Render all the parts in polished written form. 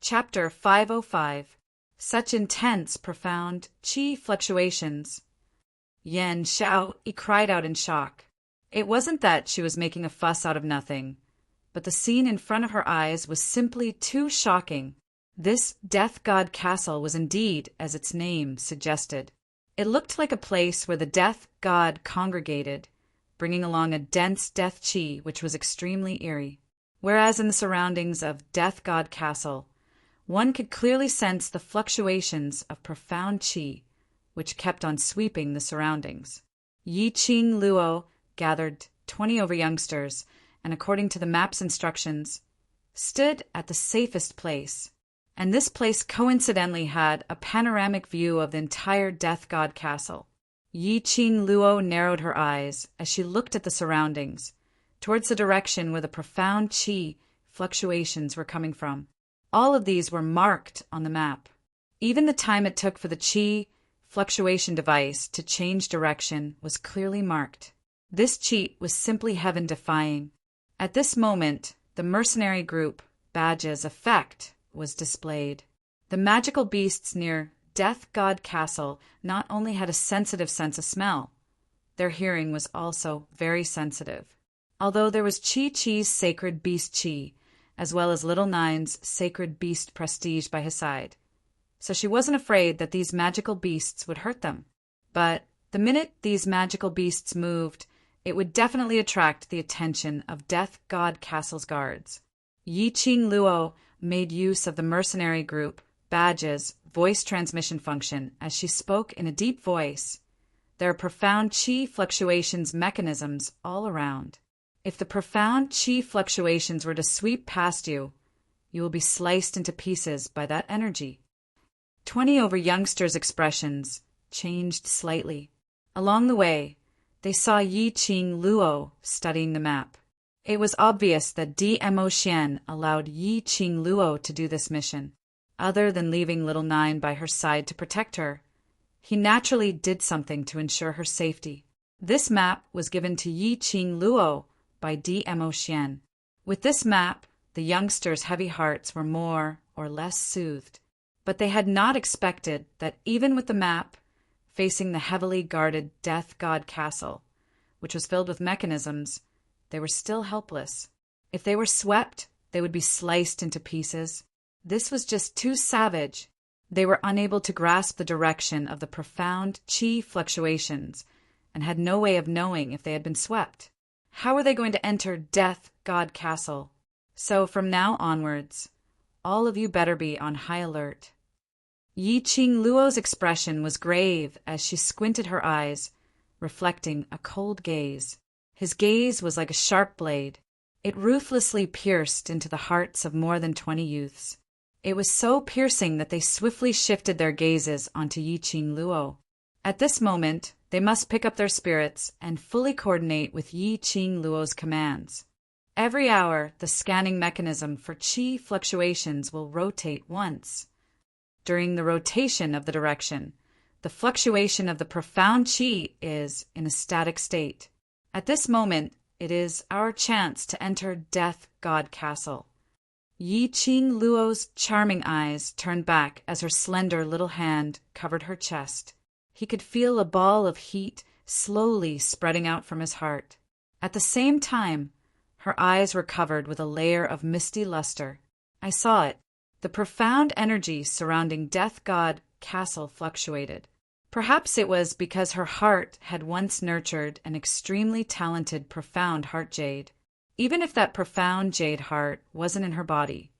Chapter 505. Such intense, profound qi fluctuations. Yan Xiao, he cried out in shock. It wasn't that she was making a fuss out of nothing, but the scene in front of her eyes was simply too shocking. This death god castle was indeed as its name suggested. It looked like a place where the death god congregated, bringing along a dense death qi which was extremely eerie. Whereas in the surroundings of Death God Castle, one could clearly sense the fluctuations of profound qi, which kept on sweeping the surroundings. Yi Qing Luo gathered 20 over youngsters, and according to the map's instructions, stood at the safest place. And this place coincidentally had a panoramic view of the entire Death God Castle. Yi Qing Luo narrowed her eyes as she looked at the surroundings, towards the direction where the profound qi fluctuations were coming from. All of these were marked on the map. Even the time it took for the qi fluctuation device to change direction was clearly marked. This qi was simply heaven-defying. At this moment, the mercenary group badge's effect was displayed. The magical beasts near Death God Castle not only had a sensitive sense of smell, their hearing was also very sensitive. Although there was Chi-Chi's sacred beast Chi, as well as Little Nine's sacred beast Prestige by his side, so she wasn't afraid that these magical beasts would hurt them. But the minute these magical beasts moved, it would definitely attract the attention of Death God Castle's guards. Yi Qing Luo made use of the mercenary group badge's voice transmission function as she spoke in a deep voice. There are profound qi fluctuations mechanisms all around. If the profound qi fluctuations were to sweep past you, you will be sliced into pieces by that energy. 20 over youngsters' expressions changed slightly. Along the way, they saw Yi Qing Luo studying the map. It was obvious that DMO Xian allowed Yi Qing Luo to do this mission. Other than leaving Little Nine by her side to protect her, he naturally did something to ensure her safety. This map was given to Yi Qing Luo by DMO Xian. With this map, the youngsters' heavy hearts were more or less soothed. But they had not expected that even with the map facing the heavily guarded Death God Castle, which was filled with mechanisms, they were still helpless. If they were swept, they would be sliced into pieces. This was just too savage. They were unable to grasp the direction of the profound qi fluctuations and had no way of knowing if they had been swept. How were they going to enter Death God Castle? So from now onwards, all of you better be on high alert. Yi Qing Luo's expression was grave as she squinted her eyes, reflecting a cold gaze. His gaze was like a sharp blade. It ruthlessly pierced into the hearts of more than 20 youths. It was so piercing that they swiftly shifted their gazes onto Yi Qing Luo. At this moment, they must pick up their spirits and fully coordinate with Yi Qing Luo's commands. Every hour, the scanning mechanism for qi fluctuations will rotate once. During the rotation of the direction, the fluctuation of the profound qi is in a static state. At this moment, it is our chance to enter Death God Castle. Yi Qing Luo's charming eyes turned back as her slender little hand covered her chest. He could feel a ball of heat slowly spreading out from his heart. At the same time, her eyes were covered with a layer of misty luster. I saw it. The profound energy surrounding Death God Castle fluctuated. Perhaps it was because her heart had once nurtured an extremely talented profound heart jade. Even if that profound jade heart wasn't in her body,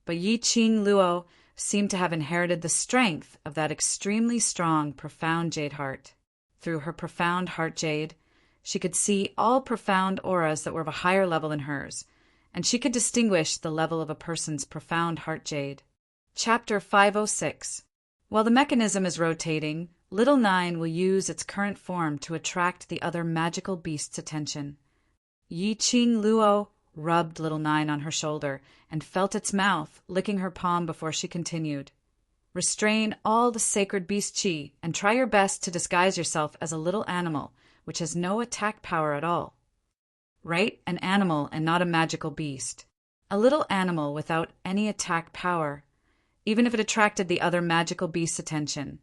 but Yi Qing Luo seemed to have inherited the strength of that extremely strong profound jade heart. Through her profound heart jade, she could see all profound auras that were of a higher level than hers, and she could distinguish the level of a person's profound heart jade. Chapter 506. While the mechanism is rotating, Little Nine will use its current form to attract the other magical beast's attention. Yi Qing Luo rubbed Little Nine on her shoulder and felt its mouth licking her palm before she continued. Restrain all the sacred beast qi and try your best to disguise yourself as a little animal which has no attack power at all. Right? An animal and not a magical beast. A little animal without any attack power. even if it attracted the other magical beast's attention.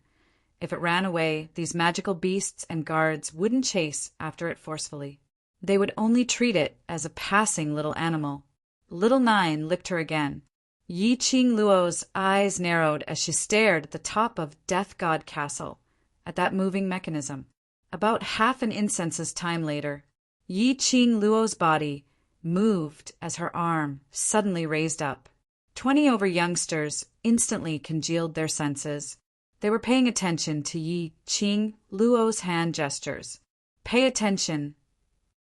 If it ran away, these magical beasts and guards wouldn't chase after it forcefully. They would only treat it as a passing little animal. Little Nine licked her again. Yi Qing Luo's eyes narrowed as she stared at the top of Death God Castle, at that moving mechanism. About half an incense's time later, Yi Qing Luo's body moved as her arm suddenly raised up. 20 over youngsters instantly congealed their senses. They were paying attention to Yi Qing Luo's hand gestures. Pay attention.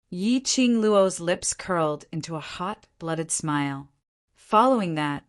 Yi Qing Luo's lips curled into a hot-blooded smile. Following that,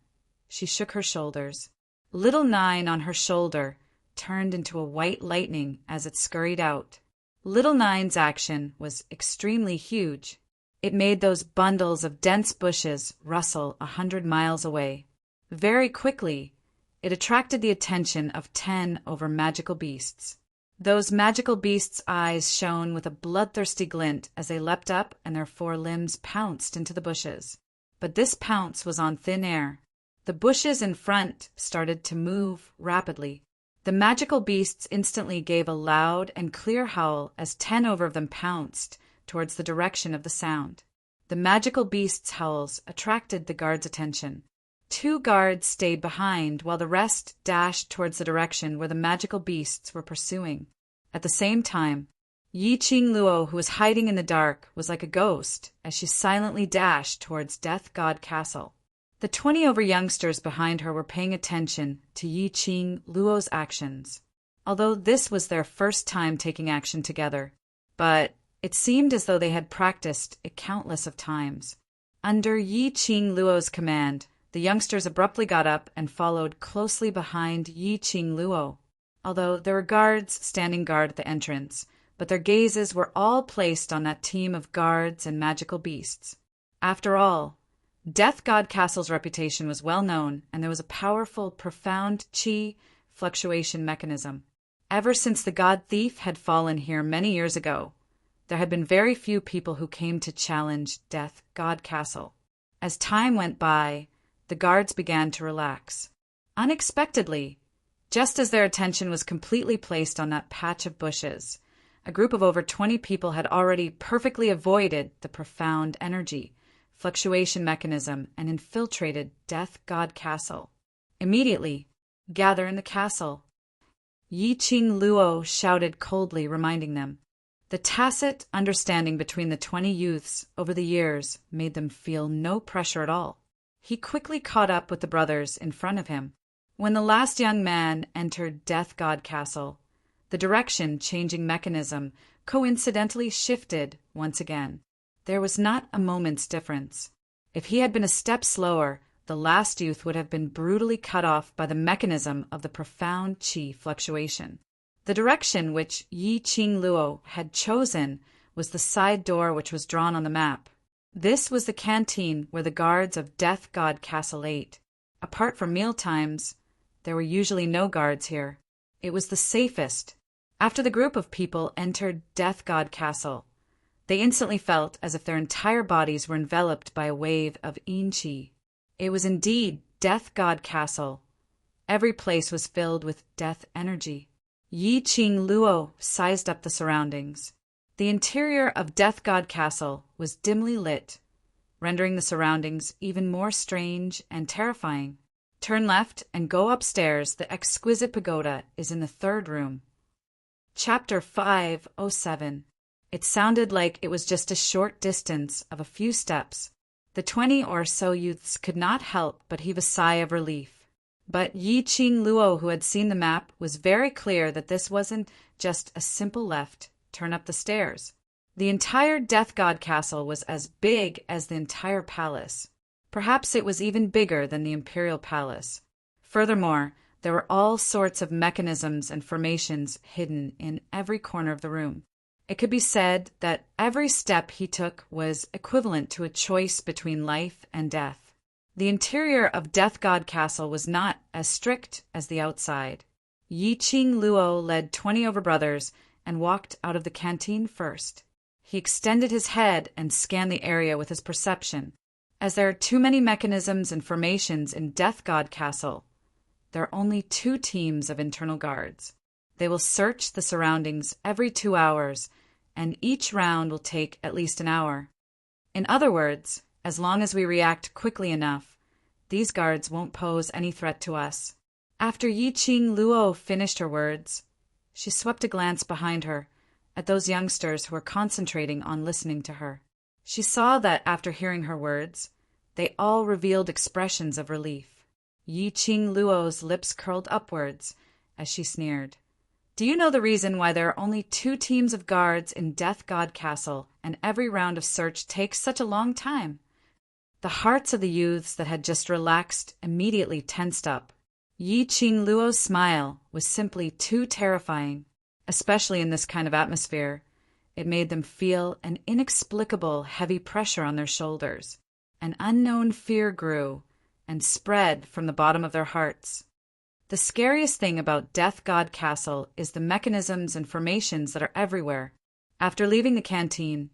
she shook her shoulders. Little Nine on her shoulder turned into a white lightning as it scurried out. Little Nine's action was extremely huge. It made those bundles of dense bushes rustle 100 miles away. Very quickly, it attracted the attention of 10 over magical beasts. Those magical beasts' eyes shone with a bloodthirsty glint as they leapt up and their 4 limbs pounced into the bushes. But this pounce was on thin air. The bushes in front started to move rapidly. The magical beasts instantly gave a loud and clear howl as 10 over of them pounced towards the direction of the sound. The magical beasts' howls attracted the guards' attention. 2 guards stayed behind while the rest dashed towards the direction where the magical beasts were pursuing. At the same time, Yi Qing Luo, who was hiding in the dark, was like a ghost as she silently dashed towards Death God Castle. The 20 over youngsters behind her were paying attention to Yi Qing Luo's actions, although this was their first time taking action together. But it seemed as though they had practiced it countless of times. Under Yi Qing Luo's command, the youngsters abruptly got up and followed closely behind Yi Qing Luo. Although there were guards standing guard at the entrance, but their gazes were all placed on that team of guards and magical beasts. After all, Death God Castle's reputation was well known, and there was a powerful, profound qi fluctuation mechanism. Ever since the god thief had fallen here many years ago, there had been very few people who came to challenge Death God Castle. As time went by, the guards began to relax. Unexpectedly, just as their attention was completely placed on that patch of bushes, a group of over 20 people had already perfectly avoided the profound energy fluctuation mechanism and infiltrated Death God Castle. Immediately, gather in the castle. Yi Qing Luo shouted coldly, reminding them. The tacit understanding between the 20 youths over the years made them feel no pressure at all. He quickly caught up with the brothers in front of him. When the last young man entered Death God Castle, the direction-changing mechanism coincidentally shifted once again. There was not a moment's difference. If he had been a step slower, the last youth would have been brutally cut off by the mechanism of the profound qi fluctuation. The direction which Yi Qing Luo had chosen was the side door which was drawn on the map. This was the canteen where the guards of Death God Castle ate. Apart from meal times, there were usually no guards here. It was the safest. After the group of people entered Death God Castle, they instantly felt as if their entire bodies were enveloped by a wave of yin qi. It was indeed Death God Castle. Every place was filled with death energy. Yi Qing Luo sized up the surroundings. The interior of Death God Castle was dimly lit, rendering the surroundings even more strange and terrifying. Turn left and go upstairs. The exquisite pagoda is in the 3rd room. Chapter 507. It sounded like it was just a short distance of a few steps. The 20 or so youths could not help but heave a sigh of relief. But Yi Qing Luo, who had seen the map, was very clear that this wasn't just a simple left turn up the stairs. The entire Death God Castle was as big as the entire palace. Perhaps it was even bigger than the Imperial Palace. Furthermore, there were all sorts of mechanisms and formations hidden in every corner of the room. It could be said that every step he took was equivalent to a choice between life and death. The interior of Death God Castle was not as strict as the outside. Yi Qing Luo led 20 over brothers and walked out of the canteen first. He extended his head and scanned the area with his perception. As there are too many mechanisms and formations in Death God Castle, there are only 2 teams of internal guards. They will search the surroundings every 2 hours, and each round will take at least an hour. In other words, as long as we react quickly enough, these guards won't pose any threat to us. After Yi-Ching Luo finished her words, she swept a glance behind her at those youngsters who were concentrating on listening to her. She saw that after hearing her words, they all revealed expressions of relief. Yi-Ching Luo's lips curled upwards as she sneered. Do you know the reason why there are only 2 teams of guards in Death God Castle and every round of search takes such a long time? The hearts of the youths that had just relaxed immediately tensed up. Yi-Ching Luo's smile was simply too terrifying, especially in this kind of atmosphere. It made them feel an inexplicable heavy pressure on their shoulders. An unknown fear grew and spread from the bottom of their hearts. The scariest thing about Death God Castle is the mechanisms and formations that are everywhere. After leaving the canteen,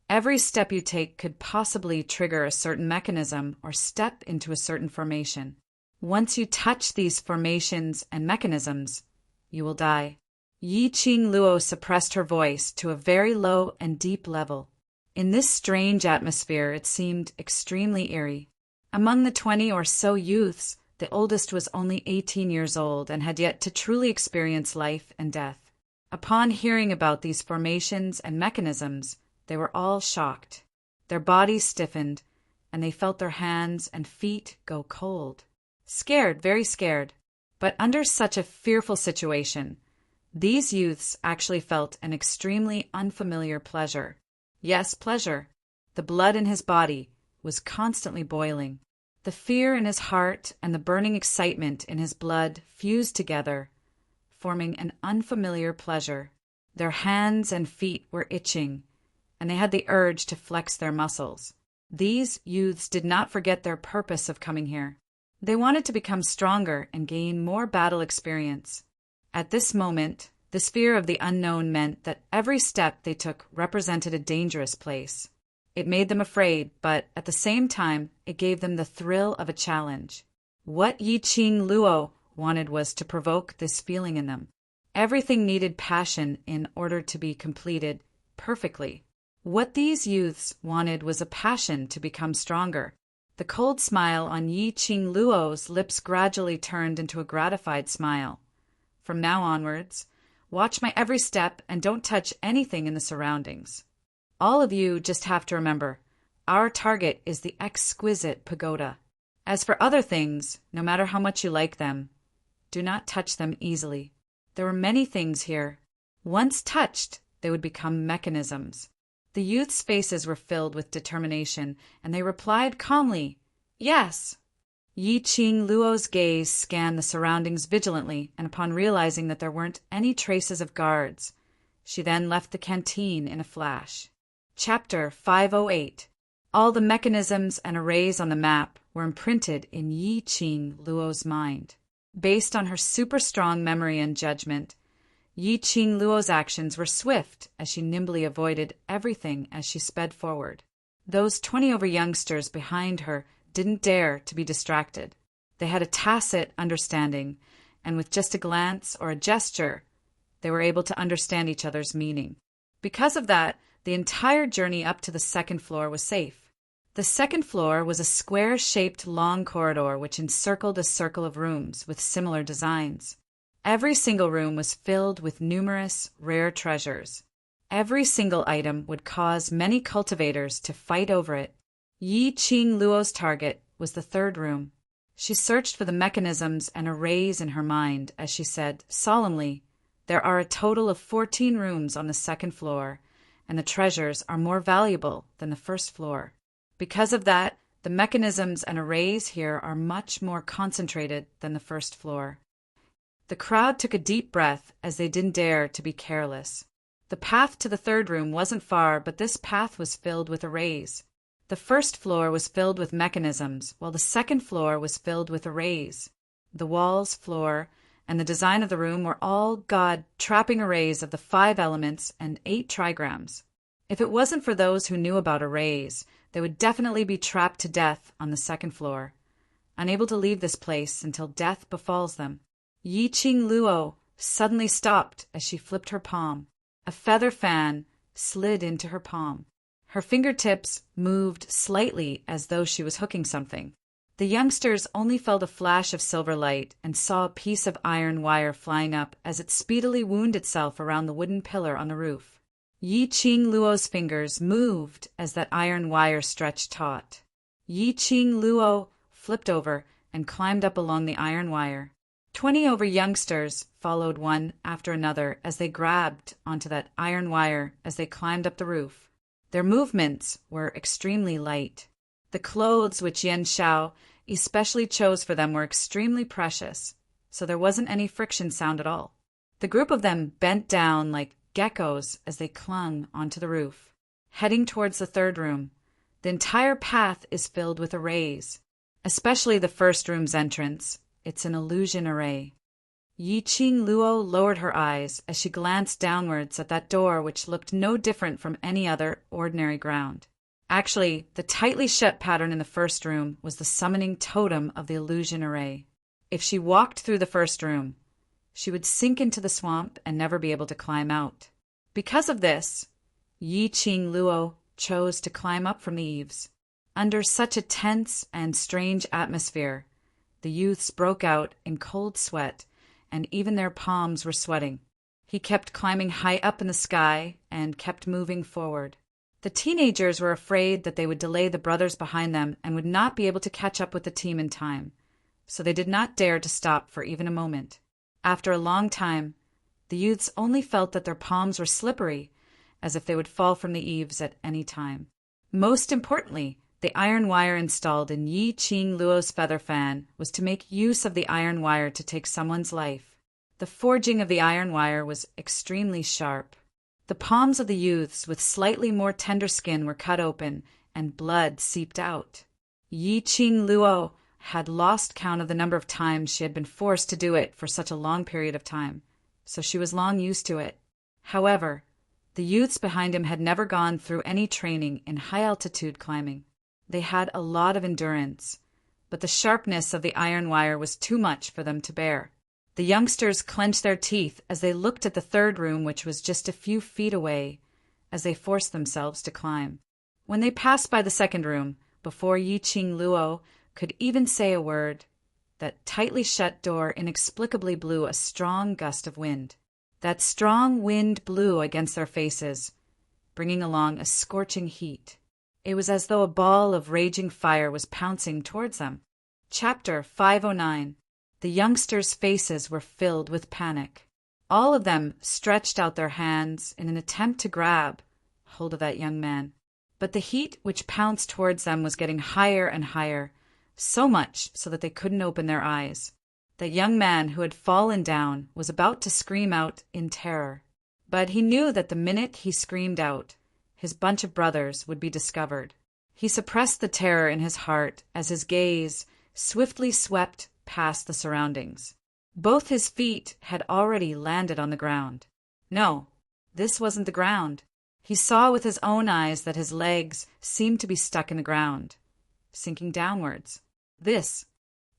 every step you take could possibly trigger a certain mechanism or step into a certain formation. Once you touch these formations and mechanisms, you will die. Yi-Ching Luo suppressed her voice to a very low and deep level. In this strange atmosphere, it seemed extremely eerie. Among the 20 or so youths, the oldest was only 18 years old and had yet to truly experience life and death. Upon hearing about these formations and mechanisms, they were all shocked. Their bodies stiffened, and they felt their hands and feet go cold. Scared, very scared. But under such a fearful situation, these youths actually felt an extremely unfamiliar pleasure. Yes, pleasure. The blood in his body was constantly boiling. The fear in his heart and the burning excitement in his blood fused together, forming an unfamiliar pleasure. Their hands and feet were itching, and they had the urge to flex their muscles. These youths did not forget their purpose of coming here. They wanted to become stronger and gain more battle experience. At this moment, this fear of the unknown meant that every step they took represented a dangerous place. It made them afraid, but at the same time, it gave them the thrill of a challenge. What Yi-Ching Luo wanted was to provoke this feeling in them. Everything needed passion in order to be completed perfectly. What these youths wanted was a passion to become stronger. The cold smile on Yi-Ching Luo's lips gradually turned into a gratified smile. From now onwards, watch my every step and don't touch anything in the surroundings. All of you just have to remember, our target is the exquisite pagoda. As for other things, no matter how much you like them, do not touch them easily. There were many things here. Once touched, they would become mechanisms. The youth's faces were filled with determination, and they replied calmly, "Yes." Yi-Ching Luo's gaze scanned the surroundings vigilantly, and upon realizing that there weren't any traces of guards, she then left the canteen in a flash. Chapter 508. All the mechanisms and arrays on the map were imprinted in Yi-Ching Luo's mind. Based on her super strong memory and judgment, Yi-Ching Luo's actions were swift as she nimbly avoided everything as she sped forward. Those 20 youngsters behind her didn't dare to be distracted. They had a tacit understanding, and with just a glance or a gesture, they were able to understand each other's meaning. Because of that, the entire journey up to the 2nd floor was safe. The 2nd floor was a square-shaped long corridor which encircled a circle of rooms with similar designs. Every single room was filled with numerous rare treasures. Every single item would cause many cultivators to fight over it. Yi-Ching Luo's target was the 3rd room. She searched for the mechanisms and arrays in her mind as she said solemnly, "There are a total of 14 rooms on the 2nd floor, and the treasures are more valuable than the 1st floor. Because of that, the mechanisms and arrays here are much more concentrated than the 1st floor." The crowd took a deep breath as they didn't dare to be careless. The path to the 3rd room wasn't far, but this path was filled with arrays. The 1st floor was filled with mechanisms, while the 2nd floor was filled with arrays. The walls, floor, and the design of the room were all God-trapping arrays of the 5 elements and 8 trigrams. If it wasn't for those who knew about arrays, they would definitely be trapped to death on the 2nd floor. unable to leave this place until death befalls them. Yi Qing Luo suddenly stopped as she flipped her palm. A feather fan slid into her palm. Her fingertips moved slightly as though she was hooking something. The youngsters only felt a flash of silver light and saw a piece of iron wire flying up as it speedily wound itself around the wooden pillar on the roof. Yi Qing Luo's fingers moved as that iron wire stretched taut. Yi Qing Luo flipped over and climbed up along the iron wire. 20 over youngsters followed one after another as they grabbed onto that iron wire as they climbed up the roof. Their movements were extremely light. The clothes which Yan Xiao especially chose for them were extremely precious, so there wasn't any friction sound at all. The group of them bent down like geckos as they clung onto the roof. Heading towards the third room, the entire path is filled with arrays, especially the first room's entrance. It's an illusion array. Yi Qing Luo lowered her eyes as she glanced downwards at that door which looked no different from any other ordinary ground. Actually, the tightly shut pattern in the first room was the summoning totem of the illusion array. If she walked through the first room, she would sink into the swamp and never be able to climb out. Because of this, Yi Qing Luo chose to climb up from the eaves. Under such a tense and strange atmosphere, the youths broke out in cold sweat, and even their palms were sweating. He kept climbing high up in the sky and kept moving forward. The teenagers were afraid that they would delay the brothers behind them and would not be able to catch up with the team in time, so they did not dare to stop for even a moment. After a long time, the youths only felt that their palms were slippery, as if they would fall from the eaves at any time. Most importantly, the iron wire installed in Yi Qing Luo's feather fan was to make use of the iron wire to take someone's life. The forging of the iron wire was extremely sharp. The palms of the youths with slightly more tender skin were cut open, and blood seeped out. Yi Qing Luo had lost count of the number of times she had been forced to do it for such a long period of time, so she was long used to it. However, the youths behind him had never gone through any training in high-altitude climbing. They had a lot of endurance, but the sharpness of the iron wire was too much for them to bear. The youngsters clenched their teeth as they looked at the third room, which was just a few feet away, as they forced themselves to climb. When they passed by the second room, before Yi Qing Luo could even say a word, that tightly shut door inexplicably blew a strong gust of wind. That strong wind blew against their faces, bringing along a scorching heat. It was as though a ball of raging fire was pouncing towards them. Chapter 509. The youngsters' faces were filled with panic. All of them stretched out their hands in an attempt to grab hold of that young man. But the heat which pounced towards them was getting higher and higher, so much so that they couldn't open their eyes. That young man who had fallen down was about to scream out in terror. But he knew that the minute he screamed out, his bunch of brothers would be discovered. He suppressed the terror in his heart as his gaze swiftly swept past the surroundings. Both his feet had already landed on the ground. No, this wasn't the ground. He saw with his own eyes that his legs seemed to be stuck in the ground, sinking downwards. This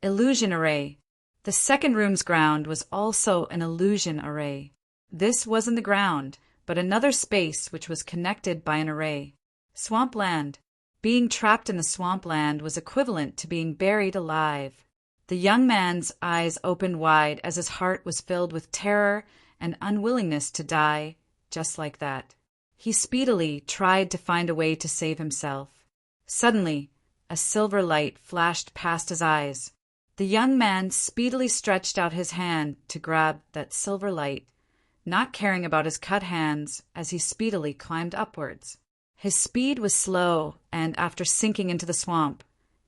illusion array. The second room's ground was also an illusion array. This wasn't the ground, but another space which was connected by an array. Swampland. Being trapped in the swampland was equivalent to being buried alive. The young man's eyes opened wide as his heart was filled with terror and unwillingness to die just like that. He speedily tried to find a way to save himself. Suddenly, a silver light flashed past his eyes. The young man speedily stretched out his hand to grab that silver light, not caring about his cut hands as he speedily climbed upwards. His speed was slow, and after sinking into the swamp,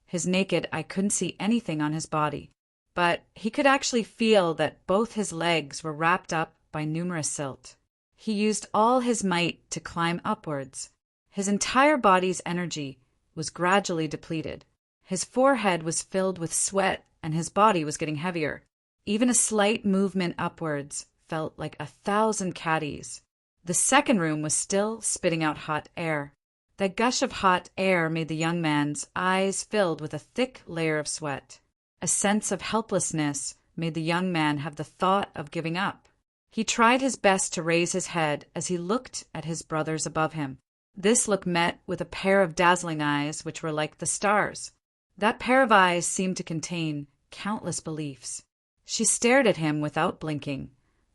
his naked eye couldn't see anything on his body. But he could actually feel that both his legs were wrapped up by numerous silt. He used all his might to climb upwards. His entire body's energy was gradually depleted. His forehead was filled with sweat, and his body was getting heavier. Even a slight movement upwards felt like 1,000 caddies. The second room was still spitting out hot air. That gush of hot air made the young man's eyes filled with a thick layer of sweat. A sense of helplessness made the young man have the thought of giving up. He tried his best to raise his head as he looked at his brothers above him. This look met with a pair of dazzling eyes which were like the stars. That pair of eyes seemed to contain countless beliefs. She stared at him without blinking,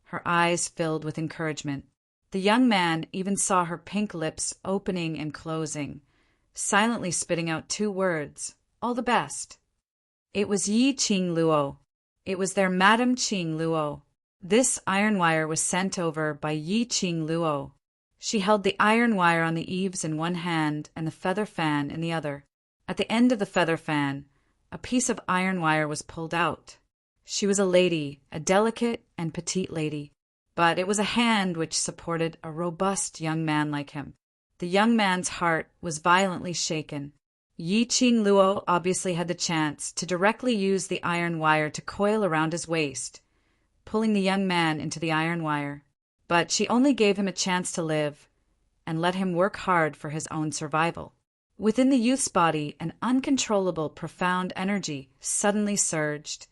her eyes filled with encouragement. The young man even saw her pink lips opening and closing, silently spitting out 2 words, all the best. It was Yi Qing Luo. It was their Madame Qing Luo. This iron wire was sent over by Yi Qing Luo. She held the iron wire on the eaves in one hand and the feather fan in the other. At the end of the feather fan, a piece of iron wire was pulled out. She was a lady, a delicate and petite lady, but it was a hand which supported a robust young man like him. The young man's heart was violently shaken. Yi Qing Luo obviously had the chance to directly use the iron wire to coil around his waist, pulling the young man into the iron wire. But she only gave him a chance to live and let him work hard for his own survival. Within the youth's body, an uncontrollable, profound energy suddenly surged,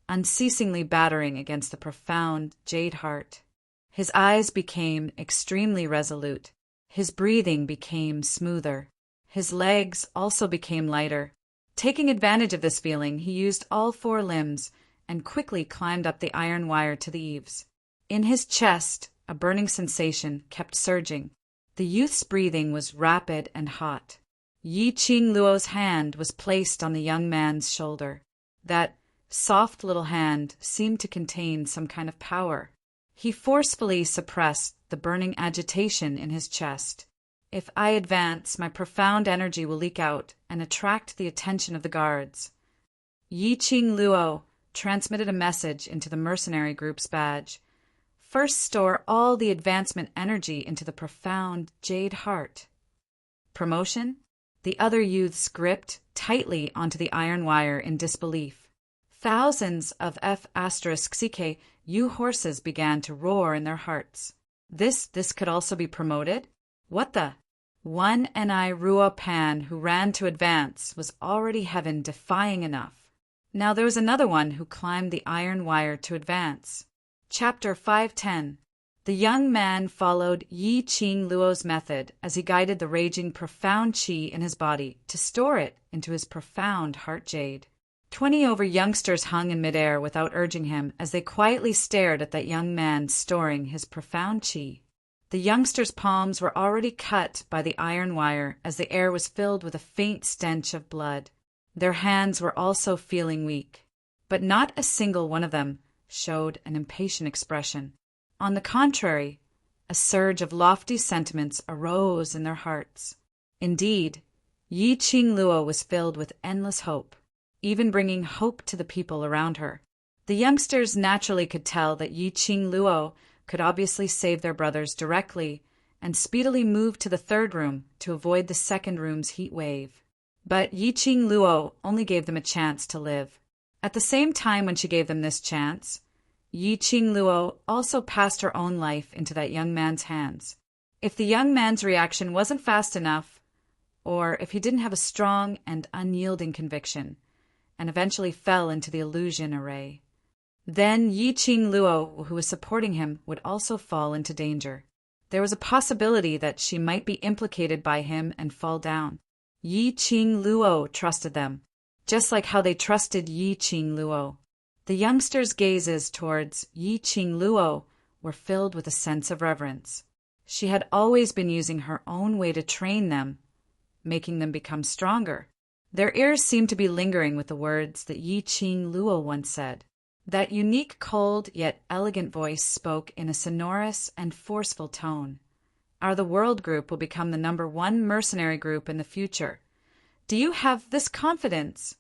unceasingly battering against the profound jade heart. His eyes became extremely resolute. His breathing became smoother. His legs also became lighter. Taking advantage of this feeling, he used all 4 limbs and quickly climbed up the iron wire to the eaves. In his chest, a burning sensation kept surging. The youth's breathing was rapid and hot. Yi Qing Luo's hand was placed on the young man's shoulder. That soft little hand seemed to contain some kind of power. He forcefully suppressed the burning agitation in his chest. If I advance, my profound energy will leak out and attract the attention of the guards. Yi Qing Luo transmitted a message into the mercenary group's badge. First, store all the advancement energy into the profound jade heart. Promotion? The other youths gripped tightly onto the iron wire in disbelief. Thousands of F*CK horses began to roar in their hearts. This could also be promoted? What the? One Ni Ruo Pan who ran to advance was already heaven-defying enough. Now there was another one who climbed the iron wire to advance. Chapter 510. The young man followed Yi Qing Luo's method as he guided the raging profound qi in his body to store it into his profound heart jade. 20 over youngsters hung in midair without urging him as they quietly stared at that young man storing his profound qi. The youngsters' palms were already cut by the iron wire as the air was filled with a faint stench of blood. Their hands were also feeling weak, but not a single one of them showed an impatient expression. On the contrary, a surge of lofty sentiments arose in their hearts. Indeed, Yi Qing Luo was filled with endless hope, even bringing hope to the people around her. The youngsters naturally could tell that Yi Qing Luo could obviously save their brothers directly and speedily moved to the 3rd room to avoid the 2nd room's heat wave. But Yi Qing Luo only gave them a chance to live. At the same time when she gave them this chance, Yi Qing Luo also passed her own life into that young man's hands. If the young man's reaction wasn't fast enough, or if he didn't have a strong and unyielding conviction, and eventually fell into the illusion array, then Yi Qing Luo, who was supporting him, would also fall into danger. There was a possibility that she might be implicated by him and fall down. Yi Qing Luo trusted them, just like how they trusted Yi Qing Luo. The youngsters' gazes towards Yi Qing Luo were filled with a sense of reverence. She had always been using her own way to train them, making them become stronger. Their ears seemed to be lingering with the words that Yi Qing Luo once said. That unique, cold, yet elegant voice spoke in a sonorous and forceful tone. Our The World Group will become the #1 mercenary group in the future. Do you have this confidence?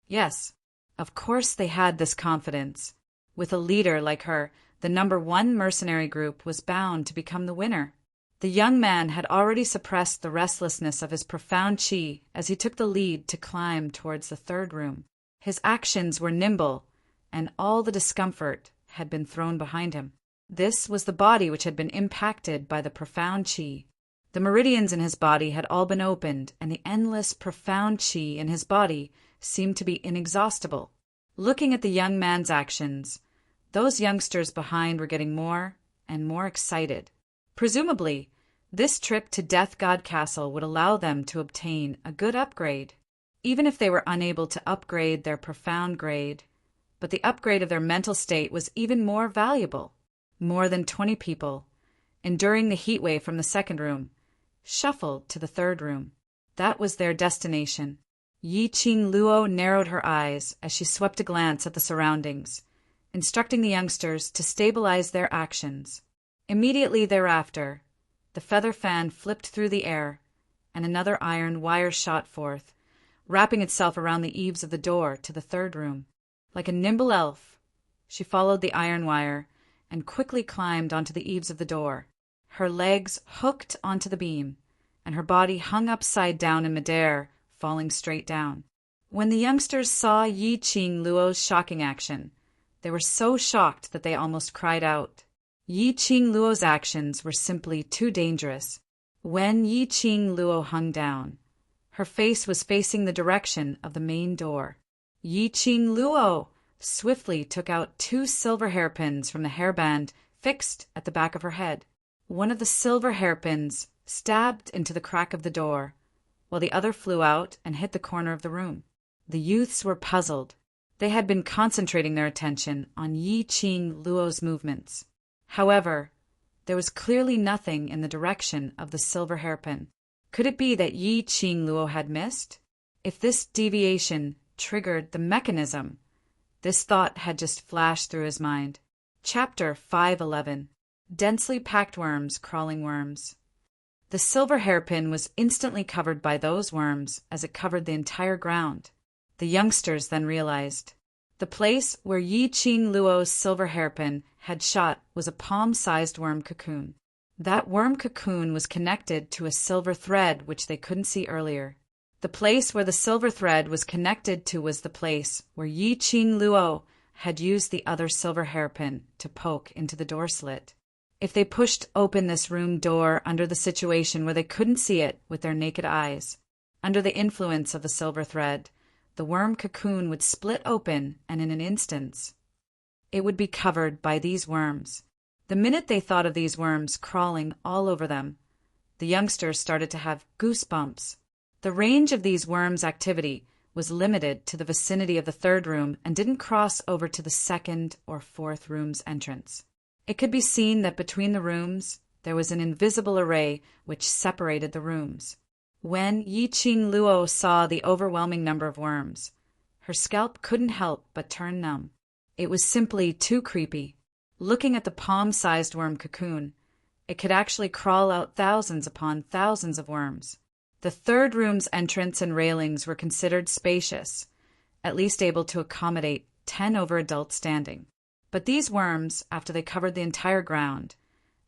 Yes, of course they had this confidence. With a leader like her, the #1 mercenary group was bound to become the winner. The young man had already suppressed the restlessness of his profound qi as he took the lead to climb towards the 3rd room. His actions were nimble, and all the discomfort had been thrown behind him. This was the body which had been impacted by the profound qi. The meridians in his body had all been opened, and the endless profound qi in his body seemed to be inexhaustible. Looking at the young man's actions, those youngsters behind were getting more and more excited. Presumably, this trip to Death God Castle would allow them to obtain a good upgrade, even if they were unable to upgrade their profound grade. But the upgrade of their mental state was even more valuable. More than 20 people, enduring the heat wave from the second room, shuffled to the third room. That was their destination. Yi-Ching Luo narrowed her eyes as she swept a glance at the surroundings, instructing the youngsters to stabilize their actions. Immediately thereafter, the feather fan flipped through the air, and another iron wire shot forth, wrapping itself around the eaves of the door to the third room. Like a nimble elf, she followed the iron wire and quickly climbed onto the eaves of the door. Her legs hooked onto the beam, and her body hung upside down in midair, falling straight down. When the youngsters saw Yi-Ching Luo's shocking action, they were so shocked that they almost cried out. Yi-Ching Luo's actions were simply too dangerous. When Yi-Ching Luo hung down, her face was facing the direction of the main door. Yi-Ching Luo swiftly took out 2 silver hairpins from the hairband fixed at the back of her head. One of the silver hairpins stabbed into the crack of the door, while the other flew out and hit the corner of the room. The youths were puzzled. They had been concentrating their attention on Yi-Ching Luo's movements. However, there was clearly nothing in the direction of the silver hairpin. Could it be that Yi-Ching Luo had missed? If this deviation triggered the mechanism, this thought had just flashed through his mind. Chapter 511. Densely packed worms, crawling worms. The silver hairpin was instantly covered by those worms as it covered the entire ground. The youngsters then realized. The place where Yi-Ching Luo's silver hairpin had shot was a palm-sized worm cocoon. That worm cocoon was connected to a silver thread which they couldn't see earlier. The place where the silver thread was connected to was the place where Yi-Ching Luo had used the other silver hairpin to poke into the door slit. If they pushed open this room door under the situation where they couldn't see it with their naked eyes, under the influence of the silver thread, the worm cocoon would split open, and in an instant, it would be covered by these worms. The minute they thought of these worms crawling all over them, the youngsters started to have goosebumps. The range of these worms' activity was limited to the vicinity of the third room and didn't cross over to the second or fourth room's entrance. It could be seen that between the rooms there was an invisible array which separated the rooms. When Yi-Ching Luo saw the overwhelming number of worms, her scalp couldn't help but turn numb. It was simply too creepy. Looking at the palm-sized worm cocoon, it could actually crawl out thousands upon thousands of worms. The third room's entrance and railings were considered spacious, at least able to accommodate 10 over adults standing. But these worms, after they covered the entire ground,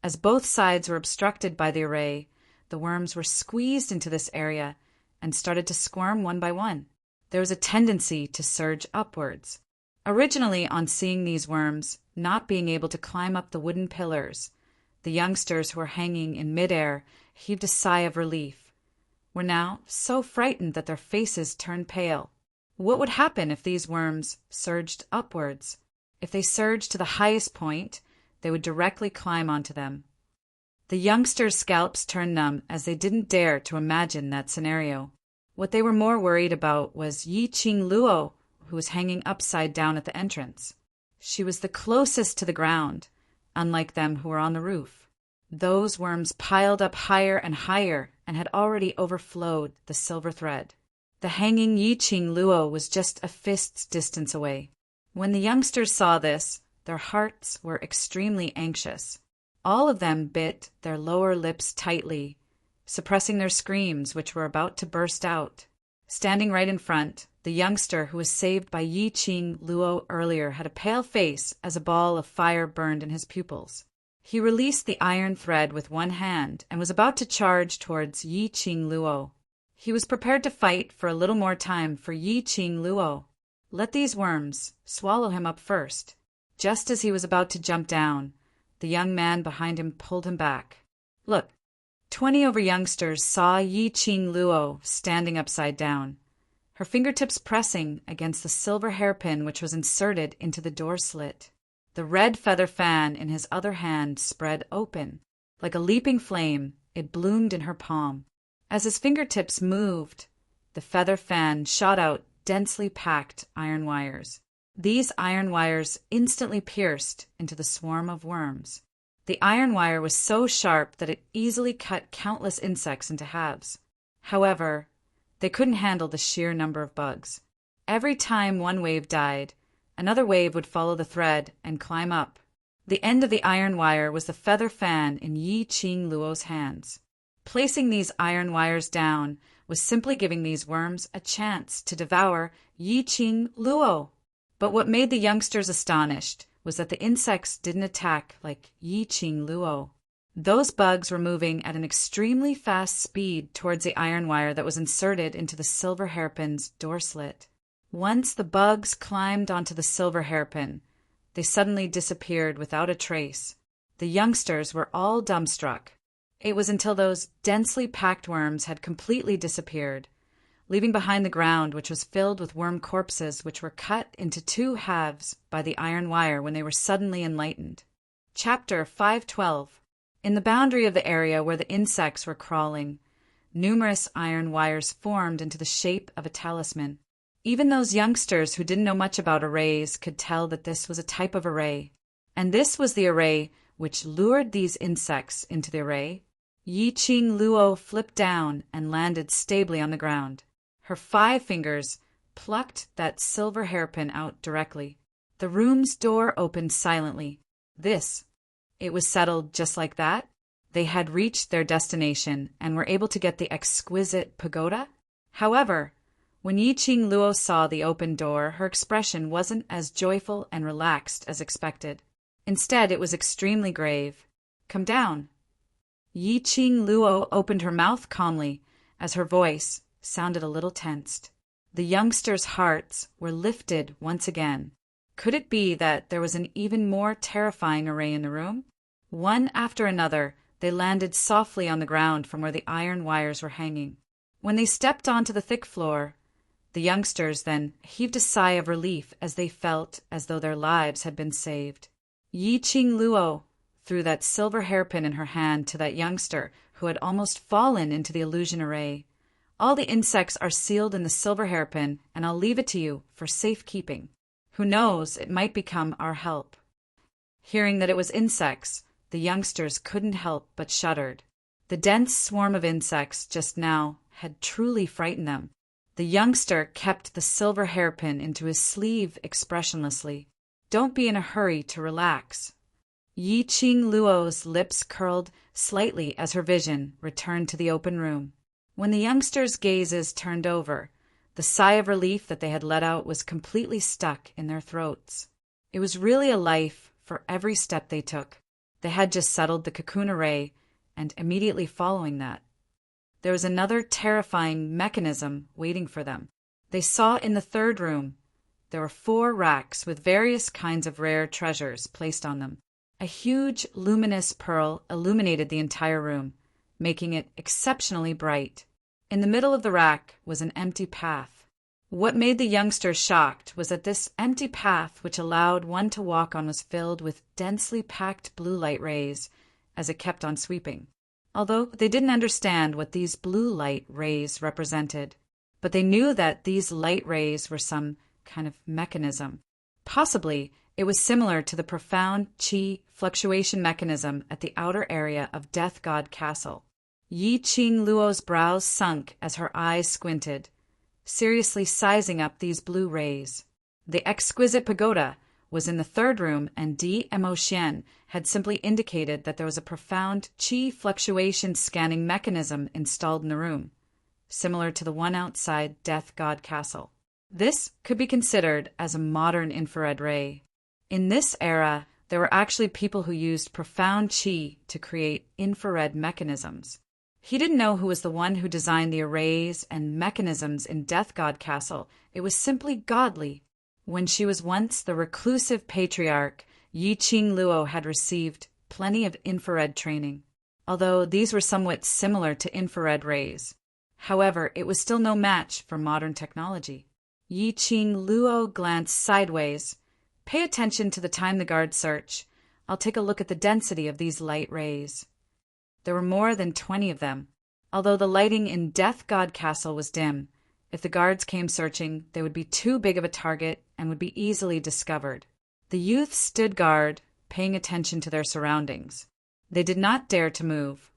as both sides were obstructed by the array, the worms were squeezed into this area and started to squirm one by one. There was a tendency to surge upwards. Originally, on seeing these worms not being able to climb up the wooden pillars, the youngsters who were hanging in midair heaved a sigh of relief, were now so frightened that their faces turned pale. What would happen if these worms surged upwards? If they surged to the highest point, they would directly climb onto them. The youngsters' scalps turned numb as they didn't dare to imagine that scenario. What they were more worried about was Yi-Ching Luo, who was hanging upside down at the entrance. She was the closest to the ground, unlike them who were on the roof. Those worms piled up higher and higher and had already overflowed the silver thread. The hanging Yi-Ching Luo was just a fist's distance away. When the youngsters saw this, their hearts were extremely anxious. All of them bit their lower lips tightly, suppressing their screams which were about to burst out. Standing right in front, the youngster who was saved by Yi-Ching Luo earlier had a pale face as a ball of fire burned in his pupils. He released the iron thread with one hand and was about to charge towards Yi-Ching Luo. He was prepared to fight for a little more time for Yi-Ching Luo. Let these worms swallow him up first. Just as he was about to jump down, the young man behind him pulled him back. Look, 20 over youngsters saw Yi-Ching Luo standing upside down. her fingertips pressing against the silver hairpin which was inserted into the door slit. The red feather fan in his other hand spread open. Like a leaping flame, it bloomed in her palm. As his fingertips moved, the feather fan shot out densely packed iron wires. These iron wires instantly pierced into the swarm of worms. The iron wire was so sharp that it easily cut countless insects into halves. However, they couldn't handle the sheer number of bugs. Every time one wave died, another wave would follow the thread and climb up. The end of the iron wire was the feather fan in Yi Qing Luo's hands. Placing these iron wires down was simply giving these worms a chance to devour Yi Qing Luo. But what made the youngsters astonished was that the insects didn't attack like Yi Qing Luo. Those bugs were moving at an extremely fast speed towards the iron wire that was inserted into the silver hairpin's door slit. Once the bugs climbed onto the silver hairpin, they suddenly disappeared without a trace. The youngsters were all dumbstruck. It was until those densely packed worms had completely disappeared, leaving behind the ground which was filled with worm corpses which were cut into two halves by the iron wire when they were suddenly enlightened. Chapter 512. In the boundary of the area where the insects were crawling, numerous iron wires formed into the shape of a talisman. Even those youngsters who didn't know much about arrays could tell that this was a type of array. And this was the array which lured these insects into the array. Yi Qing Luo flipped down and landed stably on the ground. Her 5 fingers plucked that silver hairpin out directly. The room's door opened silently. It was settled just like that. They had reached their destination and were able to get the exquisite pagoda. However, when Yi Qing Luo saw the open door, her expression wasn't as joyful and relaxed as expected. Instead, it was extremely grave. "Come down." Yi Qing Luo opened her mouth calmly as her voice sounded a little tensed. The youngsters' hearts were lifted once again. Could it be that there was an even more terrifying array in the room? One after another, they landed softly on the ground from where the iron wires were hanging. When they stepped onto the thick floor, the youngsters then heaved a sigh of relief as they felt as though their lives had been saved. Yi Qing Luo threw that silver hairpin in her hand to that youngster who had almost fallen into the illusion array. "All the insects are sealed in the silver hairpin, and I'll leave it to you for safekeeping. Who knows, it might become our help." Hearing that it was insects, the youngsters couldn't help but shuddered. The dense swarm of insects just now had truly frightened them. The youngster kept the silver hairpin into his sleeve expressionlessly. "Don't be in a hurry to relax." Yi Qing Luo's lips curled slightly as her vision returned to the open room. When the youngsters' gazes turned over, the sigh of relief that they had let out was completely stuck in their throats. It was really a life for every step they took. They had just settled the cocoon array, and immediately following that, there was another terrifying mechanism waiting for them. They saw in the third room there were 4 racks with various kinds of rare treasures placed on them. A huge luminous pearl illuminated the entire room, making it exceptionally bright. In the middle of the rack was an empty path. What made the youngsters shocked was that this empty path which allowed one to walk on was filled with densely packed blue light rays as it kept on sweeping. Although they didn't understand what these blue light rays represented, but they knew that these light rays were some kind of mechanism. Possibly, it was similar to the profound qi fluctuation mechanism at the outer area of Death God Castle. Yi Qing Luo's brows sunk as her eyes squinted, seriously sizing up these blue rays. The exquisite pagoda was in the third room, and Di Emotian had simply indicated that there was a profound qi fluctuation scanning mechanism installed in the room, similar to the one outside Death God Castle. This could be considered as a modern infrared ray. In this era, there were actually people who used profound qi to create infrared mechanisms. He didn't know who was the one who designed the arrays and mechanisms in Death God Castle. It was simply godly. When she was once the reclusive patriarch, Yi Qing Luo had received plenty of infrared training, although these were somewhat similar to infrared rays. However, it was still no match for modern technology. Yi Qing Luo glanced sideways. Pay attention to the time the guards search. I'll take a look at the density of these light rays. There were more than 20 of them. Although the lighting in Death God Castle was dim, if the guards came searching, they would be too big of a target and would be easily discovered. The youth stood guard, paying attention to their surroundings. They did not dare to move,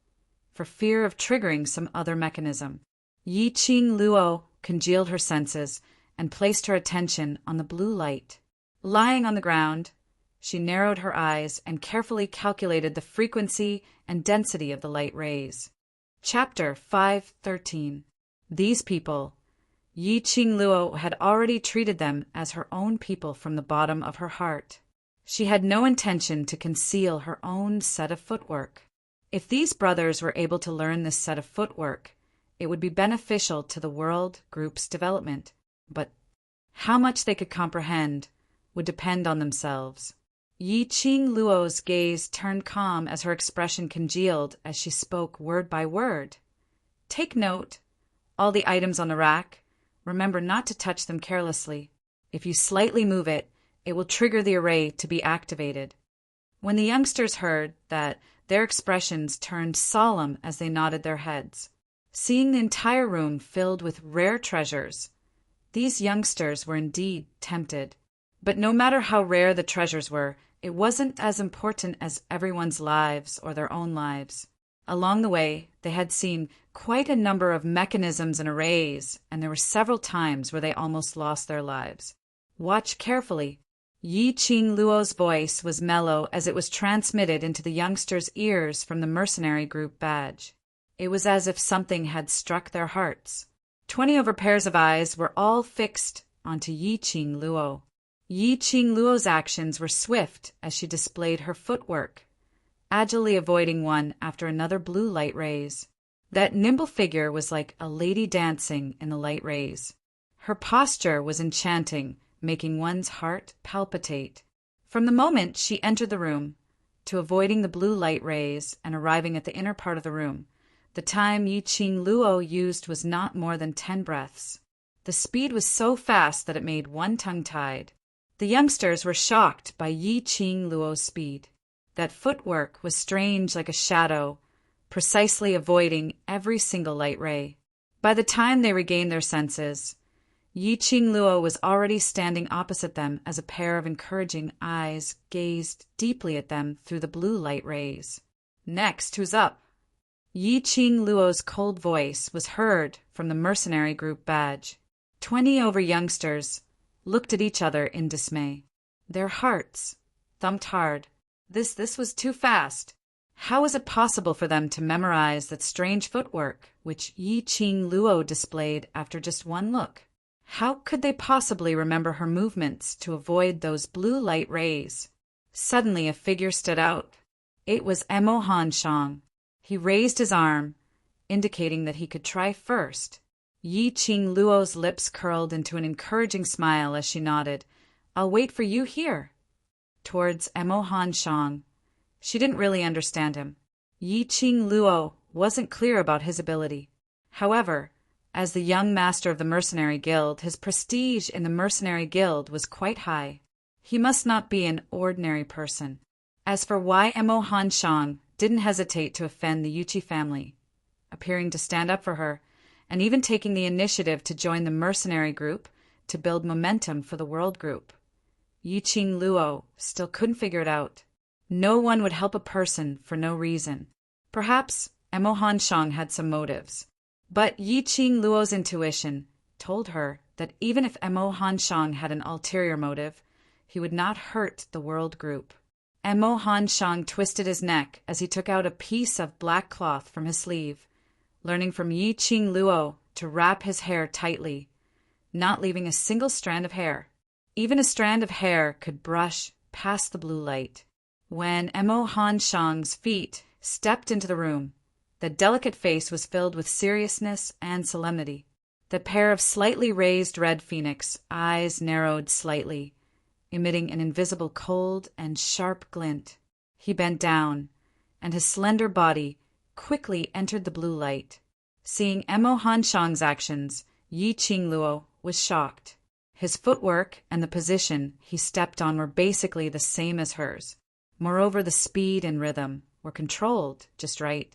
for fear of triggering some other mechanism. Yi Qing Luo congealed her senses and placed her attention on the blue light. Lying on the ground, she narrowed her eyes and carefully calculated the frequency and density of the light rays. Chapter 5:13. These people. Yi Qing Luo had already treated them as her own people from the bottom of her heart. She had no intention to conceal her own set of footwork. If these brothers were able to learn this set of footwork, it would be beneficial to the world group's development. But how much they could comprehend would depend on themselves. Yi Qing Luo's gaze turned calm as her expression congealed as she spoke word by word. Take note. All the items on the rack, remember not to touch them carelessly. If you slightly move it, it will trigger the array to be activated. When the youngsters heard that, their expressions turned solemn as they nodded their heads. Seeing the entire room filled with rare treasures, these youngsters were indeed tempted. But no matter how rare the treasures were, it wasn't as important as everyone's lives or their own lives. Along the way, they had seen quite a number of mechanisms and arrays, and there were several times where they almost lost their lives. Watch carefully. Yi Qing Luo's voice was mellow as it was transmitted into the youngsters' ears from the mercenary group badge. It was as if something had struck their hearts. 20 of her pairs of eyes were all fixed onto Yi Qing Luo. Yi Qing Luo's actions were swift as she displayed her footwork, agilely avoiding one after another blue light rays. That nimble figure was like a lady dancing in the light rays. Her posture was enchanting, making one's heart palpitate. From the moment she entered the room, to avoiding the blue light rays and arriving at the inner part of the room, the time Yi Qing Luo used was not more than 10 breaths. The speed was so fast that it made one tongue-tied. The youngsters were shocked by Yi Qing Luo's speed. That footwork was strange like a shadow, precisely avoiding every single light ray. By the time they regained their senses, Yi Qing Luo was already standing opposite them as a pair of encouraging eyes gazed deeply at them through the blue light rays. Next, who's up? Yi Qing Luo's cold voice was heard from the mercenary group badge. 20 over youngsters looked at each other in dismay. Their hearts thumped hard. This was too fast. How was it possible for them to memorize that strange footwork which Yi Qing Luo displayed after just one look? How could they possibly remember her movements to avoid those blue light rays? Suddenly a figure stood out. It was Emo Han Shang. He raised his arm, indicating that he could try first. Yi Qing Luo's lips curled into an encouraging smile as she nodded. I'll wait for you here. Towards Emo Han Shang. She didn't really understand him. Yi Qing Luo wasn't clear about his ability. However, as the young master of the mercenary guild, his prestige in the mercenary guild was quite high. He must not be an ordinary person. As for why Emo Han Shang didn't hesitate to offend the Yuchi family, appearing to stand up for her, and even taking the initiative to join the mercenary group to build momentum for the world group. Yi Qing Luo still couldn't figure it out. No one would help a person for no reason. Perhaps Emo Han Shang had some motives. But Yi Qing Luo's intuition told her that even if Emo Han Shang had an ulterior motive, he would not hurt the world group. Emo Han Shang twisted his neck as he took out a piece of black cloth from his sleeve, learning from Yi Qing Luo to wrap his hair tightly, not leaving a single strand of hair. Even a strand of hair could brush past the blue light. When Emo Han Shang's feet stepped into the room, the delicate face was filled with seriousness and solemnity. The pair of slightly raised red phoenix eyes narrowed slightly, emitting an invisible cold and sharp glint. He bent down, and his slender body quickly entered the blue light. Seeing Emo Hanshang's actions, Yi Qingluo was shocked. His footwork and the position he stepped on were basically the same as hers. Moreover, the speed and rhythm were controlled just right.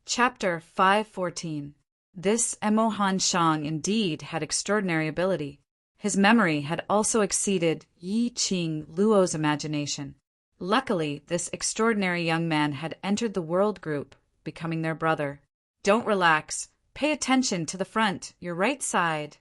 Chapter 514. This Emo Hanshang indeed had extraordinary ability. His memory had also exceeded Yi Qingluo's imagination. Luckily, this extraordinary young man had entered the world group, becoming their brother. Don't relax. Pay attention to the front, your right side.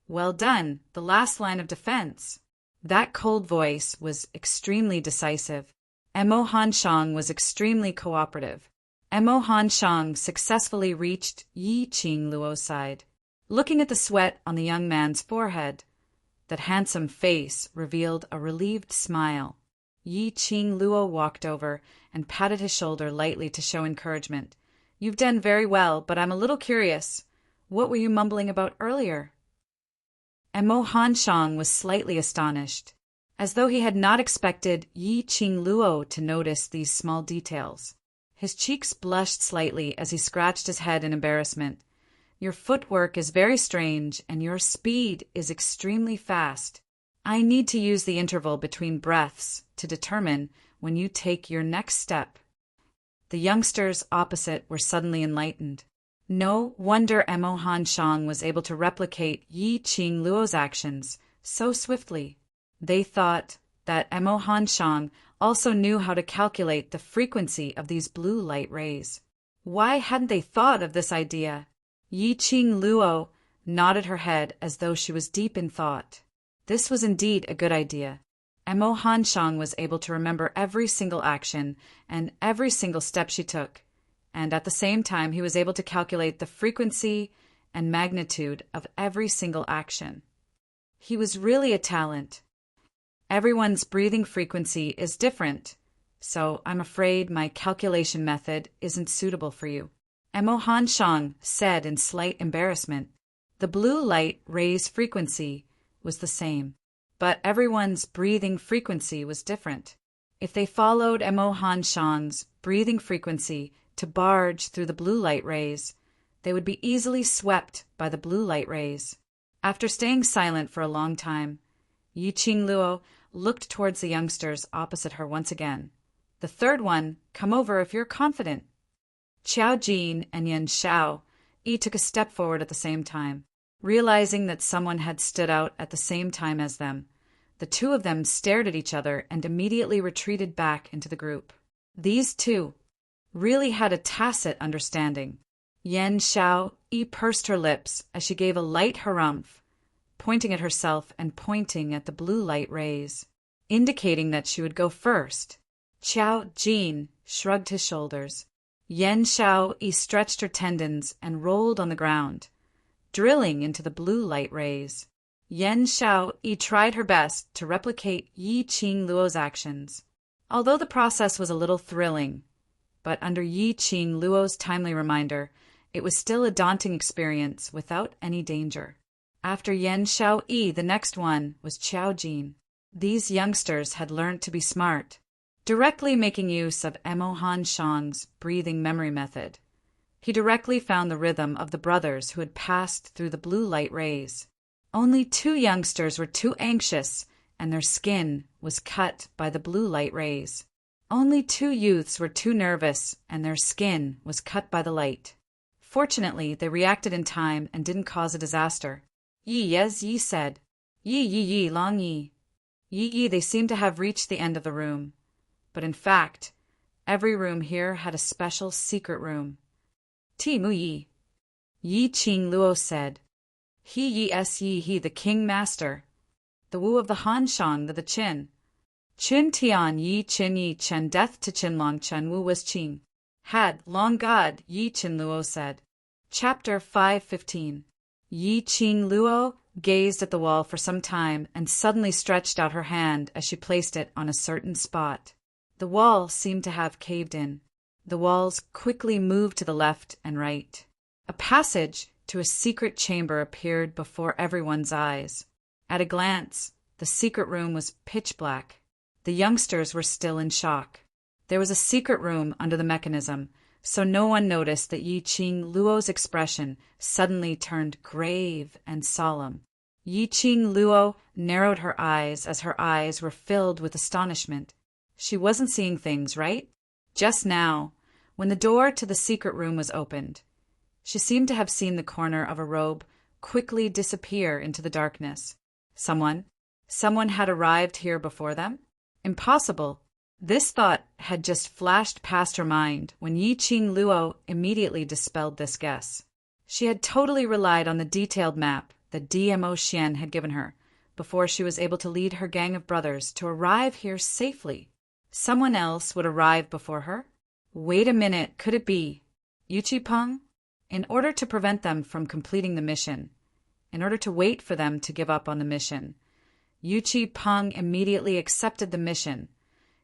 Well done, the last line of defense. That cold voice was extremely decisive. Emo Hanshang was extremely cooperative. Emo Hanshang successfully reached Yi Qingluo's side. Looking at the sweat on the young man's forehead, that handsome face revealed a relieved smile. Yi Qingluo walked over and patted his shoulder lightly to show encouragement. You've done very well, but I'm a little curious. What were you mumbling about earlier? Emo Hanshang was slightly astonished, as though he had not expected Yi Qingluo to notice these small details. His cheeks blushed slightly as he scratched his head in embarrassment. Your footwork is very strange, and your speed is extremely fast. I need to use the interval between breaths to determine when you take your next step. The youngsters opposite were suddenly enlightened. No wonder Emo Hanshang was able to replicate Yi Qingluo's actions so swiftly. They thought that Emo Hanshang also knew how to calculate the frequency of these blue light rays. Why hadn't they thought of this idea? Yi Qingluo nodded her head as though she was deep in thought. This was indeed a good idea. Emo Hanshang was able to remember every single action and every single step she took, and at the same time he was able to calculate the frequency and magnitude of every single action. He was really a talent. Everyone's breathing frequency is different, so I'm afraid my calculation method isn't suitable for you. Emo Hanshang said in slight embarrassment. The blue light ray's frequency was the same, but everyone's breathing frequency was different. If they followed Emo Hanshang's breathing frequency to barge through the blue light rays, they would be easily swept by the blue light rays. After staying silent for a long time, Yi Qingluo looked towards the youngsters opposite her once again. The third one, come over if you're confident. Qiao Jin and Yan Xiao each took a step forward at the same time. Realizing that someone had stood out at the same time as them, the two of them stared at each other and immediately retreated back into the group. These two really had a tacit understanding. Yan Xiao pursed her lips as she gave a light harumph, pointing at herself and pointing at the blue light rays, indicating that she would go first. Qiao Jin shrugged his shoulders. Yan Xiao stretched her tendons and rolled on the ground, drilling into the blue light rays. Yan Xiao tried her best to replicate Yi Qingluo's actions, although the process was a little thrilling. But under Yi Qingluo's timely reminder, it was still a daunting experience without any danger. After Yan Xiao the next one was Qiao Jin. These youngsters had learned to be smart, directly making use of Emo Hanshang's breathing memory method. He directly found the rhythm of the brothers who had passed through the blue light rays. Only two youngsters were too anxious, and their skin was cut by the blue light rays. Only two youths were too nervous, and their skin was cut by the light. Fortunately, they reacted in time and didn't cause a disaster. Yi said. Yi, long yi. Yi, they seemed to have reached the end of the room. But in fact, every room here had a special secret room. Ti mu yi. Yi Qingluo said. He, the king master. The wu of the Hanshang, the Qin. Qin Tian Yi Qin Yi Chen death to Qin Long Chen Wu was Qing. Had, long God, Yi Qingluo said. Chapter 515. Yi Qingluo gazed at the wall for some time and suddenly stretched out her hand as she placed it on a certain spot. The wall seemed to have caved in. The walls quickly moved to the left and right. A passage to a secret chamber appeared before everyone's eyes. At a glance, the secret room was pitch black. The youngsters were still in shock. There was a secret room under the mechanism, so no one noticed that Yi Qing Luo's expression suddenly turned grave and solemn. Yi Qing Luo narrowed her eyes as her eyes were filled with astonishment. She wasn't seeing things, right? Just now, when the door to the secret room was opened, she seemed to have seen the corner of a robe quickly disappear into the darkness. Someone had arrived here before them? Impossible. This thought had just flashed past her mind when Yi Qing Luo immediately dispelled this guess. She had totally relied on the detailed map that DMO Xian had given her before she was able to lead her gang of brothers to arrive here safely. Someone else would arrive before her? Wait a minute, could it be Yuchi Peng? In order to prevent them from completing the mission, in order to wait for them to give up on the mission, Yuchi Peng immediately accepted the mission.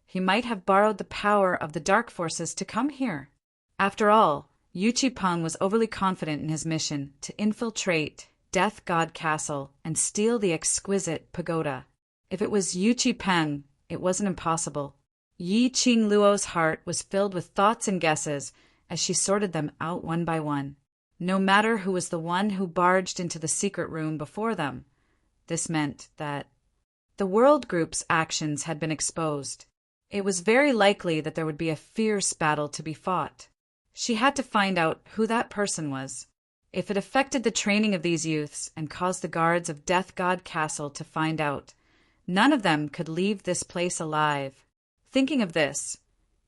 He might have borrowed the power of the dark forces to come here. After all, Yuchi Peng was overly confident in his mission to infiltrate Death God Castle and steal the exquisite pagoda. If it was Yuchi Peng, it wasn't impossible. Yi Qing Luo's heart was filled with thoughts and guesses as she sorted them out one by one. No matter who was the one who barged into the secret room before them, this meant that the World Group's actions had been exposed. It was very likely that there would be a fierce battle to be fought. She had to find out who that person was. If it affected the training of these youths and caused the guards of Death God Castle to find out, none of them could leave this place alive. Thinking of this,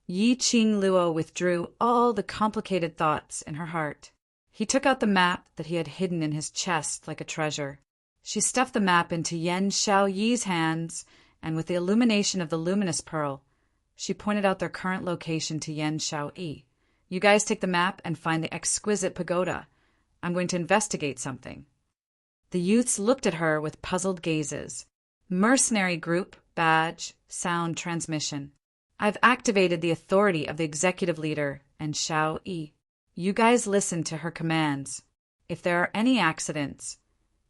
Yi Qing Luo withdrew all the complicated thoughts in her heart. He took out the map that he had hidden in his chest like a treasure. She stuffed the map into Yan Xiaoyi's hands, and with the illumination of the luminous pearl, she pointed out their current location to Yan Xiaoyi. You guys take the map and find the exquisite pagoda. I'm going to investigate something. The youths looked at her with puzzled gazes. Mercenary group, badge, sound transmission. I've activated the authority of the executive leader and Xiao Yi. You guys listen to her commands. If there are any accidents,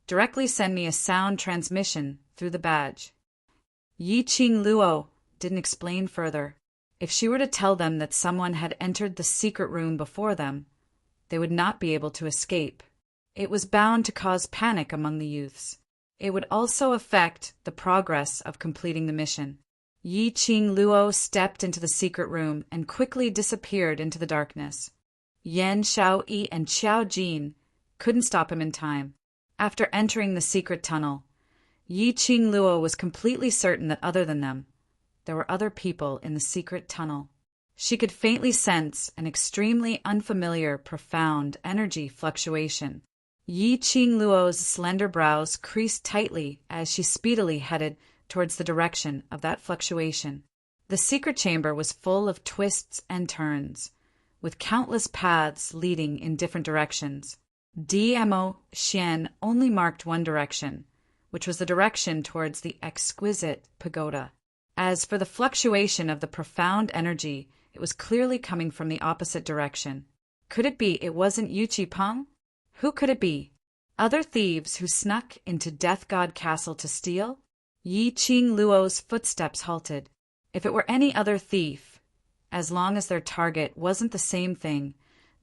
directly send me a sound transmission through the badge. Yi Qing Luo didn't explain further. If she were to tell them that someone had entered the secret room before them, they would not be able to escape. It was bound to cause panic among the youths. It would also affect the progress of completing the mission. Yi Qing Luo stepped into the secret room and quickly disappeared into the darkness. Yan Xiaoyi and Qiao Jin couldn't stop him in time. After entering the secret tunnel, Yi Qing Luo was completely certain that other than them, there were other people in the secret tunnel. She could faintly sense an extremely unfamiliar, profound energy fluctuation. Yi Qing Luo's slender brows creased tightly as she speedily headed towards the direction of that fluctuation. The secret chamber was full of twists and turns, with countless paths leading in different directions. DMO Xian only marked one direction, which was the direction towards the exquisite pagoda. As for the fluctuation of the profound energy, it was clearly coming from the opposite direction. Could it be it wasn't Yuchi Peng? Who could it be? Other thieves who snuck into Death God Castle to steal? Yi Qing Luo's footsteps halted. If it were any other thief, as long as their target wasn't the same thing,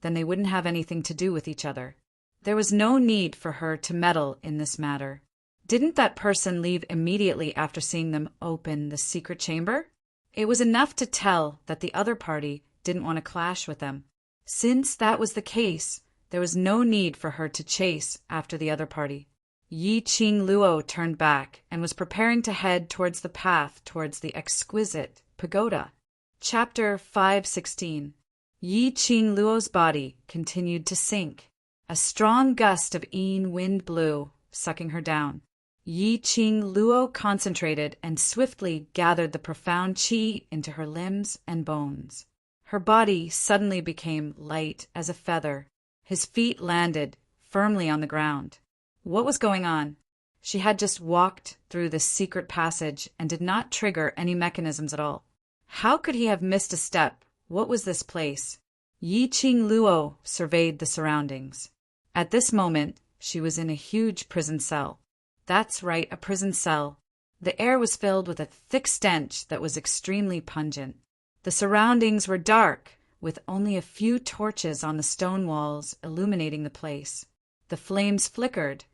then they wouldn't have anything to do with each other. There was no need for her to meddle in this matter. Didn't that person leave immediately after seeing them open the secret chamber? It was enough to tell that the other party didn't want to clash with them. Since that was the case, there was no need for her to chase after the other party. Yi Qing Luo turned back and was preparing to head towards the path towards the exquisite pagoda. Chapter 516. Yi Qing Luo's body continued to sink. A strong gust of Yin wind blew, sucking her down. Yi Qing Luo concentrated and swiftly gathered the profound qi into her limbs and bones. Her body suddenly became light as a feather. His feet landed firmly on the ground. What was going on? She had just walked through this secret passage and did not trigger any mechanisms at all. How could he have missed a step? What was this place? Yi Qing Luo surveyed the surroundings. At this moment, she was in a huge prison cell. That's right, a prison cell. The air was filled with a thick stench that was extremely pungent. The surroundings were dark, with only a few torches on the stone walls illuminating the place. The flames flickered,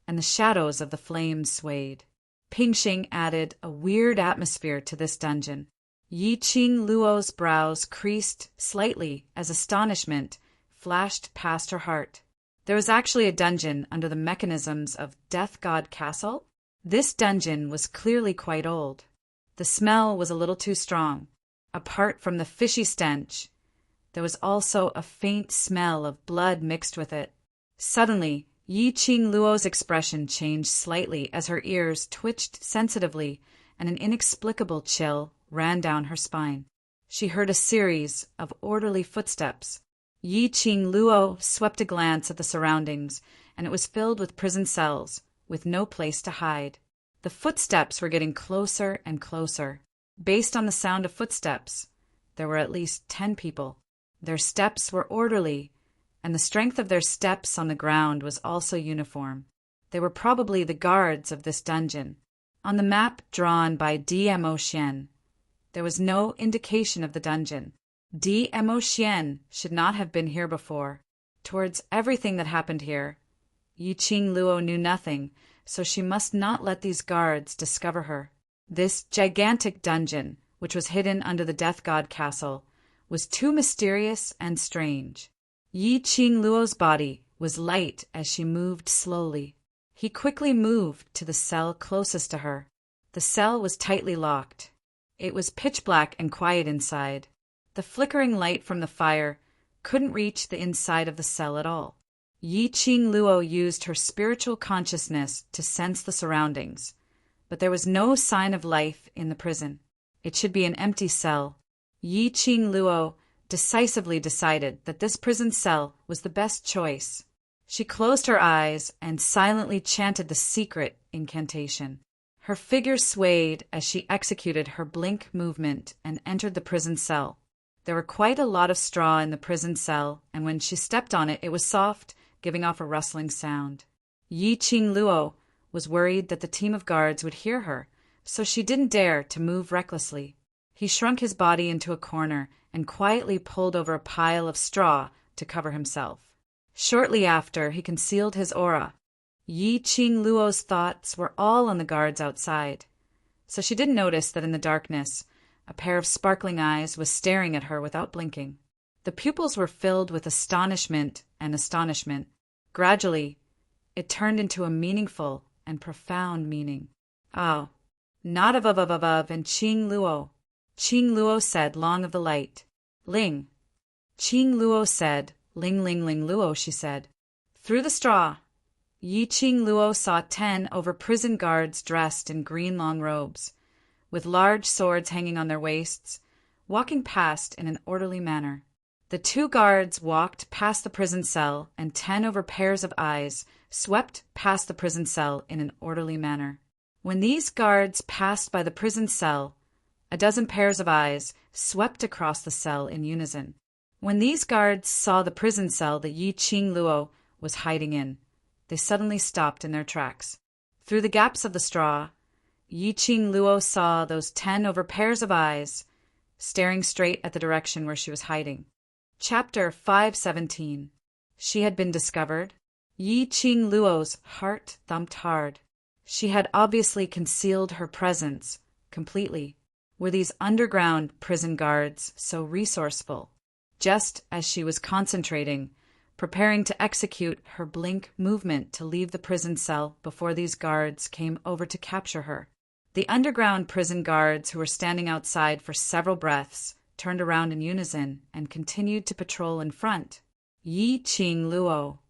and the shadows of the flames swayed. Pingxing added a weird atmosphere to this dungeon. Yi Qing Luo's brows creased slightly as astonishment flashed past her heart. There was actually a dungeon under the mechanisms of Death God Castle? This dungeon was clearly quite old. The smell was a little too strong. Apart from the fishy stench, there was also a faint smell of blood mixed with it. Suddenly, Yi Qing Luo's expression changed slightly as her ears twitched sensitively and an inexplicable chill ran down her spine. She heard a series of orderly footsteps. Yi Qing Luo swept a glance at the surroundings, and it was filled with prison cells, with no place to hide. The footsteps were getting closer and closer. Based on the sound of footsteps, there were at least 10 people. Their steps were orderly, and the strength of their steps on the ground was also uniform. They were probably the guards of this dungeon. On the map drawn by D.M.O. Xian, there was no indication of the dungeon. D.M.O. Xian should not have been here before. Towards everything that happened here, Yi Qing Luo knew nothing, so she must not let these guards discover her. This gigantic dungeon, which was hidden under the Death God Castle, was too mysterious and strange. Yi Qing Luo's body was light as she moved slowly. He quickly moved to the cell closest to her. The cell was tightly locked. It was pitch black and quiet inside. The flickering light from the fire couldn't reach the inside of the cell at all. Yi Qing Luo used her spiritual consciousness to sense the surroundings, but there was no sign of life in the prison. It should be an empty cell. Yi Qing Luo decisively decided that this prison cell was the best choice. She closed her eyes and silently chanted the secret incantation. Her figure swayed as she executed her blink movement and entered the prison cell. There were quite a lot of straw in the prison cell, and when she stepped on it, it was soft, giving off a rustling sound. Yi Qing Luo was worried that the team of guards would hear her, so she didn't dare to move recklessly. He shrunk his body into a corner and quietly pulled over a pile of straw to cover himself. Shortly after, he concealed his aura. Yi Qing Luo's thoughts were all on the guards outside, so she didn't notice that in the darkness, a pair of sparkling eyes was staring at her without blinking. The pupils were filled with astonishment and astonishment. Gradually, it turned into a meaningful and profound meaning. "Oh, not of and Qing Luo." Qing Luo said, "Long of the light." "Ling." Qing Luo said, "Ling ling ling Luo," she said. Through the straw, Yi Qing Luo saw 10 over-prison guards dressed in green long robes, with large swords hanging on their waists, walking past in an orderly manner. The 2 guards walked past the prison cell, and 10 over pairs of eyes swept past the prison cell in an orderly manner. When these guards passed by the prison cell, a dozen pairs of eyes swept across the cell in unison. When these guards saw the prison cell that Yi Qing Luo was hiding in, they suddenly stopped in their tracks. Through the gaps of the straw, Yi Qing Luo saw those 10 over pairs of eyes staring straight at the direction where she was hiding. Chapter 517. She had been discovered. Yi Qing Luo's heart thumped hard. She had obviously concealed her presence completely. Were these underground prison guards so resourceful? Just as she was concentrating, preparing to execute her blink movement to leave the prison cell before these guards came over to capture her, the underground prison guards who were standing outside for several breaths turned around in unison and continued to patrol in front. Yi Qing Luo.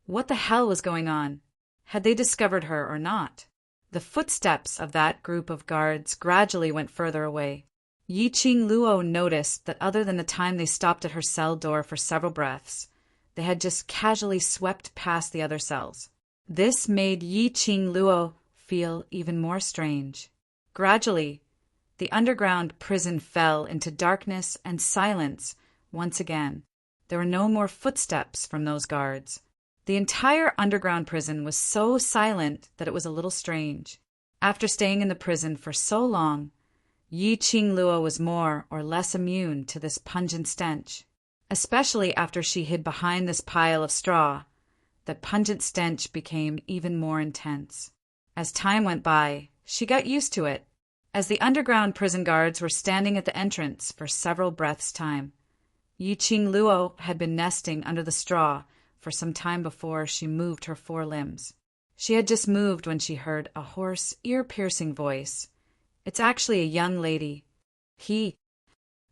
What the hell was going on? Had they discovered her or not? The footsteps of that group of guards gradually went further away. Yi Qing Luo noticed that other than the time they stopped at her cell door for several breaths, they had just casually swept past the other cells. This made Yi Qing Luo feel even more strange. Gradually, the underground prison fell into darkness and silence once again. There were no more footsteps from those guards. The entire underground prison was so silent that it was a little strange. After staying in the prison for so long, Yi Qingluo was more or less immune to this pungent stench, especially after she hid behind this pile of straw. That pungent stench became even more intense. As time went by, she got used to it, as the underground prison guards were standing at the entrance for several breaths' time. Yi Qingluo had been nesting under the straw for some time before she moved her four limbs. She had just moved when she heard a hoarse, ear-piercing voice. It's actually a young lady.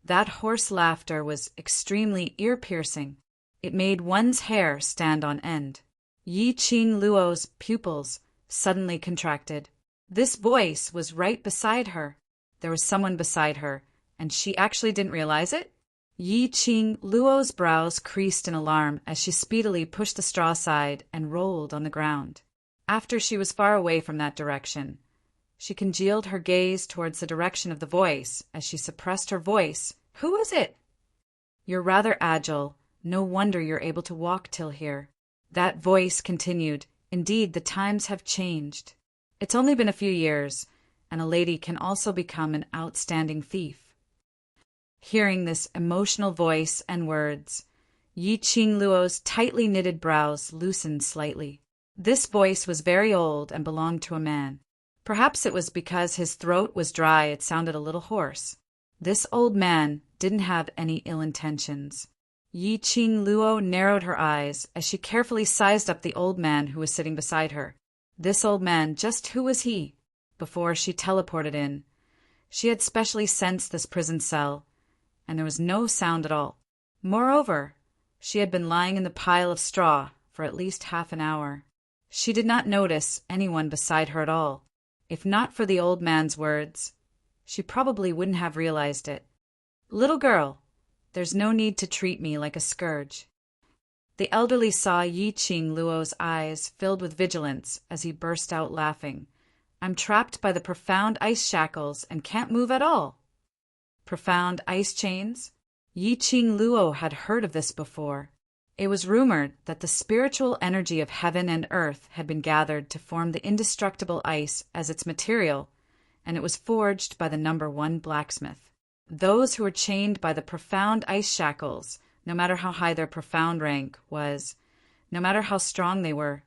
That hoarse laughter was extremely ear-piercing. It made one's hair stand on end. Yi Qingluo's pupils suddenly contracted. This voice was right beside her. There was someone beside her, and she actually didn't realize it? Yi Qingluo's brows creased in alarm as she speedily pushed the straw aside and rolled on the ground. After she was far away from that direction, she congealed her gaze towards the direction of the voice as she suppressed her voice. Who is it? You're rather agile. No wonder you're able to walk till here. That voice continued. Indeed, the times have changed. It's only been a few years, and a lady can also become an outstanding thief. Hearing this emotional voice and words, Yi Qingluo's tightly knitted brows loosened slightly. This voice was very old and belonged to a man. Perhaps it was because his throat was dry it sounded a little hoarse. This old man didn't have any ill intentions. Yi Qingluo narrowed her eyes as she carefully sized up the old man who was sitting beside her. This old man, just who was he? Before she teleported in, she had specially sensed this prison cell, and there was no sound at all. Moreover, she had been lying in the pile of straw for at least half an hour. She did not notice anyone beside her at all. If not for the old man's words, she probably wouldn't have realized it. Little girl, there's no need to treat me like a scourge. The elderly saw Yi Qingluo's eyes filled with vigilance as he burst out laughing. I'm trapped by the profound ice shackles and can't move at all. Profound ice chains? Yi Qingluo had heard of this before. It was rumored that the spiritual energy of heaven and earth had been gathered to form the indestructible ice as its material, and it was forged by the number one blacksmith. Those who were chained by the profound ice shackles, no matter how high their profound rank was, no matter how strong they were,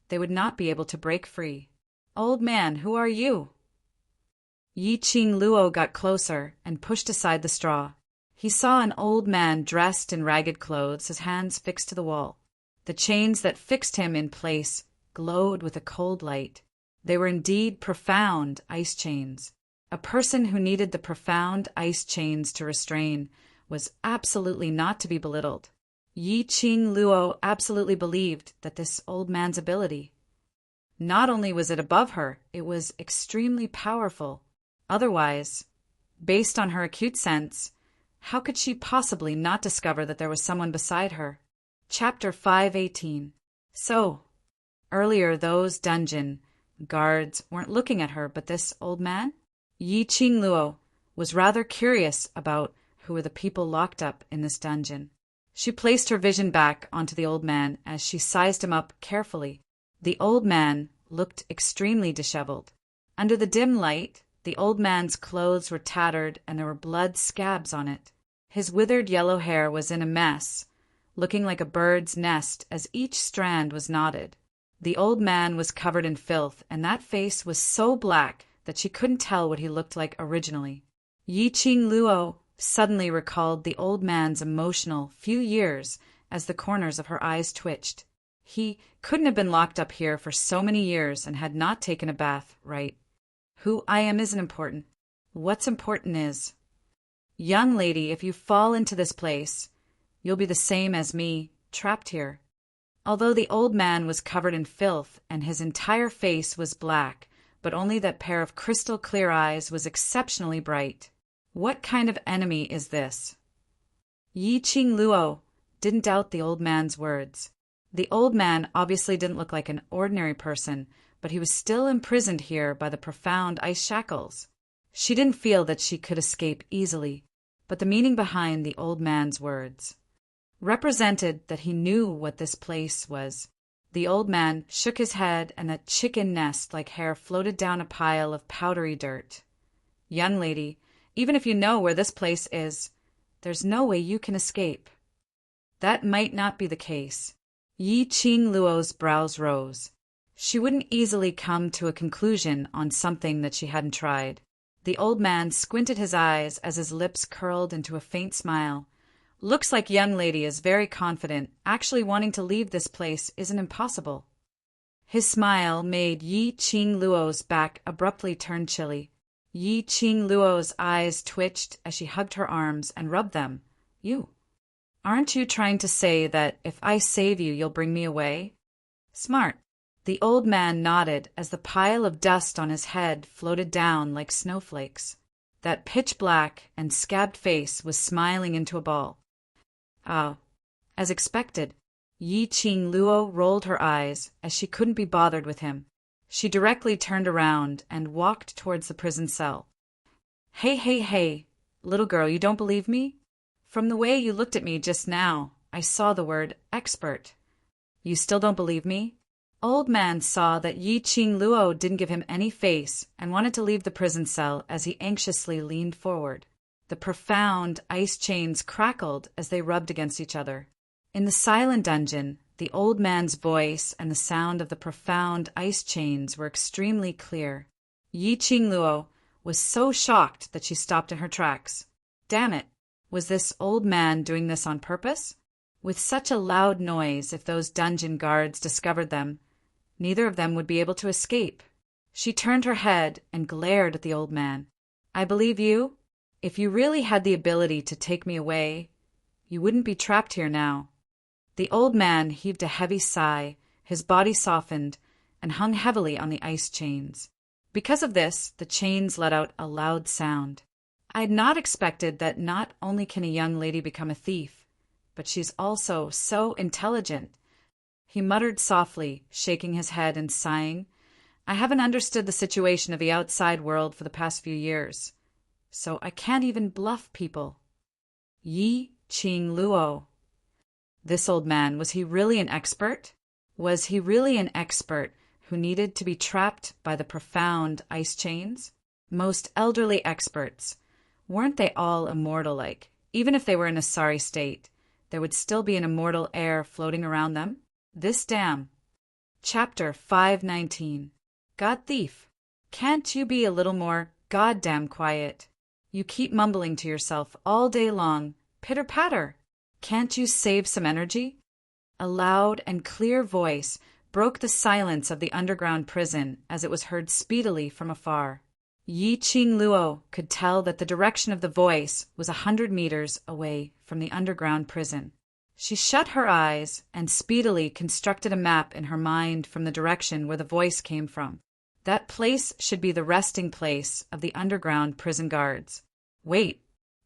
they would not be able to break free. Old man, who are you? Yi Qingluo got closer and pushed aside the straw. He saw an old man dressed in ragged clothes, his hands fixed to the wall. The chains that fixed him in place glowed with a cold light. They were indeed profound ice chains. A person who needed the profound ice chains to restrain was absolutely not to be belittled. Yi Qingluo absolutely believed that this old man's ability, not only was it above her, it was extremely powerful. Otherwise, based on her acute sense, how could she possibly not discover that there was someone beside her? Chapter 518. So, earlier those dungeon guards weren't looking at her, but this old man? Yi Qingluo was rather curious about who were the people locked up in this dungeon. She placed her vision back onto the old man as she sized him up carefully. The old man looked extremely disheveled. Under the dim light, the old man's clothes were tattered and there were blood scabs on it. His withered yellow hair was in a mess, looking like a bird's nest as each strand was knotted. The old man was covered in filth, and that face was so black that she couldn't tell what he looked like originally. Yi Qingluo suddenly recalled the old man's emotional few years as the corners of her eyes twitched. He couldn't have been locked up here for so many years and had not taken a bath, right? Who I am isn't important. What's important is, young lady, if you fall into this place, you'll be the same as me, trapped here. Although the old man was covered in filth and his entire face was black, but only that pair of crystal clear eyes was exceptionally bright. What kind of enemy is this? Yi Qingluo didn't doubt the old man's words. The old man obviously didn't look like an ordinary person, but he was still imprisoned here by the profound ice shackles. She didn't feel that she could escape easily, but the meaning behind the old man's words represented that he knew what this place was. The old man shook his head, and a chicken nest-like hair floated down a pile of powdery dirt. Young lady, Even if you know where this place is, there's no way you can escape." That might not be the case. Yi Qing Luo's brows rose. She wouldn't easily come to a conclusion on something that she hadn't tried. The old man squinted his eyes as his lips curled into a faint smile. "Looks like young lady is very confident. Actually wanting to leave this place isn't impossible." His smile made Yi Qing Luo's back abruptly turn chilly. Yi Qing Luo's eyes twitched as she hugged her arms and rubbed them. "You? Aren't you trying to say that if I save you, you'll bring me away?" "Smart." The old man nodded as the pile of dust on his head floated down like snowflakes. That pitch-black and scabbed face was smiling into a ball. "Ah." As expected, Yi Qing Luo rolled her eyes as she couldn't be bothered with him. She directly turned around and walked towards the prison cell. Hey, little girl, you don't believe me? From the way you looked at me just now, I saw the word expert. You still don't believe me?" Old man saw that Yi Qing Luo didn't give him any face and wanted to leave the prison cell as he anxiously leaned forward. The profound ice chains crackled as they rubbed against each other. In the silent dungeon, the old man's voice and the sound of the profound ice chains were extremely clear. Yi Qing Luo was so shocked that she stopped in her tracks. Damn it! Was this old man doing this on purpose? With such a loud noise, if those dungeon guards discovered them, neither of them would be able to escape. She turned her head and glared at the old man. "I believe you. If you really had the ability to take me away, you wouldn't be trapped here now." The old man heaved a heavy sigh, his body softened, and hung heavily on the ice chains. Because of this, the chains let out a loud sound. I had not expected that not only can a young lady become a thief, but she's also so intelligent. He muttered softly, shaking his head and sighing. "I haven't understood the situation of the outside world for the past few years, so I can't even bluff people." Yi Qing Luo. This old man, was he really an expert? Was he really an expert who needed to be trapped by the profound ice chains? Most elderly experts, weren't they all immortal-like? Even if they were in a sorry state, there would still be an immortal air floating around them? This dam. Chapter 519. God thief. Can't you be a little more goddamn quiet? You keep mumbling to yourself all day long. Pitter-patter. Can't you save some energy? A loud and clear voice broke the silence of the underground prison as it was heard speedily from afar. Yi Qing Luo could tell that the direction of the voice was 100 meters away from the underground prison. She shut her eyes and speedily constructed a map in her mind from the direction where the voice came from. That place should be the resting place of the underground prison guards. Wait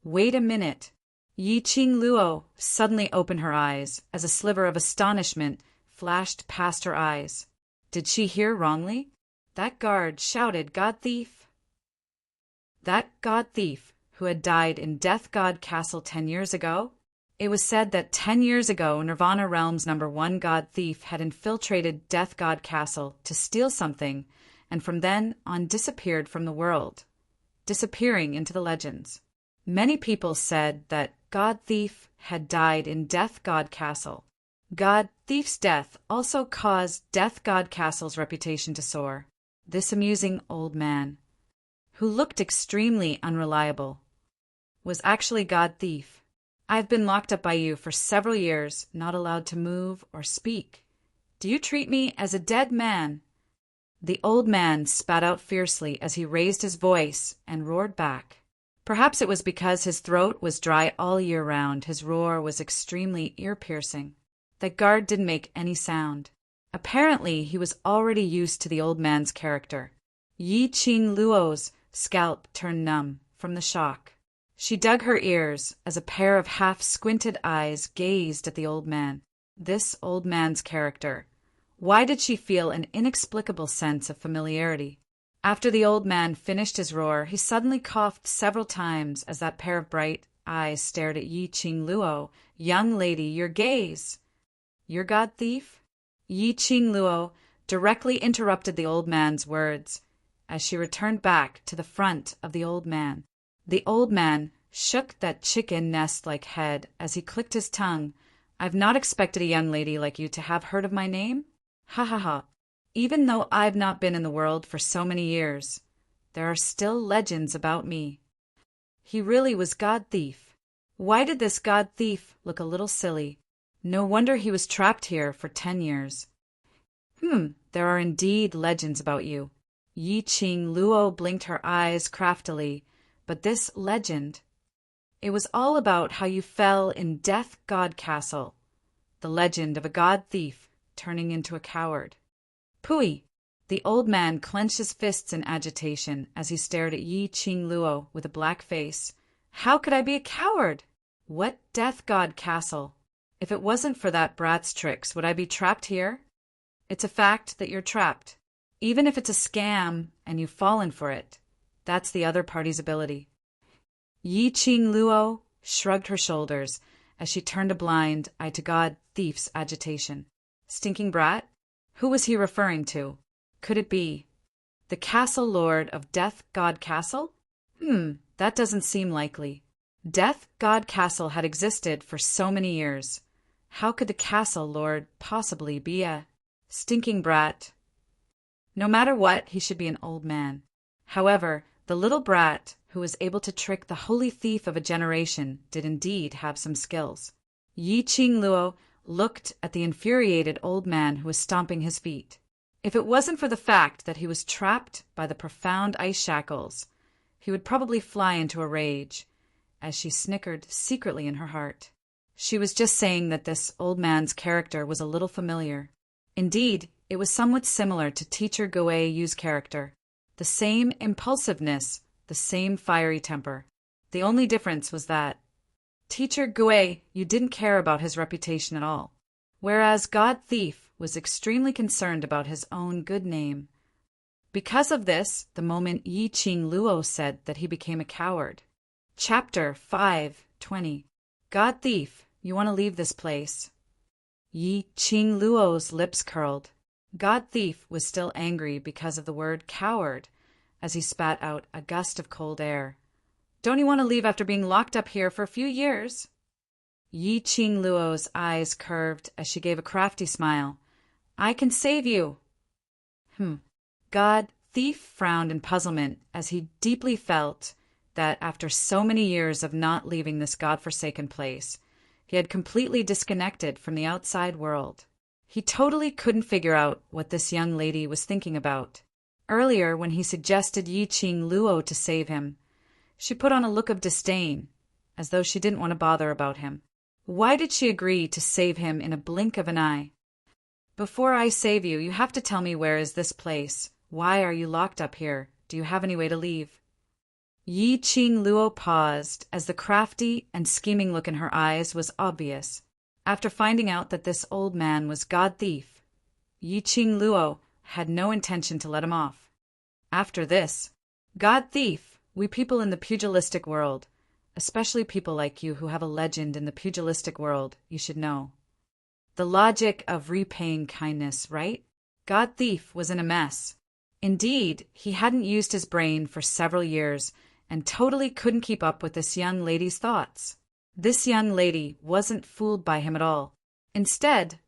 a minute. Yi Qing Luo suddenly opened her eyes as a sliver of astonishment flashed past her eyes. Did she hear wrongly? That guard shouted, "God thief!" That god thief who had died in Death God Castle 10 years ago? It was said that 10 years ago, Nirvana Realm's #1 god thief had infiltrated Death God Castle to steal something, and from then on disappeared from the world, disappearing into the legends. Many people said that God Thief had died in Death God Castle. God Thief's death also caused Death God Castle's reputation to soar. This amusing old man, who looked extremely unreliable, was actually God Thief. "I've been locked up by you for several years, not allowed to move or speak. Do you treat me as a dead man?" The old man spat out fiercely as he raised his voice and roared back. Perhaps it was because his throat was dry all year round, his roar was extremely ear-piercing. The guard didn't make any sound. Apparently, he was already used to the old man's character. Yi Qing Luo's scalp turned numb from the shock. She dug her ears as a pair of half-squinted eyes gazed at the old man. This old man's character. Why did she feel an inexplicable sense of familiarity? After the old man finished his roar, he suddenly coughed several times as that pair of bright eyes stared at Yi Qing Luo. "Young lady, your gaze." "Your god thief?" Yi Qing Luo directly interrupted the old man's words as she returned back to the front of the old man. The old man shook that chicken nest-like head as he clicked his tongue. I've not expected a young lady like you to have heard of my name? Ha ha ha. Even though I've not been in the world for so many years, there are still legends about me. He really was God Thief. Why did this God Thief look a little silly? No wonder he was trapped here for 10 years. There are indeed legends about you. Yi Qing Luo blinked her eyes craftily, but this legend, it was all about how you fell in Death God Castle, the legend of a God Thief turning into a coward. Pooey! The old man clenched his fists in agitation as he stared at Yi Qing Luo with a black face. How could I be a coward? What Death God Castle? If it wasn't for that brat's tricks, would I be trapped here? It's a fact that you're trapped. Even if it's a scam and you've fallen for it, that's the other party's ability. Yi Qing Luo shrugged her shoulders as she turned a blind eye to God Thief's agitation. Stinking brat? Who was he referring to? Could it be the Castle Lord of Death God Castle? That doesn't seem likely. Death God Castle had existed for so many years. How could the Castle Lord possibly be a stinking brat? No matter what, he should be an old man. However, the little brat who was able to trick the holy thief of a generation did indeed have some skills. Yi Qing Luo looked at the infuriated old man who was stomping his feet. If it wasn't for the fact that he was trapped by the profound ice shackles, he would probably fly into a rage, as she snickered secretly in her heart. She was just saying that this old man's character was a little familiar. Indeed, it was somewhat similar to Teacher Guei Yu's character. The same impulsiveness, the same fiery temper. The only difference was that Teacher Guei Yu didn't care about his reputation at all, whereas God Thief was extremely concerned about his own good name. Because of this, the moment Yi Qing Luo said that he became a coward. Chapter 5:20. God Thief, you want to leave this place. Yi Qing Luo's lips curled. God Thief was still angry because of the word coward, as he spat out a gust of cold air. Don't you want to leave after being locked up here for a few years? Yi Qing Luo's eyes curved as she gave a crafty smile. I can save you. God Thief frowned in puzzlement as he deeply felt that after so many years of not leaving this godforsaken place, he had completely disconnected from the outside world. He totally couldn't figure out what this young lady was thinking about. Earlier, when he suggested Yi Qing Luo to save him, she put on a look of disdain, as though she didn't want to bother about him. Why did she agree to save him in a blink of an eye? Before I save you, you have to tell me where is this place. Why are you locked up here? Do you have any way to leave? Yi Qing Luo paused, as the crafty and scheming look in her eyes was obvious. After finding out that this old man was God Thief, Yi Qing Luo had no intention to let him off. After this, God Thief, we people in the pugilistic world, especially people like you who have a legend in the pugilistic world, you should know. The logic of repaying kindness, right? God Thief was in a mess. Indeed, he hadn't used his brain for several years and totally couldn't keep up with this young lady's thoughts. This young lady wasn't fooled by him at all. Instead,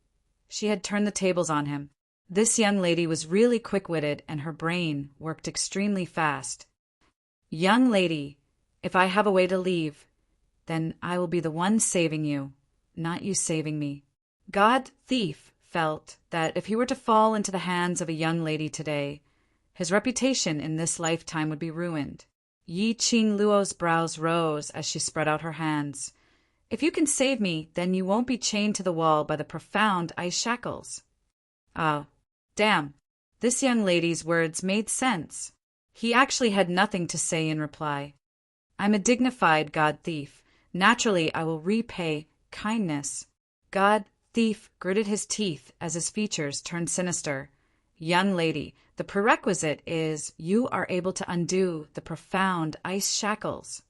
she had turned the tables on him. This young lady was really quick-witted and her brain worked extremely fast. Young lady, if I have a way to leave, then I will be the one saving you, not you saving me. God Thief felt that if he were to fall into the hands of a young lady today, his reputation in this lifetime would be ruined. Yi Qing Luo's brows rose as she spread out her hands. If you can save me, then you won't be chained to the wall by the profound ice shackles. Oh, damn. This young lady's words made sense. He actually had nothing to say in reply. I'm a dignified God Thief. Naturally, I will repay kindness. God Thief gritted his teeth as his features turned sinister. Young lady, the prerequisite is you are able to undo the profound ice shackles.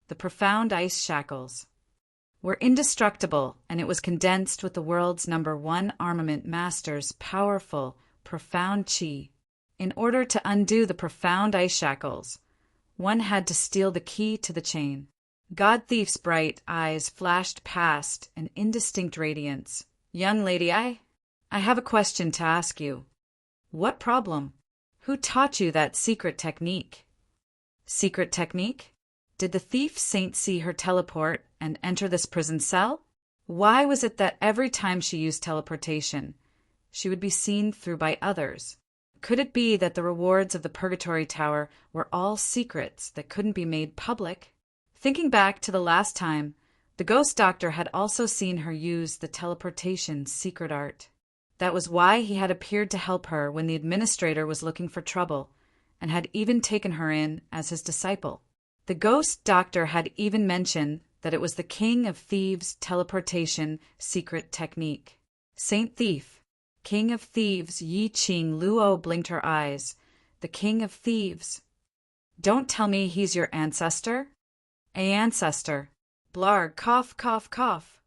The profound ice shackles were indestructible, and it was condensed with the world's #1 armament master's powerful, profound chi. In order to undo the profound ice shackles, One had to steal the key to the chain. God Thief's bright eyes flashed past an indistinct radiance. Young lady, I have a question to ask you. What problem? Who taught you that secret technique? Secret technique? Did the thief saint see her teleport and enter this prison cell? Why was it that every time she used teleportation, she would be seen through by others? Could it be that the rewards of the Purgatory Tower were all secrets that couldn't be made public? Thinking back to the last time, the ghost doctor had also seen her use the teleportation secret art. That was why he had appeared to help her when the administrator was looking for trouble, and had even taken her in as his disciple. The ghost doctor had even mentioned that it was the King of Thieves' teleportation secret technique. Saint Thief, King of Thieves Yi Ching Luo blinked her eyes. The King of Thieves. Don't tell me he's your ancestor? A ancestor. Blarg, cough, cough, cough.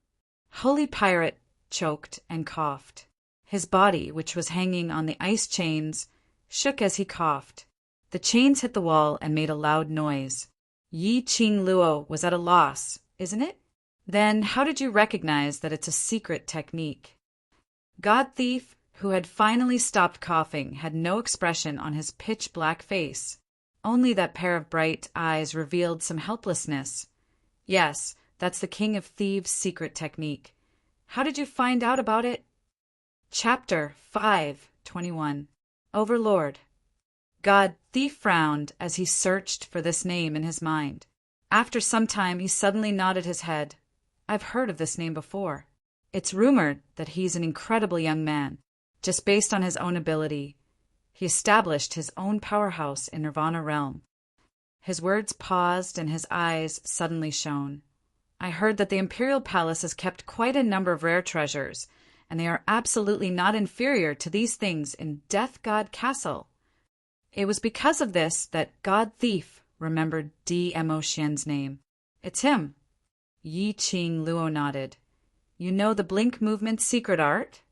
Holy Pirate choked and coughed. His body, which was hanging on the ice chains, shook as he coughed. The chains hit the wall and made a loud noise. Yi Ching Luo was at a loss, isn't it? Then how did you recognize that it's a secret technique? God Thief, who had finally stopped coughing, had no expression on his pitch-black face. Only that pair of bright eyes revealed some helplessness. Yes, that's the King of Thieves' secret technique. How did you find out about it? Chapter 5:21. Overlord. God Thief frowned as he searched for this name in his mind. After some time, he suddenly nodded his head. I've heard of this name before. It's rumored that he's an incredible young man. Just based on his own ability, he established his own powerhouse in Nirvana Realm. His words paused and his eyes suddenly shone. I heard that the Imperial Palace has kept quite a number of rare treasures, and they are absolutely not inferior to these things in Death God Castle. It was because of this that God Thief remembered D.M.O. Xian's name. It's him. Yi Ching Luo nodded. You know the blink movement secret art?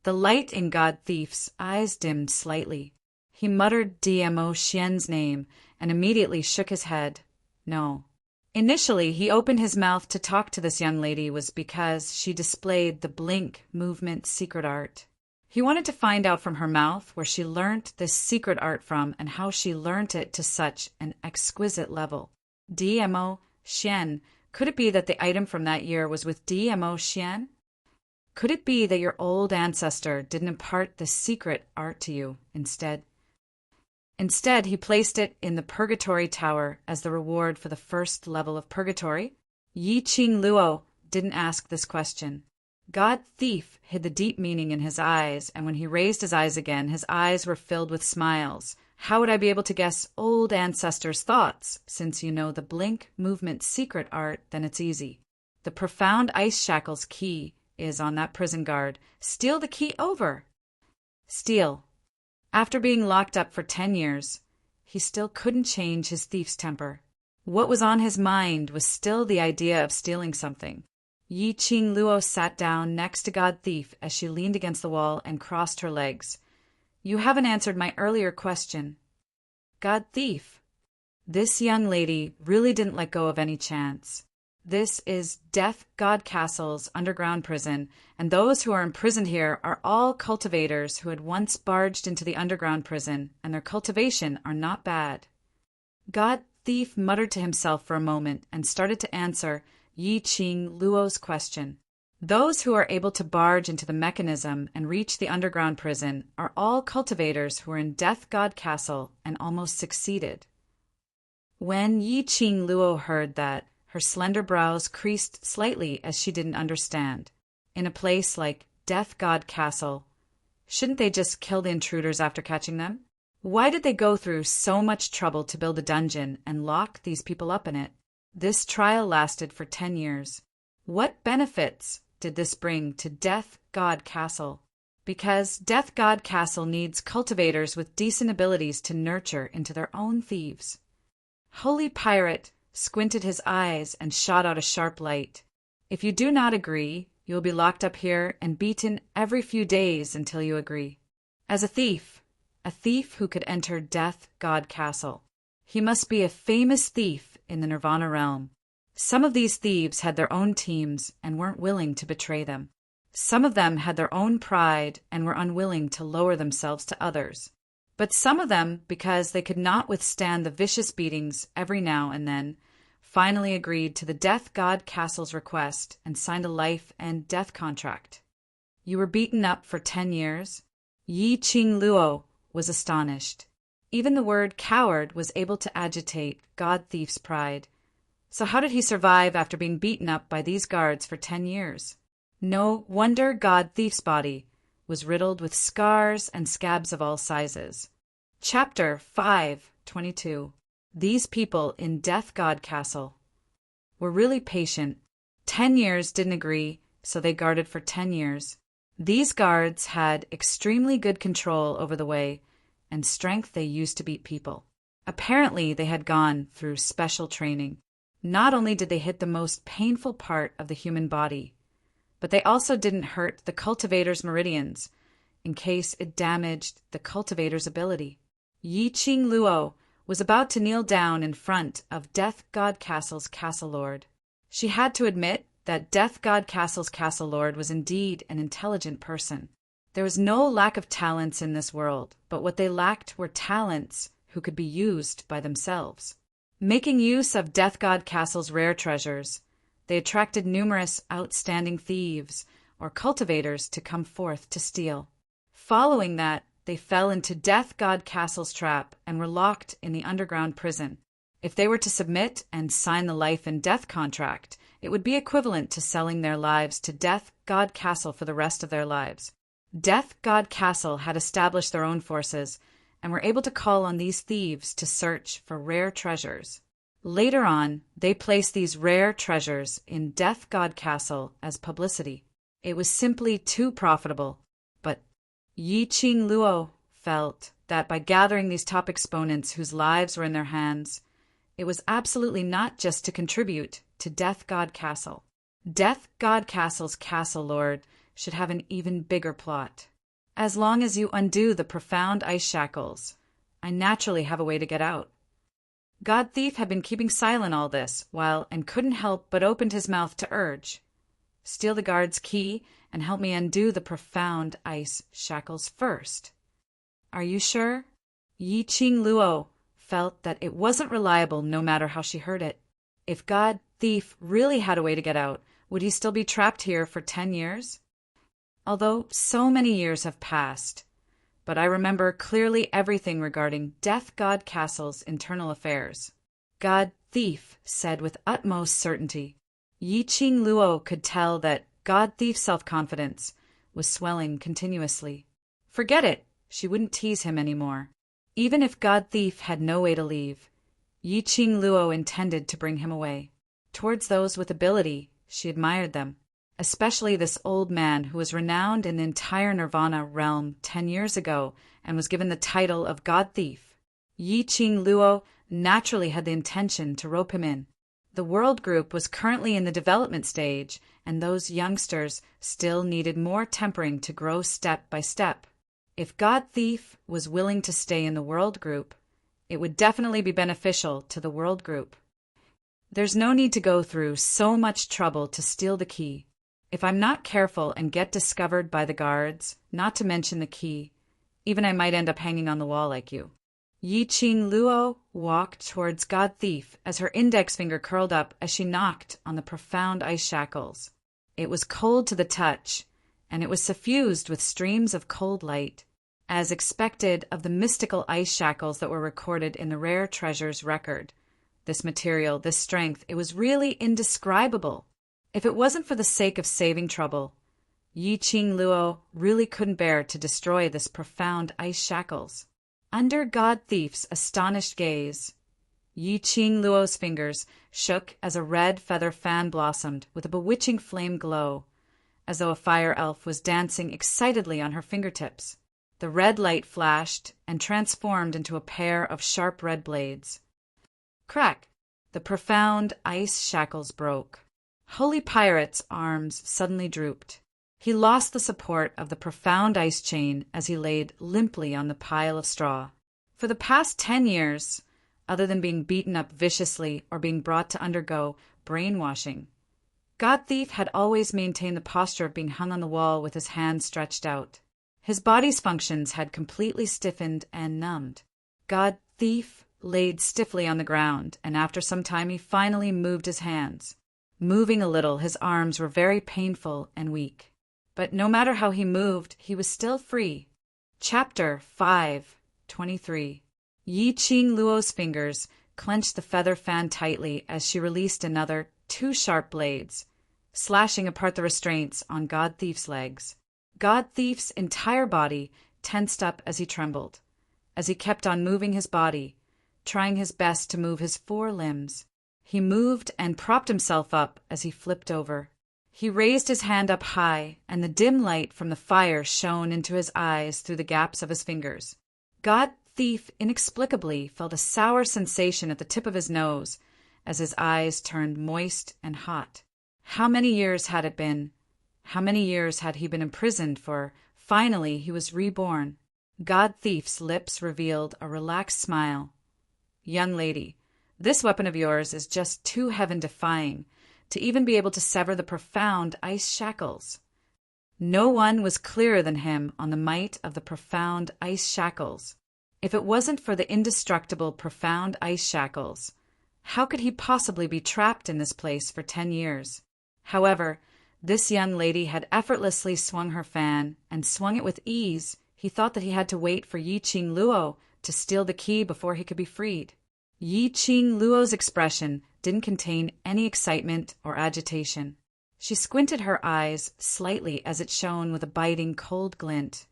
The light in God Thief's eyes dimmed slightly. He muttered D.M.O. Xian's name and immediately shook his head. No. Initially, he opened his mouth to talk to this young lady was because she displayed the blink movement secret art. He wanted to find out from her mouth where she learnt this secret art from and how she learnt it to such an exquisite level. D.M.O. Xian. Could it be that the item from that year was with D.M.O. Xian? Could it be that your old ancestor didn't impart this secret art to you instead? Instead, he placed it in the Purgatory Tower as the reward for the first level of Purgatory. Yi Ching Luo didn't ask this question. God Thief hid the deep meaning in his eyes, and when he raised his eyes again, his eyes were filled with smiles. How would I be able to guess old ancestors' thoughts? Since you know the blink movement secret art, then it's easy. The profound ice shackles key is on that prison guard. Steal the key over. Steal. After being locked up for 10 years, he still couldn't change his thief's temper. What was on his mind was still the idea of stealing something. Yi Ching Luo sat down next to God Thief as she leaned against the wall and crossed her legs. You haven't answered my earlier question. God Thief. This young lady really didn't let go of any chance. This is Death God Castle's underground prison, and those who are imprisoned here are all cultivators who had once barged into the underground prison, and their cultivation are not bad. God Thief muttered to himself for a moment and started to answer Yi Ching Luo's question. Those who are able to barge into the mechanism and reach the underground prison are all cultivators who are in Death God Castle and almost succeeded. When Yi Ching Luo heard that, her slender brows creased slightly as she didn't understand. In a place like Death God Castle, shouldn't they just kill the intruders after catching them? Why did they go through so much trouble to build a dungeon and lock these people up in it? This trial lasted for 10 years. What benefits did this bring to Death God Castle? Because Death God Castle needs cultivators with decent abilities to nurture into their own thieves. Holy Pirate squinted his eyes and shot out a sharp light. If you do not agree, you will be locked up here and beaten every few days until you agree. As a thief who could enter Death God Castle. He must be a famous thief in the Nirvana realm. Some of these thieves had their own teams and weren't willing to betray them. Some of them had their own pride and were unwilling to lower themselves to others. But some of them, because they could not withstand the vicious beatings every now and then, finally agreed to the Death God Castle's request and signed a life and death contract. You were beaten up for 10 years? Yi Ching Luo was astonished. Even the word coward was able to agitate God Thief's pride. So how did he survive after being beaten up by these guards for 10 years? No wonder God Thief's body was riddled with scars and scabs of all sizes. Chapter 5:22. These people in Death God Castle were really patient. 10 years didn't agree, so they guarded for 10 years. These guards had extremely good control over the way and strength they used to beat people. Apparently, they had gone through special training. Not only did they hit the most painful part of the human body, but they also didn't hurt the cultivator's meridians in case it damaged the cultivator's ability. Yi Ching Luo was about to kneel down in front of Death God Castle's Castle Lord. She had to admit that Death God Castle's Castle Lord was indeed an intelligent person. There was no lack of talents in this world, but what they lacked were talents who could be used by themselves. Making use of Death God Castle's rare treasures, they attracted numerous outstanding thieves or cultivators to come forth to steal. Following that, they fell into Death God Castle's trap and were locked in the underground prison. If they were to submit and sign the life and death contract, it would be equivalent to selling their lives to Death God Castle for the rest of their lives. Death God Castle had established their own forces and were able to call on these thieves to search for rare treasures. Later on, they placed these rare treasures in Death God Castle as publicity. It was simply too profitable, but Yi Ching Luo felt that by gathering these top exponents whose lives were in their hands, it was absolutely not just to contribute to Death God Castle. Death God Castle's Castle Lord should have an even bigger plot. As long as you undo the profound ice shackles, I naturally have a way to get out. God Thief had been keeping silent all this while and couldn't help but opened his mouth to urge. Steal the guard's key and help me undo the profound ice shackles first. Are you sure? Yi Ching Luo felt that it wasn't reliable no matter how she heard it. If God Thief really had a way to get out, would he still be trapped here for 10 years? Although so many years have passed, but I remember clearly everything regarding Death God Castle's internal affairs. God Thief said with utmost certainty. Yi Ching Luo could tell that God Thief's self-confidence was swelling continuously. Forget it, she wouldn't tease him anymore. Even if God Thief had no way to leave, Yi Ching Luo intended to bring him away. Towards those with ability, she admired them, especially this old man who was renowned in the entire Nirvana realm 10 years ago and was given the title of God Thief. Yi Ching Luo naturally had the intention to rope him in. The world group was currently in the development stage, and those youngsters still needed more tempering to grow step by step. If God Thief was willing to stay in the world group, it would definitely be beneficial to the world group. There's no need to go through so much trouble to steal the key. If I'm not careful and get discovered by the guards, not to mention the key, even I might end up hanging on the wall like you. Yi Ching Luo walked towards God Thief as her index finger curled up as she knocked on the profound ice shackles. It was cold to the touch, and it was suffused with streams of cold light, as expected of the mystical ice shackles that were recorded in the Rare Treasures record. This material, this strength, it was really indescribable. If it wasn't for the sake of saving trouble, Yi Ching Luo really couldn't bear to destroy this profound ice shackles. Under God Thief's astonished gaze, Yi Ching Luo's fingers shook as a red feather fan blossomed with a bewitching flame glow, as though a fire elf was dancing excitedly on her fingertips. The red light flashed and transformed into a pair of sharp red blades. Crack! The profound ice shackles broke. Holy Pirate's arms suddenly drooped. He lost the support of the profound ice chain as he laid limply on the pile of straw. For the past 10 years, other than being beaten up viciously or being brought to undergo brainwashing. God Thief had always maintained the posture of being hung on the wall with his hands stretched out. His body's functions had completely stiffened and numbed. God Thief laid stiffly on the ground, and after some time he finally moved his hands. Moving a little, his arms were very painful and weak. But no matter how he moved, he was still free. Chapter 5:23. Yi Qing Luo's fingers clenched the feather fan tightly as she released another 2 sharp blades, slashing apart the restraints on God Thief's legs. God Thief's entire body tensed up as he trembled, as he kept on moving his body, trying his best to move his 4 limbs. He moved and propped himself up as he flipped over. He raised his hand up high, and the dim light from the fire shone into his eyes through the gaps of his fingers. God Thief inexplicably felt a sour sensation at the tip of his nose as his eyes turned moist and hot. How many years had it been? How many years had he been imprisoned for? Finally, he was reborn. God Thief's lips revealed a relaxed smile. Young lady, this weapon of yours is just too heaven-defying to even be able to sever the profound ice shackles. No one was clearer than him on the might of the profound ice shackles. If it wasn't for the indestructible profound ice shackles, how could he possibly be trapped in this place for 10 years? However, this young lady had effortlessly swung her fan, and swung it with ease. He thought that he had to wait for Yi Qing Luo to steal the key before he could be freed. Yi Qing Luo's expression didn't contain any excitement or agitation. She squinted her eyes slightly as it shone with a biting, cold glint.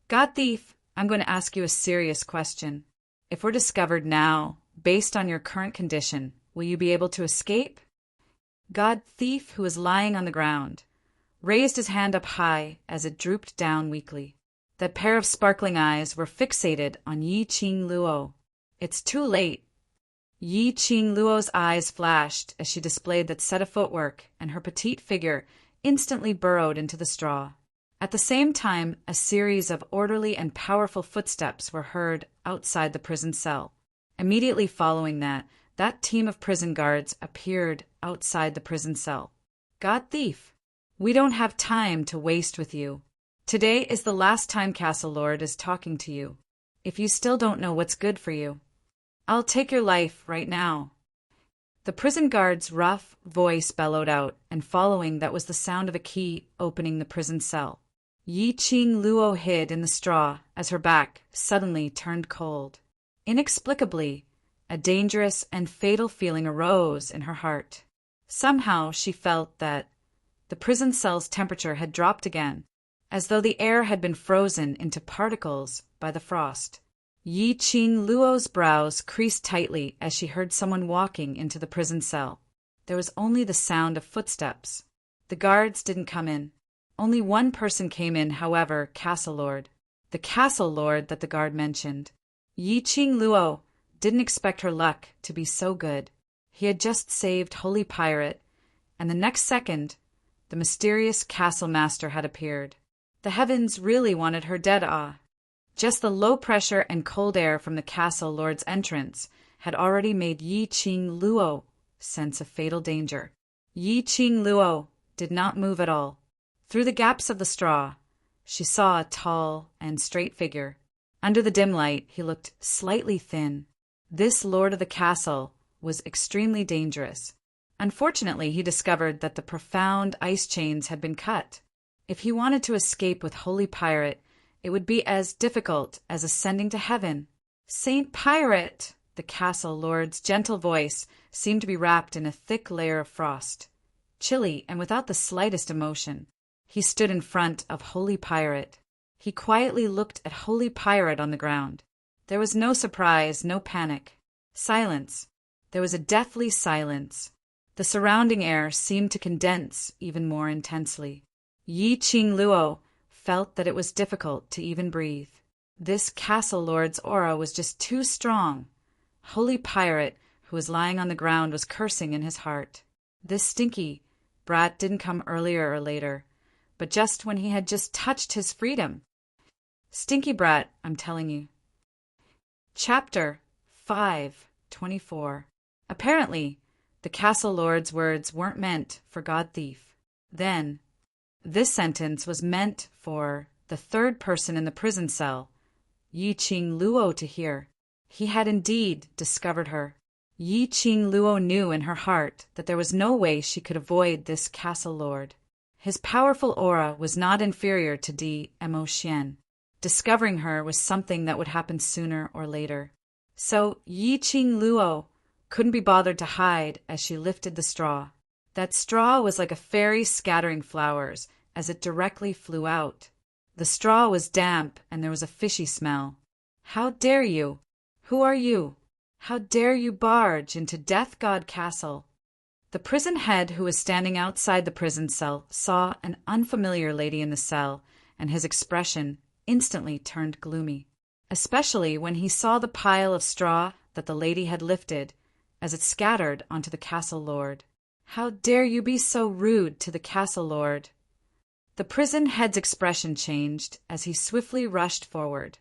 God Thief, I'm going to ask you a serious question. If we're discovered now, based on your current condition, will you be able to escape? God Thief, who was lying on the ground, raised his hand up high as it drooped down weakly. That pair of sparkling eyes were fixated on Yi Qing Luo. It's too late. Yi Qing Luo's eyes flashed as she displayed that set of footwork, and her petite figure instantly burrowed into the straw. At the same time, a series of orderly and powerful footsteps were heard outside the prison cell. Immediately following that team of prison guards appeared outside the prison cell. God Thief, we don't have time to waste with you. Today is the last time Castle Lord is talking to you. If you still don't know what's good for you, I'll take your life right now. The prison guard's rough voice bellowed out, and following that was the sound of a key opening the prison cell. Yi Qing Luo hid in the straw as her back suddenly turned cold. Inexplicably, a dangerous and fatal feeling arose in her heart. Somehow she felt that the prison cell's temperature had dropped again, as though the air had been frozen into particles by the frost. Yi Qing Luo's brows creased tightly as she heard someone walking into the prison cell. There was only the sound of footsteps. The guards didn't come in. Only one person came in, however, Castle Lord. The Castle Lord that the guard mentioned. Yi Qing Luo didn't expect her luck to be so good. He had just saved Holy Pirate, and the next second, the mysterious castle master had appeared. The heavens really wanted her dead. Just the low pressure and cold air from the Castle Lord's entrance had already made Yi Qing Luo sense a fatal danger. Yi Qing Luo did not move at all. Through the gaps of the straw, she saw a tall and straight figure. Under the dim light, he looked slightly thin. This lord of the castle was extremely dangerous. Unfortunately, he discovered that the profound ice chains had been cut. If he wanted to escape with Holy Pirate, it would be as difficult as ascending to heaven. Saint Pirate! The castle lord's gentle voice seemed to be wrapped in a thick layer of frost. Chilly and without the slightest emotion, he stood in front of Holy Pirate. He quietly looked at Holy Pirate on the ground. There was no surprise, no panic. Silence. There was a deathly silence. The surrounding air seemed to condense even more intensely. Yi Qing Luo felt that it was difficult to even breathe. This castle lord's aura was just too strong. Holy Pirate, who was lying on the ground, was cursing in his heart. This stinky brat didn't come earlier or later, but just when he had just touched his freedom. Stinky brat, I'm telling you. Chapter 5. 24. Apparently, the castle lord's words weren't meant for God Thief. Then, this sentence was meant for the third person in the prison cell, Yi Qing Luo, to hear. He had indeed discovered her. Yi Qing Luo knew in her heart that there was no way she could avoid this castle lord. His powerful aura was not inferior to Di Mo Xian. Discovering her was something that would happen sooner or later. So Yi Qing Luo couldn't be bothered to hide as she lifted the straw. That straw was like a fairy scattering flowers as it directly flew out. The straw was damp and there was a fishy smell. How dare you? Who are you? How dare you barge into Death God Castle? The prison head who was standing outside the prison cell saw an unfamiliar lady in the cell, and his expression instantly turned gloomy, especially when he saw the pile of straw that the lady had lifted as it scattered onto the castle lord. How dare you be so rude to the castle lord? The prison head's expression changed as he swiftly rushed forward,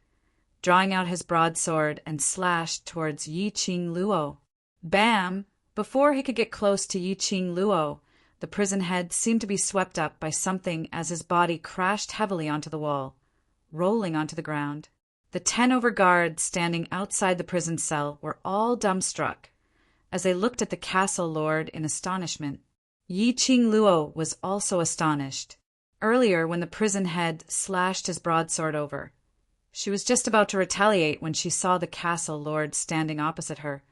drawing out his broadsword and slashed towards Yi Qing Luo. Bam! Before he could get close to Yi Qing Luo, the prison head seemed to be swept up by something as his body crashed heavily onto the wall, rolling onto the ground. The 10 over guards standing outside the prison cell were all dumbstruck as they looked at the castle lord in astonishment. Yi Qing Luo was also astonished. Earlier, when the prison head slashed his broadsword over, she was just about to retaliate when she saw the castle lord standing opposite her,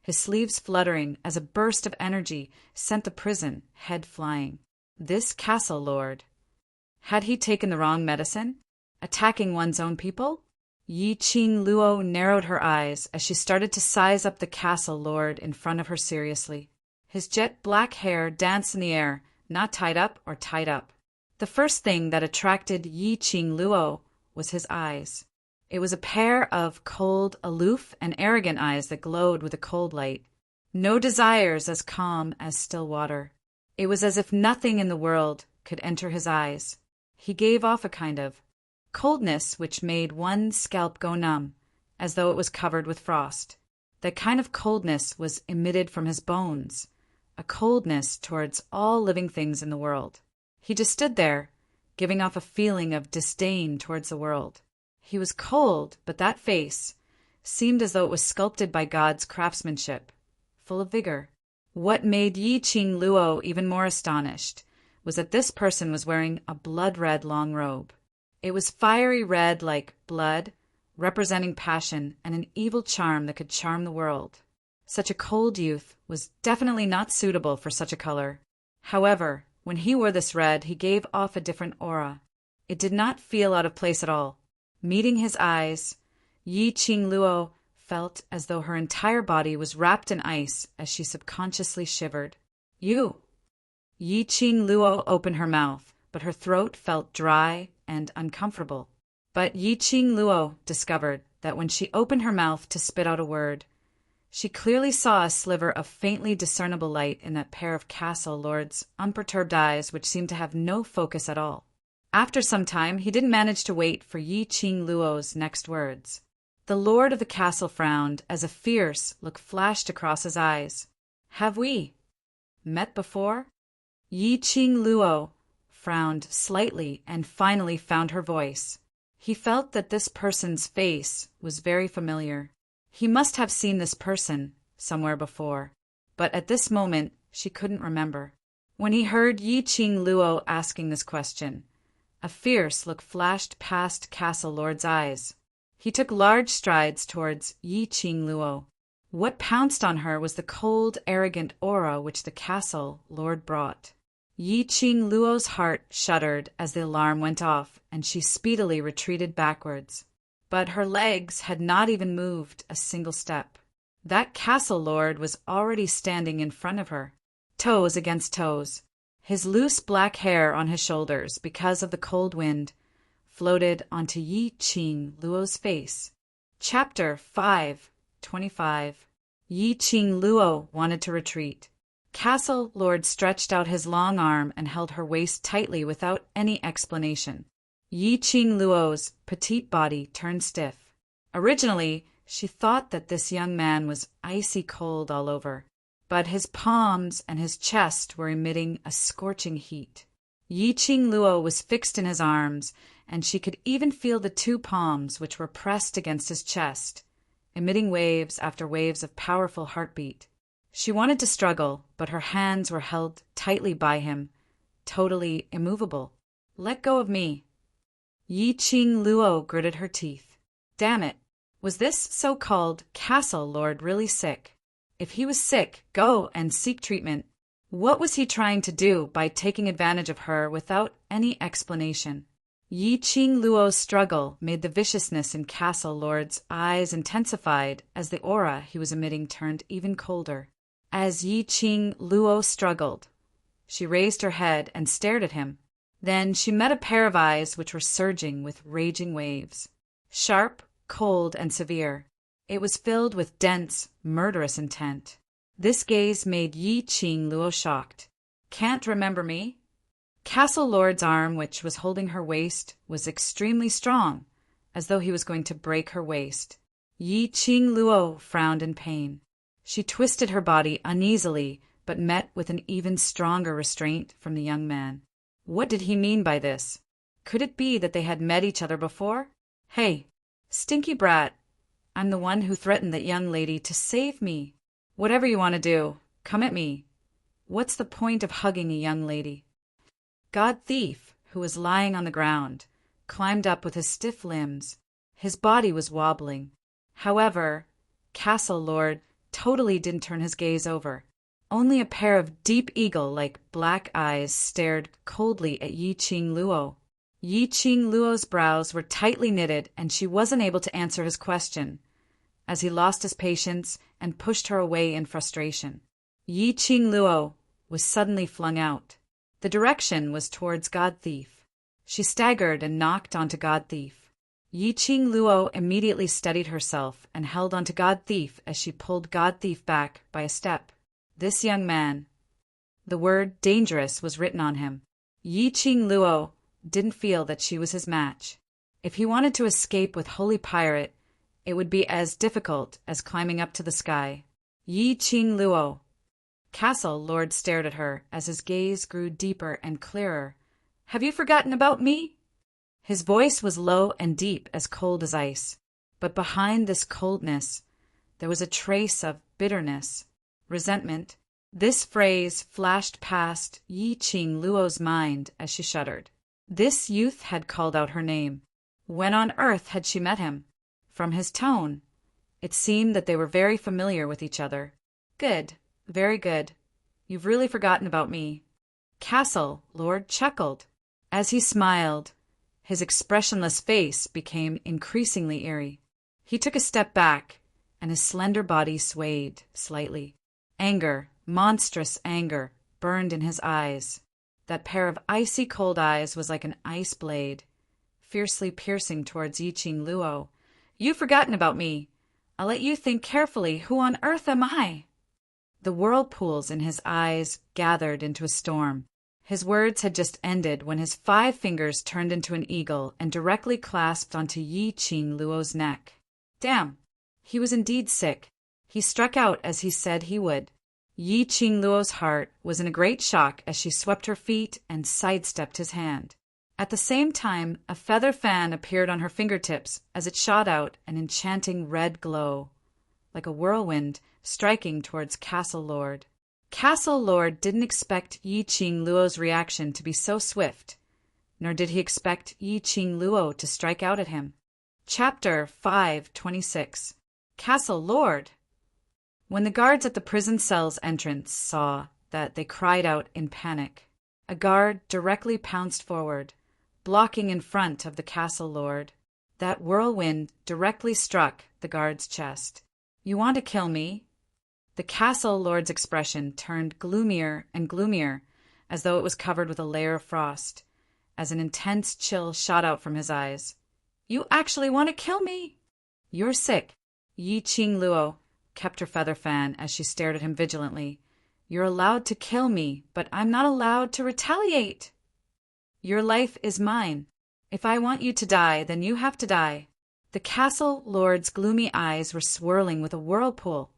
his sleeves fluttering as a burst of energy sent the prison head flying. This castle lord. Had he taken the wrong medicine? Attacking one's own people? Yi Qing Luo narrowed her eyes as she started to size up the castle lord in front of her seriously. His jet black hair danced in the air, not tied up or tied up. The first thing that attracted Yi Qing Luo was his eyes. It was a pair of cold, aloof, and arrogant eyes that glowed with a cold light. No desires as calm as still water. It was as if nothing in the world could enter his eyes. He gave off a kind of coldness which made one's scalp go numb, as though it was covered with frost. That kind of coldness was emitted from his bones, a coldness towards all living things in the world. He just stood there, giving off a feeling of disdain towards the world. He was cold, but that face seemed as though it was sculpted by God's craftsmanship, full of vigor. What made Yi Qing Luo even more astonished was that this person was wearing a blood-red long robe. It was fiery red like blood, representing passion and an evil charm that could charm the world. Such a cold youth was definitely not suitable for such a color. However, when he wore this red, he gave off a different aura. It did not feel out of place at all. Meeting his eyes, Yi Qing Luo felt as though her entire body was wrapped in ice as she subconsciously shivered. You! Yi Qing Luo opened her mouth, but her throat felt dry and uncomfortable. But Yi Qing Luo discovered that when she opened her mouth to spit out a word, she clearly saw a sliver of faintly discernible light in that pair of castle lord's unperturbed eyes which seemed to have no focus at all. After some time, he didn't manage to wait for Yi Qing Luo's next words. The lord of the castle frowned as a fierce look flashed across his eyes. Have we met before? Yi Qing Luo frowned slightly and finally found her voice. He felt that this person's face was very familiar. He must have seen this person somewhere before, but at this moment she couldn't remember. When he heard Yi Qing Luo asking this question, a fierce look flashed past Castle Lord's eyes. He took large strides towards Yi Qing Luo. What pounced on her was the cold, arrogant aura which the Castle Lord brought. Yi Qing Luo's heart shuddered as the alarm went off, and she speedily retreated backwards. But her legs had not even moved a single step. That Castle Lord was already standing in front of her, toes against toes. His loose black hair on his shoulders, because of the cold wind, floated onto Yi Qing Luo's face. Chapter 5:25. Yi Qing Luo wanted to retreat. Castle Lord stretched out his long arm and held her waist tightly without any explanation. Yi Qing Luo's petite body turned stiff. Originally, She thought that this young man was icy cold all over, but his palms and his chest were emitting a scorching heat. Yi Ching Luo was fixed in his arms, and she could even feel the two palms which were pressed against his chest, emitting waves after waves of powerful heartbeat. She wanted to struggle, but her hands were held tightly by him, totally immovable. "Let go of me." Yi Ching Luo gritted her teeth. Damn it! Was this so-called castle lord really sick? If he was sick, go and seek treatment. What was he trying to do by taking advantage of her without any explanation? Yi Ching Luo's struggle made the viciousness in Castle Lord's eyes intensified as the aura he was emitting turned even colder. As Yi Ching Luo struggled, she raised her head and stared at him. Then she met a pair of eyes which were surging with raging waves. Sharp, cold, and severe. It was filled with dense, murderous intent. This gaze made Yi Ching Luo shocked. "Can't remember me?" Castle Lord's arm, which was holding her waist, was extremely strong, as though he was going to break her waist. Yi Ching Luo frowned in pain. She twisted her body uneasily, but met with an even stronger restraint from the young man. What did he mean by this? Could it be that they had met each other before? "Hey, stinky brat, I'm the one who threatened that young lady to save me. Whatever you want to do, come at me. What's the point of hugging a young lady?" God Thief, who was lying on the ground, climbed up with his stiff limbs. His body was wobbling. However, Castle Lord totally didn't turn his gaze over. Only a pair of deep eagle-like black eyes stared coldly at Yi Ching Luo. Yi Ching Luo's brows were tightly knitted, and she wasn't able to answer his question, as he lost his patience and pushed her away in frustration. Yi Ching Luo was suddenly flung out. The direction was towards God Thief. She staggered and knocked onto God Thief. Yi Ching Luo immediately steadied herself and held onto God Thief as she pulled God Thief back by a step. This young man. The word dangerous was written on him. Yi Ching Luo didn't feel that she was his match. If he wanted to escape with Holy Pirate, it would be as difficult as climbing up to the sky. Yi Ching Luo. Castle Lord stared at her as his gaze grew deeper and clearer. "Have you forgotten about me?" His voice was low and deep, as cold as ice. But behind this coldness, there was a trace of bitterness, resentment. This phrase flashed past Yi Ching Luo's mind as she shuddered. This youth had called out her name. When on earth had she met him? From his tone, it seemed that they were very familiar with each other. "Good, very good. You've really forgotten about me." Castle Lord chuckled. As he smiled, his expressionless face became increasingly eerie. He took a step back, and his slender body swayed slightly. Anger, monstrous anger, burned in his eyes. That pair of icy cold eyes was like an ice blade, fiercely piercing towards Yi Ching Luo. "You've forgotten about me. I'll let you think carefully. Who on earth am I?" The whirlpools in his eyes gathered into a storm. His words had just ended when his 5 fingers turned into an eagle and directly clasped onto Yi Ching Luo's neck. Damn! He was indeed sick. He struck out as he said he would. Yi Ching Luo's heart was in a great shock as she swept her feet and sidestepped his hand. At the same time, a feather fan appeared on her fingertips as it shot out an enchanting red glow, like a whirlwind striking towards Castle Lord. Castle Lord didn't expect Yi Ching Luo's reaction to be so swift, nor did he expect Yi Ching Luo to strike out at him. Chapter 5:26. Castle Lord! When the guards at the prison cell's entrance saw that, they cried out in panic. A guard directly pounced forward, blocking in front of the Castle Lord. That whirlwind directly struck the guard's chest. "You want to kill me?" The Castle Lord's expression turned gloomier and gloomier, as though it was covered with a layer of frost, as an intense chill shot out from his eyes. "You actually want to kill me?" "You're sick." Yi Ching Luo kept her feather fan as she stared at him vigilantly. "You're allowed to kill me, but I'm not allowed to retaliate." "Your life is mine. If I want you to die, then you have to die." The castle lord's gloomy eyes were swirling with a whirlpool,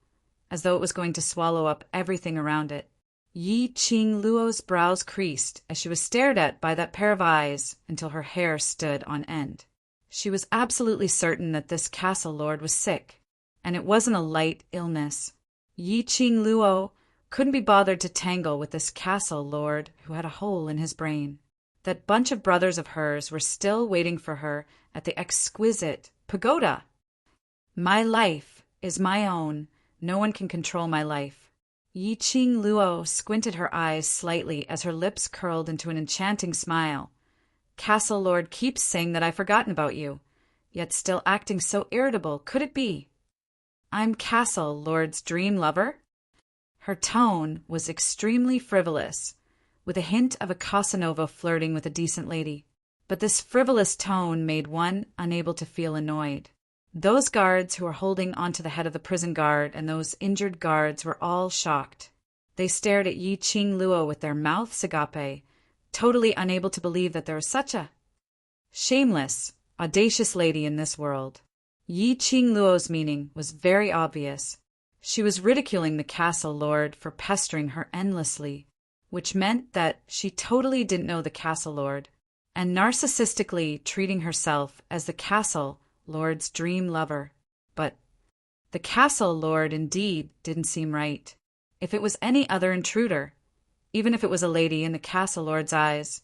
as though it was going to swallow up everything around it. Yi Qing Luo's brows creased as she was stared at by that pair of eyes until her hair stood on end. She was absolutely certain that this castle lord was sick, and it wasn't a light illness. Yi Qing Luo couldn't be bothered to tangle with this castle lord who had a hole in his brain. That bunch of brothers of hers were still waiting for her at the exquisite pagoda. My life is my own. No one can control my life. Yi Qing Luo squinted her eyes slightly as her lips curled into an enchanting smile. Castle Lord keeps saying that I've forgotten about you, yet still acting so irritable. Could it be? I'm Castle Lord's dream lover? Her tone was extremely frivolous, with a hint of a Casanova flirting with a decent lady. But this frivolous tone made one unable to feel annoyed. Those guards who were holding onto the head of the prison guard and those injured guards were all shocked. They stared at Yi Qing Luo with their mouths agape, totally unable to believe that there was such a shameless, audacious lady in this world. Yi Qing Luo's meaning was very obvious. She was ridiculing the castle lord for pestering her endlessly, which meant that she totally didn't know the castle lord, and narcissistically treating herself as the castle lord's dream lover. But the castle lord indeed didn't seem right. If it was any other intruder, even if it was a lady in the castle lord's eyes,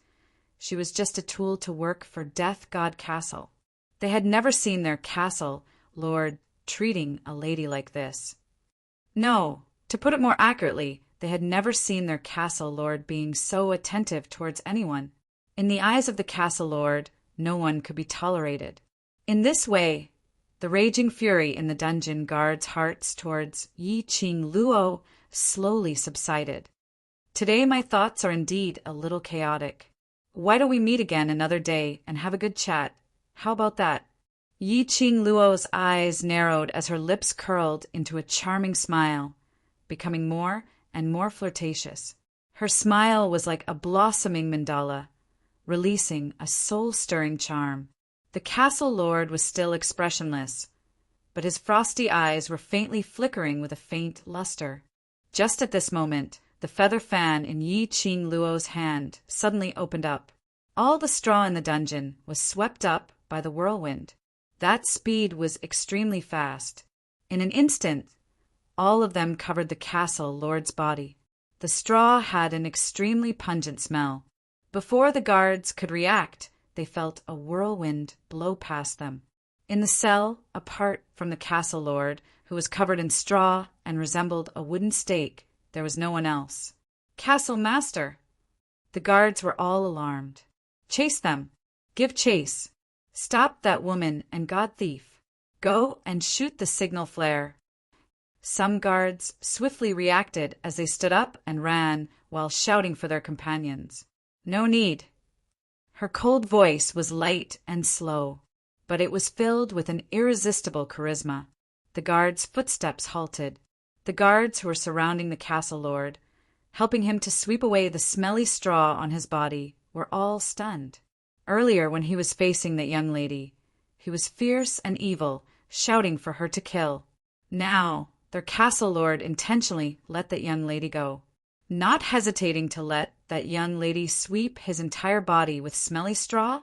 she was just a tool to work for Death God Castle. They had never seen their castle lord treating a lady like this. No, to put it more accurately, they had never seen their castle lord being so attentive towards anyone. In the eyes of the castle lord, no one could be tolerated. In this way, the raging fury in the dungeon guards' hearts towards Yi Qing Luo slowly subsided. Today my thoughts are indeed a little chaotic. Why don't we meet again another day and have a good chat? How about that? Yi Qing Luo's eyes narrowed as her lips curled into a charming smile, becoming more and more flirtatious. Her smile was like a blossoming mandala, releasing a soul-stirring charm. The castle lord was still expressionless, but his frosty eyes were faintly flickering with a faint luster. Just at this moment, the feather fan in Yi Qing Luo's hand suddenly opened up. All the straw in the dungeon was swept up by the whirlwind. That speed was extremely fast. In an instant, all of them covered the castle lord's body. The straw had an extremely pungent smell. Before the guards could react, they felt a whirlwind blow past them. In the cell, apart from the castle lord, who was covered in straw and resembled a wooden stake, there was no one else. Castle master! The guards were all alarmed. Chase them! Give chase! Stop that woman and god thief! Go and shoot the signal flare! Some guards swiftly reacted as they stood up and ran while shouting for their companions. No need. Her cold voice was light and slow, but it was filled with an irresistible charisma. The guards' footsteps halted. The guards who were surrounding the castle lord, helping him to sweep away the smelly straw on his body, were all stunned. Earlier, when he was facing that young lady, he was fierce and evil, shouting for her to kill. Now, their castle lord intentionally let that young lady go, not hesitating to let that young lady sweep his entire body with smelly straw.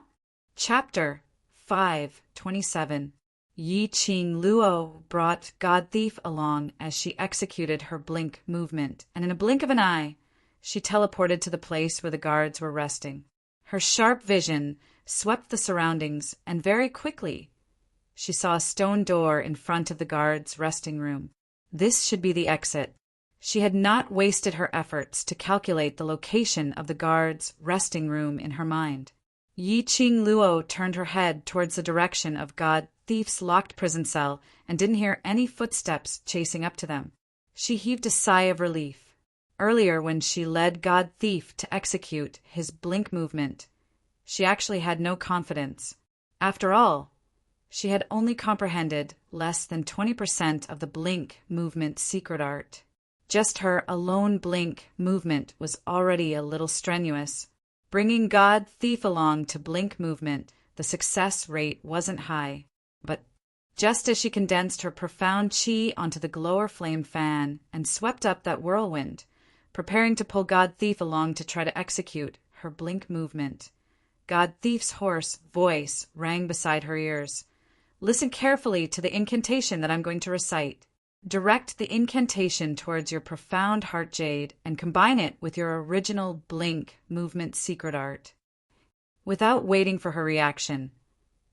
Chapter 5:27. Yi Qing Luo brought God Thief along as she executed her blink movement, and in a blink of an eye, she teleported to the place where the guards were resting. Her sharp vision swept the surroundings, and very quickly, she saw a stone door in front of the guards' resting room. This should be the exit. She had not wasted her efforts to calculate the location of the guards' resting room in her mind. Yi Qing Luo turned her head towards the direction of God Thief's locked prison cell and didn't hear any footsteps chasing up to them. She heaved a sigh of relief. Earlier, when she led God Thief to execute his blink movement, she actually had no confidence. After all, she had only comprehended less than 20% of the blink movement secret art. Just her alone blink movement was already a little strenuous. Bringing God Thief along to blink movement, the success rate wasn't high. But just as she condensed her profound chi onto the glower flame fan and swept up that whirlwind, preparing to pull God Thief along to try to execute her blink movement. God Thief's hoarse voice rang beside her ears. Listen carefully to the incantation that I'm going to recite. Direct the incantation towards your profound heart jade and combine it with your original blink movement secret art. Without waiting for her reaction,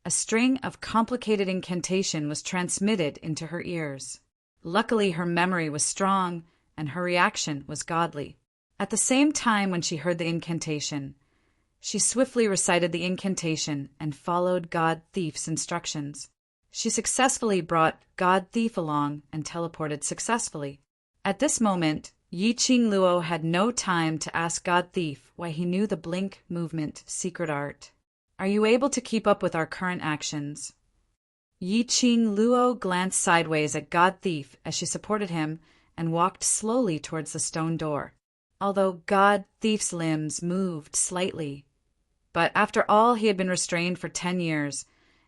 a string of complicated incantation was transmitted into her ears. Luckily, her memory was strong and her reaction was godly. At the same time when she heard the incantation, she swiftly recited the incantation and followed God Thief's instructions. She successfully brought God Thief along and teleported successfully. At this moment, Yi Qing Luo had no time to ask God Thief why he knew the blink movement secret art. Are you able to keep up with our current actions? Yi Qing Luo glanced sideways at God Thief as she supported him and walked slowly towards the stone door. Although God Thief's limbs moved slightly, but after all, he had been restrained for 10 years,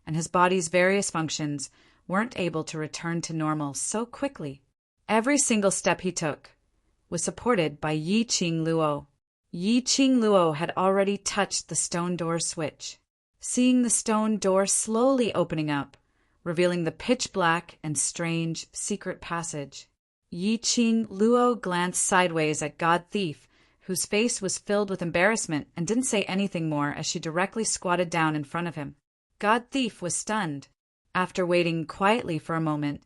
and his body's various functions weren't able to return to normal so quickly. Every single step he took was supported by Yi Qing Luo. Yi Qing Luo had already touched the stone door switch, seeing the stone door slowly opening up, revealing the pitch-black and strange secret passage. Yi Qing Luo glanced sideways at God Thief, whose face was filled with embarrassment and didn't say anything more as she directly squatted down in front of him. God Thief was stunned. After waiting quietly for a moment,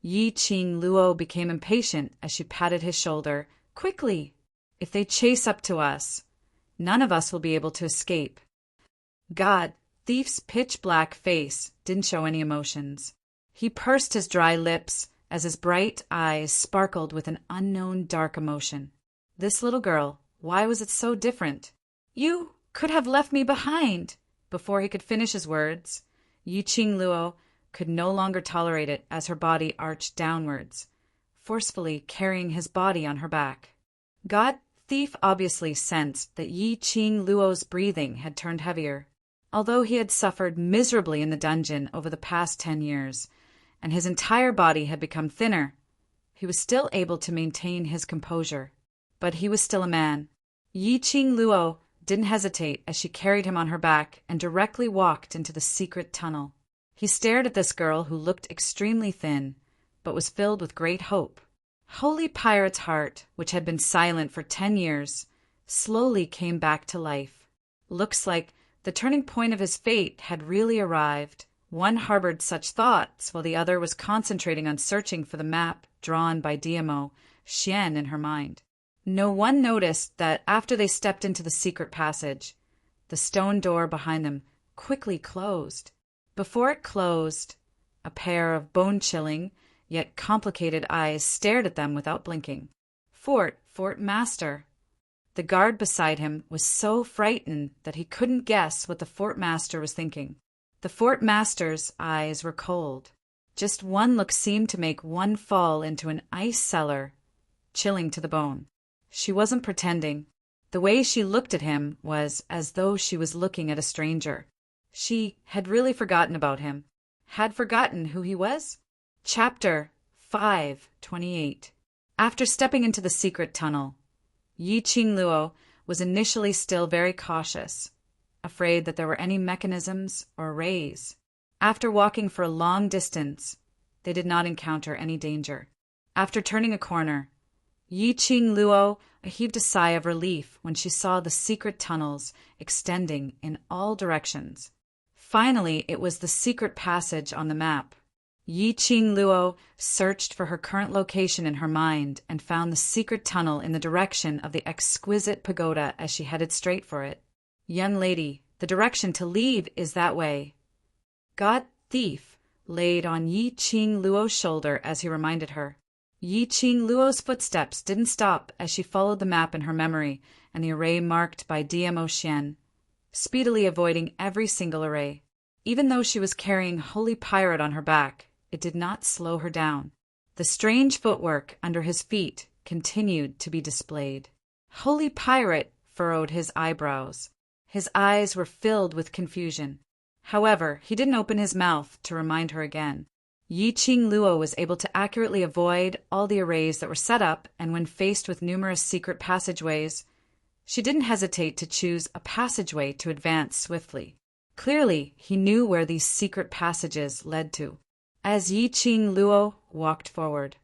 Yi Qing Luo became impatient as she patted his shoulder. Quickly! If they chase up to us, none of us will be able to escape. God Thief's pitch-black face didn't show any emotions. He pursed his dry lips as his bright eyes sparkled with an unknown dark emotion. This little girl, why was it so different? You could have left me behind. Before he could finish his words, Yi Qing Luo could no longer tolerate it as her body arched downwards, forcefully carrying his body on her back. God Thief obviously sensed that Yi Qing Luo's breathing had turned heavier. Although he had suffered miserably in the dungeon over the past 10 years, and his entire body had become thinner, he was still able to maintain his composure. But he was still a man. Yi Qing Luo didn't hesitate as she carried him on her back and directly walked into the secret tunnel. He stared at this girl who looked extremely thin, but was filled with great hope. Holy Pirate's heart, which had been silent for 10 years, slowly came back to life. Looks like the turning point of his fate had really arrived. One harbored such thoughts while the other was concentrating on searching for the map drawn by DMO Xian in her mind. No one noticed that after they stepped into the secret passage, the stone door behind them quickly closed. Before it closed, a pair of bone-chilling yet complicated eyes stared at them without blinking. Fort Master. The guard beside him was so frightened that he couldn't guess what the Fort Master was thinking. The Fort Master's eyes were cold. Just one look seemed to make one fall into an ice cellar, chilling to the bone. She wasn't pretending. The way she looked at him was as though she was looking at a stranger. She had really forgotten about him. Had forgotten who he was? Chapter 5:28. After stepping into the secret tunnel, Yi Qing Luo was initially still very cautious, afraid that there were any mechanisms or rays. After walking for a long distance, they did not encounter any danger. After turning a corner, Yi Qing Luo heaved a sigh of relief when she saw the secret tunnels extending in all directions. Finally, it was the secret passage on the map. Yi Qing Luo searched for her current location in her mind and found the secret tunnel in the direction of the exquisite pagoda as she headed straight for it. Young lady, the direction to leave is that way. God Thief laid on Yi Qing Luo's shoulder as he reminded her. Yi Qing Luo's footsteps didn't stop as she followed the map in her memory and the array marked by DMO Xian, speedily avoiding every single array. Even though she was carrying Holy Pirate on her back, it did not slow her down. The strange footwork under his feet continued to be displayed. Holy Pirate furrowed his eyebrows. His eyes were filled with confusion. However, he didn't open his mouth to remind her again. Yi Qing Luo was able to accurately avoid all the arrays that were set up, and when faced with numerous secret passageways, she didn't hesitate to choose a passageway to advance swiftly. Clearly, he knew where these secret passages led to. As Yi Qing Luo walked forward,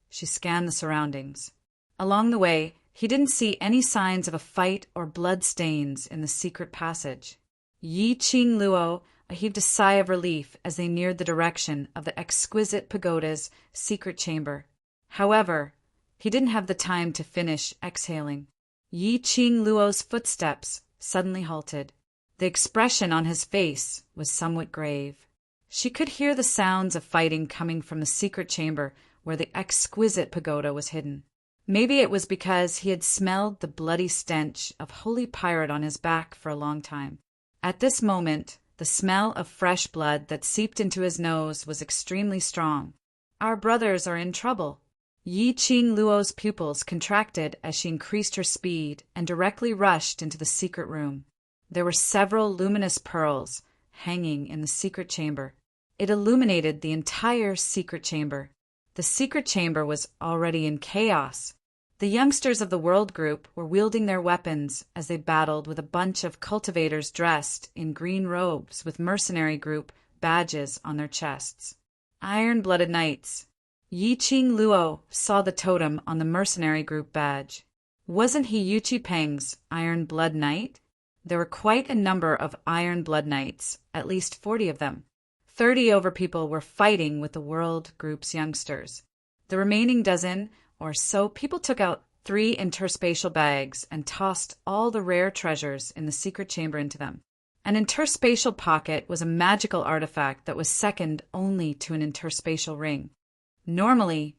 she scanned the surroundings. Along the way, he didn't see any signs of a fight or blood stains in the secret passage. Yi Qing Luo heaved a sigh of relief as they neared the direction of the exquisite pagoda's secret chamber. However, he didn't have the time to finish exhaling. Yi Qing Luo's footsteps suddenly halted. The expression on his face was somewhat grave. She could hear the sounds of fighting coming from the secret chamber where the exquisite pagoda was hidden. Maybe it was because he had smelled the bloody stench of holy pirate on his back for a long time. At this moment, the smell of fresh blood that seeped into his nose was extremely strong. Our brothers are in trouble. Yi Qing Luo's pupils contracted as she increased her speed and directly rushed into the secret room. There were several luminous pearls hanging in the secret chamber. It illuminated the entire secret chamber. The secret chamber was already in chaos. The youngsters of the World Group were wielding their weapons as they battled with a bunch of cultivators dressed in green robes with mercenary group badges on their chests. Iron-blooded knights. Yi Qing Luo saw the totem on the mercenary group badge. Wasn't he Yu Chi Peng's Iron Blood Knight? There were quite a number of Iron Blood Knights, at least 40 of them. 30 over people were fighting with the World Group's youngsters. The remaining dozen or so people took out 3 interspatial bags and tossed all the rare treasures in the secret chamber into them. An interspatial pocket was a magical artifact that was second only to an interspatial ring. Normally,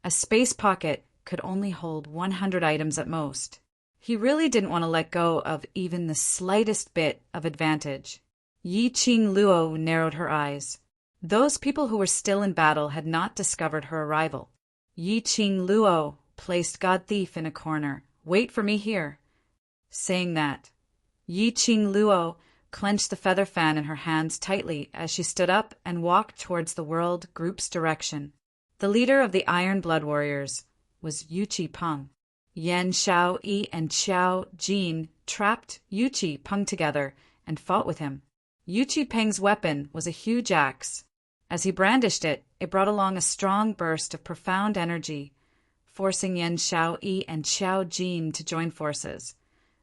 a space pocket could only hold 100 items at most. He really didn't want to let go of even the slightest bit of advantage. Yi Qing Luo narrowed her eyes. Those people who were still in battle had not discovered her arrival. Yi Qing Luo placed God Thief in a corner. Wait for me here. Saying that, Yi Qing Luo clenched the feather fan in her hands tightly as she stood up and walked towards the World Group's direction. The leader of the Iron Blood Warriors was Yu Chi Peng. Yan Xiao Yi and Xiao Jin trapped Yu Chi Peng together and fought with him. Yu Chi Peng's weapon was a huge axe. As he brandished it, it brought along a strong burst of profound energy, forcing Yan Xiao Yi and Xiao Jin to join forces,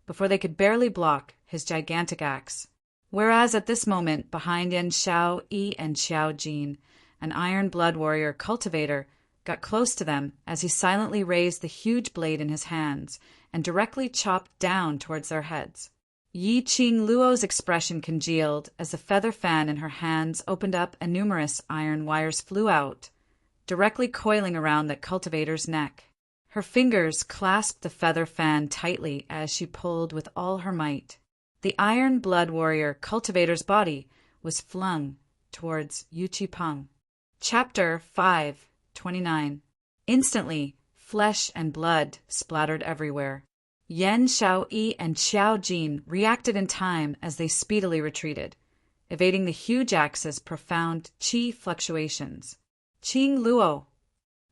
before they could barely block his gigantic axe. Whereas at this moment, behind Yan Xiao Yi and Xiao Jin, an Iron Blood Warrior cultivator got close to them as he silently raised the huge blade in his hands and directly chopped down towards their heads. Yi Qing Luo's expression congealed as the feather fan in her hands opened up and numerous iron wires flew out, directly coiling around the cultivator's neck. Her fingers clasped the feather fan tightly as she pulled with all her might. The Iron Blood Warrior cultivator's body was flung towards Yu Chi Peng. Chapter 5:29. Instantly, flesh and blood splattered everywhere. Yan Xiao Yi and Xiao Jin reacted in time as they speedily retreated, evading the huge axe's profound qi fluctuations. Qing Luo.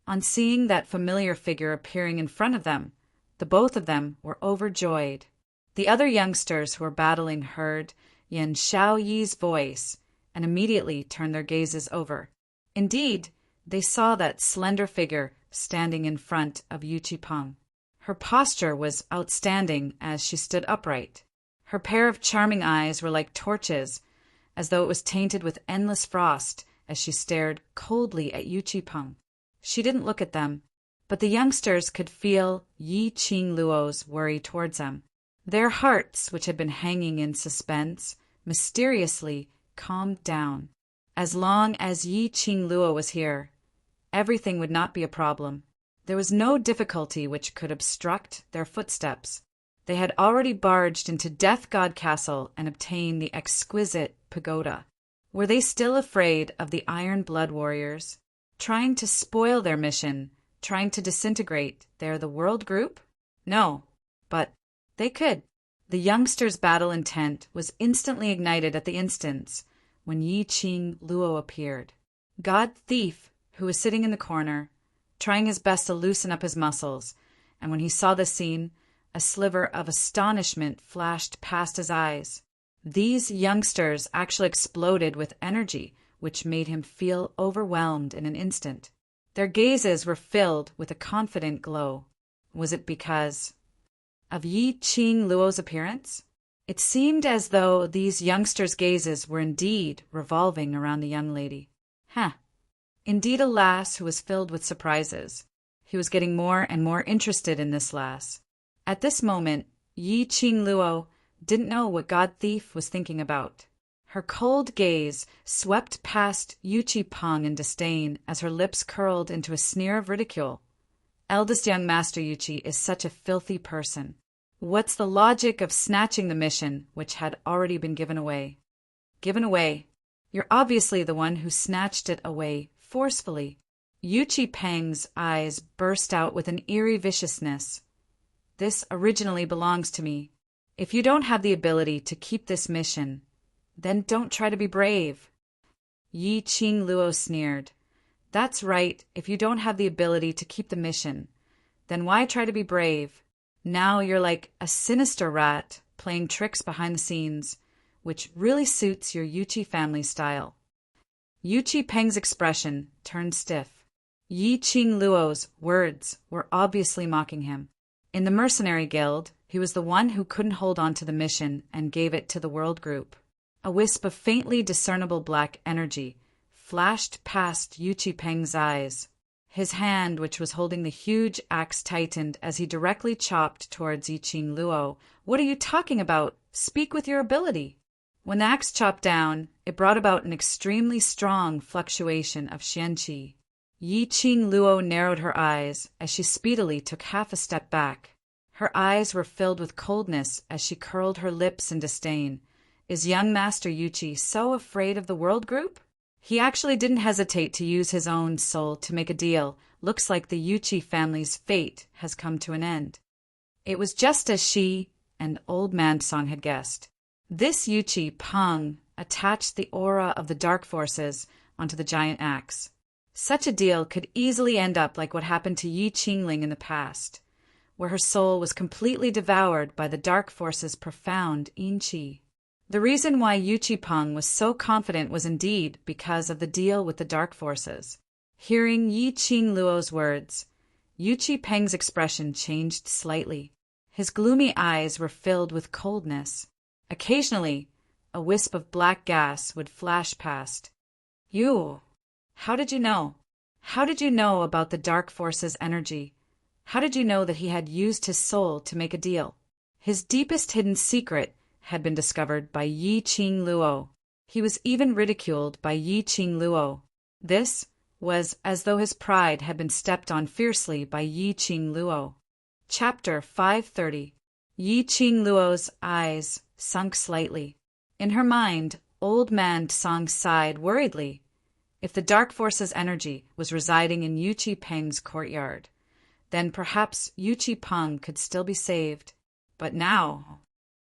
On seeing that familiar figure appearing in front of them, the both of them were overjoyed. The other youngsters who were battling heard Yan Xiao Yi's voice and immediately turned their gazes over. Indeed, they saw that slender figure standing in front of Yu Chi Peng. Her posture was outstanding as she stood upright. Her pair of charming eyes were like torches, as though it was tainted with endless frost as she stared coldly at Yu Chi Peng. She didn't look at them, but the youngsters could feel Yi Qing Luo's worry towards them. Their hearts, which had been hanging in suspense, mysteriously calmed down. As long as Yi Qing Luo was here, everything would not be a problem. There was no difficulty which could obstruct their footsteps. They had already barged into Death God Castle and obtained the exquisite pagoda. Were they still afraid of the Iron Blood Warriors, trying to spoil their mission, trying to disintegrate the World Group? No, but they could. The youngsters' battle intent was instantly ignited at the instance when Yi Qing Luo appeared. God Thief, who was sitting in the corner, trying his best to loosen up his muscles, and when he saw the scene, a sliver of astonishment flashed past his eyes. These youngsters actually exploded with energy, which made him feel overwhelmed in an instant. Their gazes were filled with a confident glow. Was it because of Yi Qing Luo's appearance? It seemed as though these youngsters' gazes were indeed revolving around the young lady. Indeed a lass who was filled with surprises. He was getting more and more interested in this lass. At this moment, Yi Qing Luo didn't know what God Thief was thinking about. Her cold gaze swept past Yuchi Peng in disdain as her lips curled into a sneer of ridicule. Eldest young Master Yuchi is such a filthy person. What's the logic of snatching the mission which had already been given away? Given away? You're obviously the one who snatched it away forcefully. Yuchi Peng's eyes burst out with an eerie viciousness. This originally belongs to me. If you don't have the ability to keep this mission, then don't try to be brave. Yi Qing Luo sneered. That's right, if you don't have the ability to keep the mission, then why try to be brave? Now you're like a sinister rat playing tricks behind the scenes, which really suits your Yuchi family style. Yuchi Peng's expression turned stiff. Yi Qing Luo's words were obviously mocking him. In the mercenary guild, he was the one who couldn't hold on to the mission and gave it to the world group. A wisp of faintly discernible black energy flashed past Yuchi Peng's eyes. His hand, which was holding the huge axe, tightened as he directly chopped towards Yi Qing Luo. What are you talking about? Speak with your ability. When the axe chopped down, it brought about an extremely strong fluctuation of xianqi. Yi Qing Luo narrowed her eyes as she speedily took half a step back. Her eyes were filled with coldness as she curled her lips in disdain. Is young Master Yuchi so afraid of the world group? He actually didn't hesitate to use his own soul to make a deal. Looks like the Yuchi family's fate has come to an end. It was just as she and Old Man Song had guessed. This Yuchi Peng attached the aura of the dark forces onto the giant axe. Such a deal could easily end up like what happened to Yi Qingling in the past, where her soul was completely devoured by the dark force's profound yin qi. The reason why Yuchi Peng was so confident was indeed because of the deal with the dark forces. Hearing Yi Qing Luo's words, Yuchi Peng's expression changed slightly. His gloomy eyes were filled with coldness. Occasionally, a wisp of black gas would flash past. You! How did you know? How did you know about the dark force's energy? How did you know that he had used his soul to make a deal? His deepest hidden secret had been discovered by Yi Qing Luo. He was even ridiculed by Yi Qing Luo. This was as though his pride had been stepped on fiercely by Yi Qing Luo. Chapter 530. Yi Qing Luo's eyes sunk slightly. In her mind, Old Man Song sighed worriedly. If the dark force's energy was residing in Yuchi Peng's courtyard, then perhaps Yuchi Peng could still be saved. But now,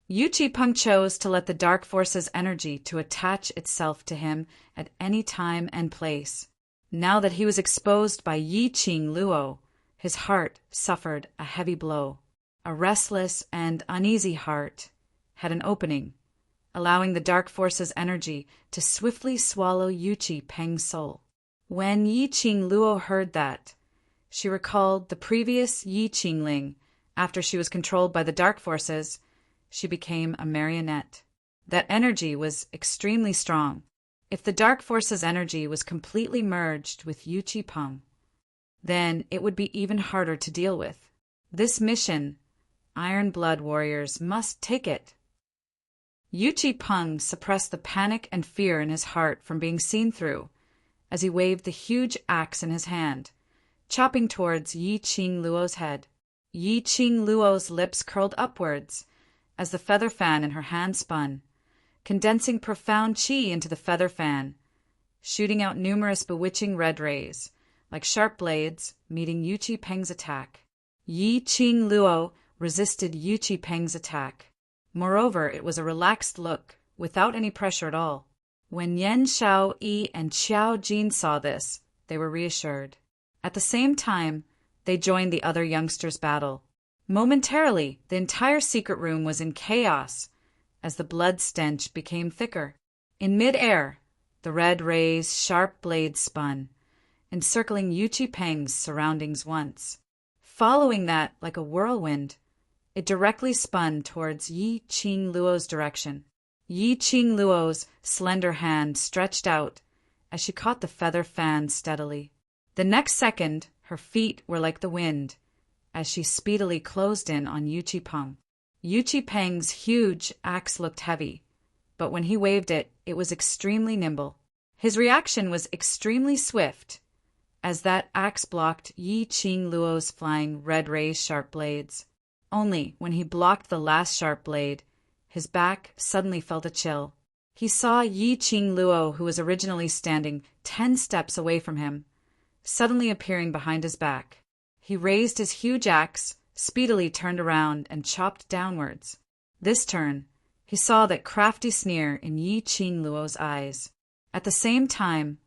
Yuchi Peng chose to let the dark force's energy to attach itself to him at any time and place. Now that he was exposed by Yi Qing Luo, his heart suffered a heavy blow. A restless and uneasy heart had an opening, allowing the dark force's energy to swiftly swallow Yuchi Peng's soul. When Yi Qing Luo heard that, she recalled the previous Yi Qingling. After she was controlled by the dark forces, she became a marionette. That energy was extremely strong. If the dark force's energy was completely merged with Yuchi Peng, then it would be even harder to deal with. This mission, Iron Blood warriors must take it. Yuchi Peng suppressed the panic and fear in his heart from being seen through as he waved the huge axe in his hand, chopping towards Yi Qing Luo's head. Yi Qing Luo's lips curled upwards as the feather fan in her hand spun, condensing profound qi into the feather fan, shooting out numerous bewitching red rays, like sharp blades meeting Yuchi Peng's attack. Yi Qing Luo resisted Yuchi Peng's attack. Moreover, it was a relaxed look, without any pressure at all. When Yan Xiao Yi and Xiao Jin saw this, they were reassured. At the same time, they joined the other youngsters' battle. Momentarily, the entire secret room was in chaos as the blood stench became thicker. In mid-air, the red ray's sharp blades spun, encircling Yu Qipeng's surroundings once. Following that like a whirlwind, it directly spun towards Yi Qingluo's direction. Yi Qingluo's slender hand stretched out as she caught the feather fan steadily. The next second, her feet were like the wind as she speedily closed in on Yu Qipeng. Yu Qipeng's huge axe looked heavy, but when he waved it, it was extremely nimble. His reaction was extremely swift, as that axe blocked Yi Qingluo's flying red ray's sharp blades. Only when he blocked the last sharp blade, his back suddenly felt a chill. He saw Yi Qingluo, who was originally standing 10 steps away from him, suddenly appearing behind his back. He raised his huge axe, speedily turned around, and chopped downwards. This turn, he saw that crafty sneer in Yi Qingluo's eyes. At the same time,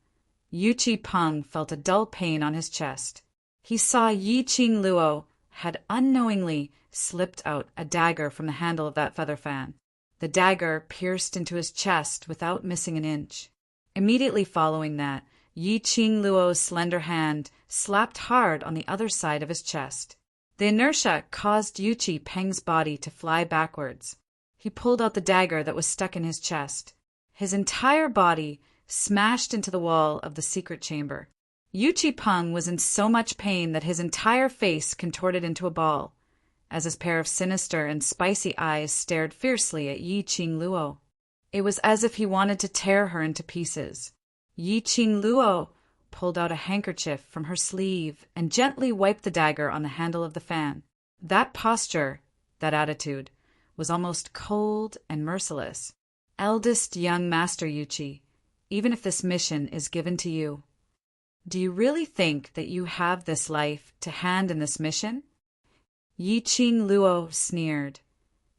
Yu Qipeng felt a dull pain on his chest. He saw Yi Qingluo had unknowingly slipped out a dagger from the handle of that feather fan. The dagger pierced into his chest without missing an inch. Immediately following that, Yi Qingluo's slender hand slapped hard on the other side of his chest. The inertia caused Yu Qipeng's body to fly backwards. He pulled out the dagger that was stuck in his chest. His entire body smashed into the wall of the secret chamber. Yu Qipeng was in so much pain that his entire face contorted into a ball, as his pair of sinister and spicy eyes stared fiercely at Yi Qingluo. It was as if he wanted to tear her into pieces. Yi Qingluo pulled out a handkerchief from her sleeve and gently wiped the dagger on the handle of the fan. That posture, that attitude, was almost cold and merciless. Eldest young Master Yuqi, even if this mission is given to you, do you really think that you have this life to hand in this mission? Yi Qingluo sneered,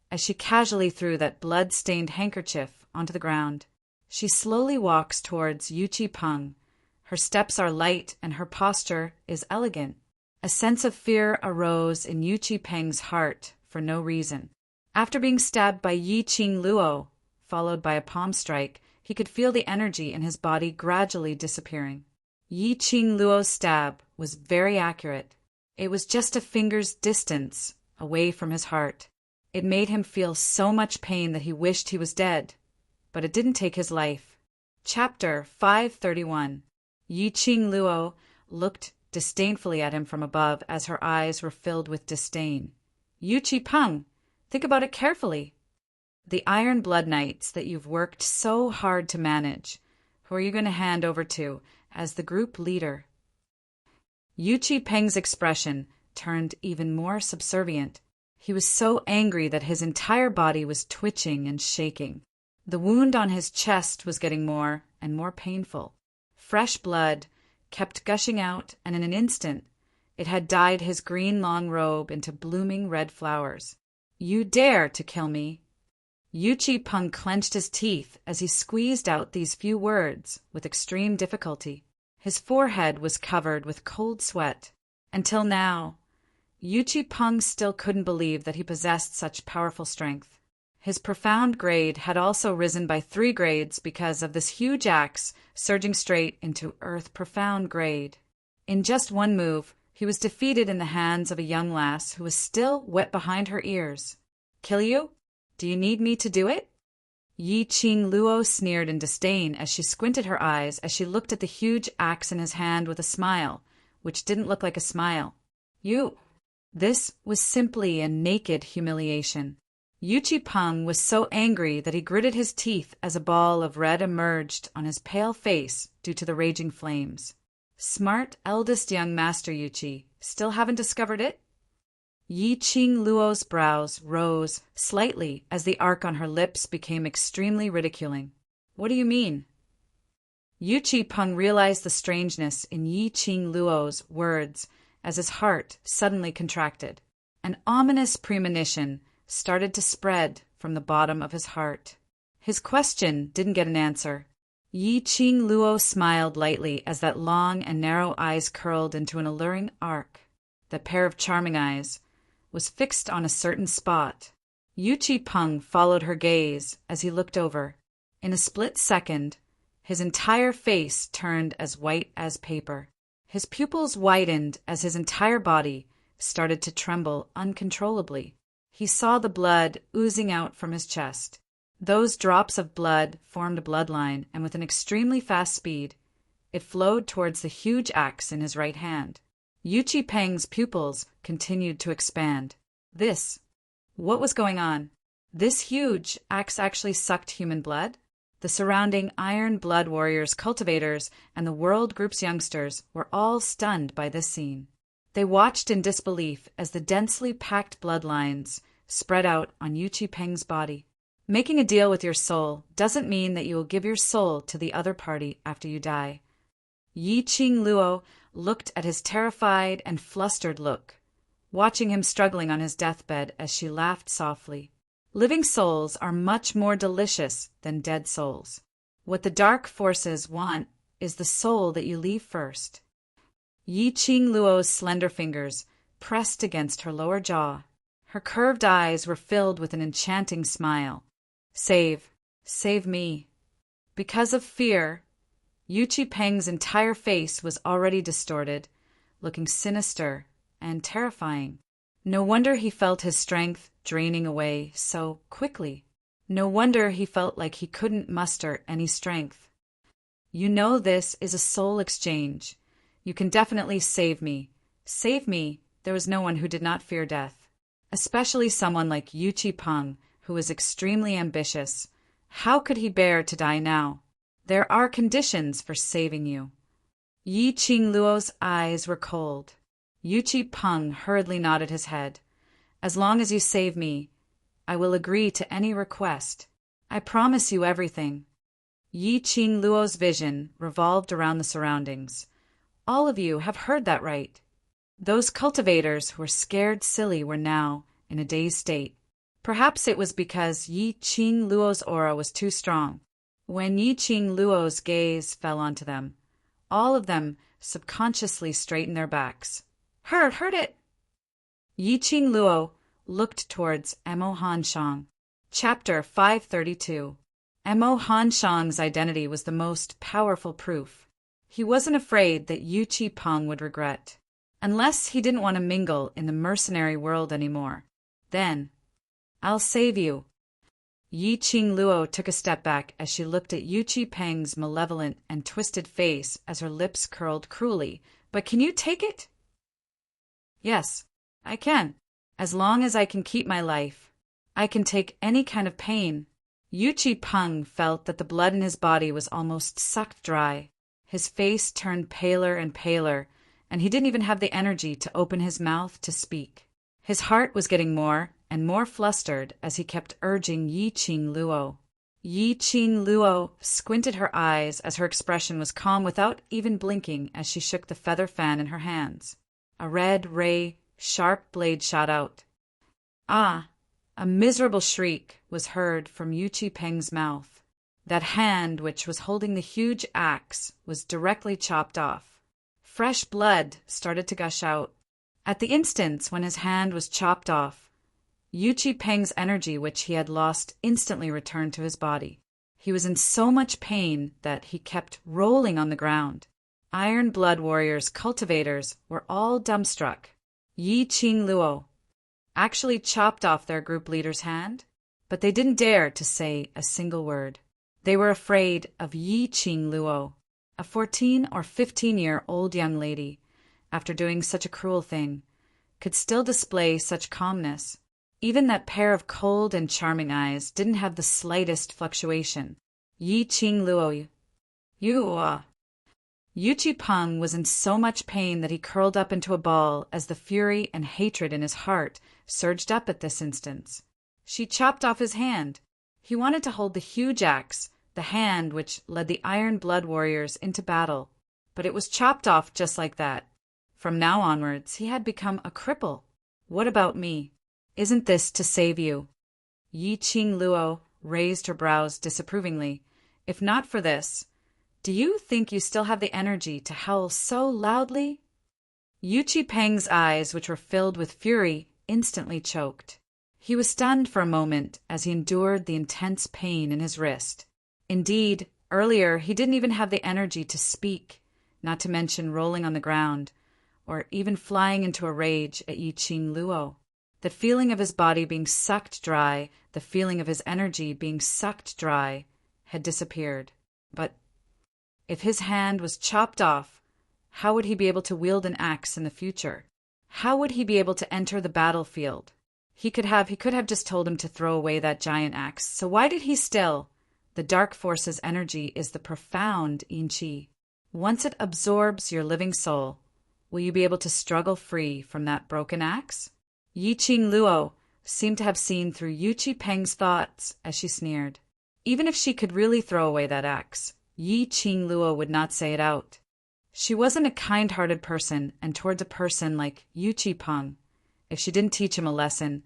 as she casually threw that blood-stained handkerchief onto the ground. She slowly walks towards Yu Qipeng. Her steps are light and her posture is elegant. A sense of fear arose in Yu Qipeng's heart for no reason. After being stabbed by Yi Qingluo, followed by a palm strike, he could feel the energy in his body gradually disappearing. Yi Qingluo's stab was very accurate. It was just a finger's distance away from his heart. It made him feel so much pain that he wished he was dead, but it didn't take his life. Chapter 531. Yi Qingluo looked disdainfully at him from above as her eyes were filled with disdain. Yu Qipeng, think about it carefully. The Iron Blood Knights that you've worked so hard to manage, who are you going to hand over to as the group leader? Yu Qipeng's expression turned even more subservient. He was so angry that his entire body was twitching and shaking. The wound on his chest was getting more and more painful. Fresh blood kept gushing out, and in an instant it had dyed his green long robe into blooming red flowers. You dare to kill me? Yu Qipeng clenched his teeth as he squeezed out these few words with extreme difficulty. His forehead was covered with cold sweat. Until now, Yu Qipeng still couldn't believe that he possessed such powerful strength. His profound grade had also risen by 3 grades because of this huge axe surging straight into earth profound grade. In just one move, he was defeated in the hands of a young lass who was still wet behind her ears. Kill you? Do you need me to do it? Yi Qingluo sneered in disdain as she squinted her eyes as she looked at the huge axe in his hand with a smile, which didn't look like a smile. You. This was simply a naked humiliation. Yu Qipeng was so angry that he gritted his teeth as a ball of red emerged on his pale face due to the raging flames. Smart eldest young Master Yuqi, still haven't discovered it? Yi Qingluo's brows rose slightly as the arc on her lips became extremely ridiculing. What do you mean? Yu Qipeng realized the strangeness in Yi Qingluo's words as his heart suddenly contracted. An ominous premonition started to spread from the bottom of his heart. His question didn't get an answer. Yi Qing Luo smiled lightly as that long and narrow eyes curled into an alluring arc. That pair of charming eyes was fixed on a certain spot. Yu Qi-peng followed her gaze as he looked over. In a split second, his entire face turned as white as paper. His pupils widened as his entire body started to tremble uncontrollably. He saw the blood oozing out from his chest. Those drops of blood formed a bloodline, and with an extremely fast speed, it flowed towards the huge axe in his right hand. Yu Qi-peng's pupils continued to expand. What was going on? This huge axe actually sucked human blood? The surrounding Iron Blood Warriors, cultivators, and the World Group's youngsters were all stunned by this scene. They watched in disbelief as the densely packed bloodlines spread out on Yu Qi-peng's body. Making a deal with your soul doesn't mean that you will give your soul to the other party after you die. Yi Qing Luo looked at his terrified and flustered look, watching him struggling on his deathbed as she laughed softly. Living souls are much more delicious than dead souls. What the dark forces want is the soul that you leave first. Yi Qing Luo's slender fingers pressed against her lower jaw. Her curved eyes were filled with an enchanting smile. Save me. Because of fear, Yu Qi-peng's entire face was already distorted, looking sinister and terrifying. No wonder he felt his strength draining away so quickly. No wonder he felt like he couldn't muster any strength. You know this is a soul exchange. You can definitely save me. Save me. There was no one who did not fear death. Especially someone like Yu Qi-peng, who was extremely ambitious. How could he bear to die now? There are conditions for saving you. Yi Qing Luo's eyes were cold. Yu Qi-peng hurriedly nodded his head. As long as you save me, I will agree to any request. I promise you everything. Yi Qing Luo's vision revolved around the surroundings. All of you have heard that right. Those cultivators who were scared silly were now in a dazed state. Perhaps it was because Yi Qing Luo's aura was too strong. When Yi Qing Luo's gaze fell onto them, all of them subconsciously straightened their backs. Heard it! Yi Qing Luo looked towards Emo Hanshang. Chapter 532. Emo Hanshang's identity was the most powerful proof. He wasn't afraid that Yu Qi-peng would regret. Unless he didn't want to mingle in the mercenary world anymore. Then, I'll save you. Yi Qing Luo took a step back as she looked at Yu Qi-peng's malevolent and twisted face as her lips curled cruelly. But can you take it? Yes, I can. As long as I can keep my life, I can take any kind of pain. Yu Qi-peng felt that the blood in his body was almost sucked dry. His face turned paler and paler, and he didn't even have the energy to open his mouth to speak. His heart was getting more and more flustered as he kept urging Yi Qing Luo. Yi Qing Luo squinted her eyes as her expression was calm without even blinking as she shook the feather fan in her hands. A red ray, sharp blade shot out. Ah! A miserable shriek was heard from Yu Qi-peng's mouth. That hand which was holding the huge axe was directly chopped off. Fresh blood started to gush out. At the instant when his hand was chopped off, Yu Qi-peng's energy, which he had lost, instantly returned to his body. He was in so much pain that he kept rolling on the ground. Iron Blood Warriors, cultivators, were all dumbstruck. Yi Qing Luo actually chopped off their group leader's hand, but they didn't dare to say a single word. They were afraid of Yi Qing Luo, a 14 or 15-year-old young lady, after doing such a cruel thing, could still display such calmness. Even that pair of cold and charming eyes didn't have the slightest fluctuation. Yi Qing Luo, Yu Qi-peng was in so much pain that he curled up into a ball as the fury and hatred in his heart surged up at this instant. She chopped off his hand. He wanted to hold the huge axe, the hand which led the Iron Blood Warriors into battle, but it was chopped off just like that. From now onwards, he had become a cripple. What about me? Isn't this to save you? Yi Qing Luo raised her brows disapprovingly. If not for this, Do you think you still have the energy to howl so loudly? Yu Peng's eyes, which were filled with fury, instantly choked. He was stunned for a moment as he endured the intense pain in his wrist. Indeed, earlier he didn't even have the energy to speak, not to mention rolling on the ground, or even flying into a rage at Yi Qing Luo. The feeling of his body being sucked dry, the feeling of his energy being sucked dry, had disappeared. But if his hand was chopped off, how would he be able to wield an axe in the future? How would he be able to enter the battlefield? He could have just told him to throw away that giant axe, so why did he still? The dark force's energy is the profound Yin Qi. Once it absorbs your living soul, will you be able to struggle free from that broken axe? Yi Qing Luo seemed to have seen through Yu Peng's thoughts as she sneered. Even if she could really throw away that axe, Yi Qing Luo would not say it out. She wasn't a kind-hearted person, and towards a person like Yu Peng, if she didn't teach him a lesson,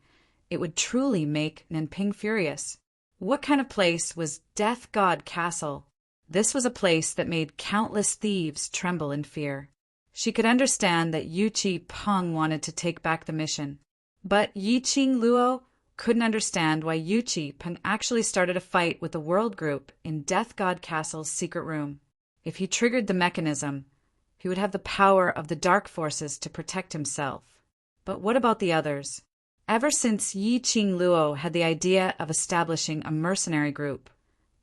it would truly make Nanping furious. What kind of place was Death God Castle? This was a place that made countless thieves tremble in fear. She could understand that Yu Peng wanted to take back the mission. But Yi Qing Luo couldn't understand why Yu Peng actually started a fight with the World Group in Death God Castle's secret room. If he triggered the mechanism, he would have the power of the dark forces to protect himself. But what about the others? Ever since Yi Qing Luo had the idea of establishing a mercenary group,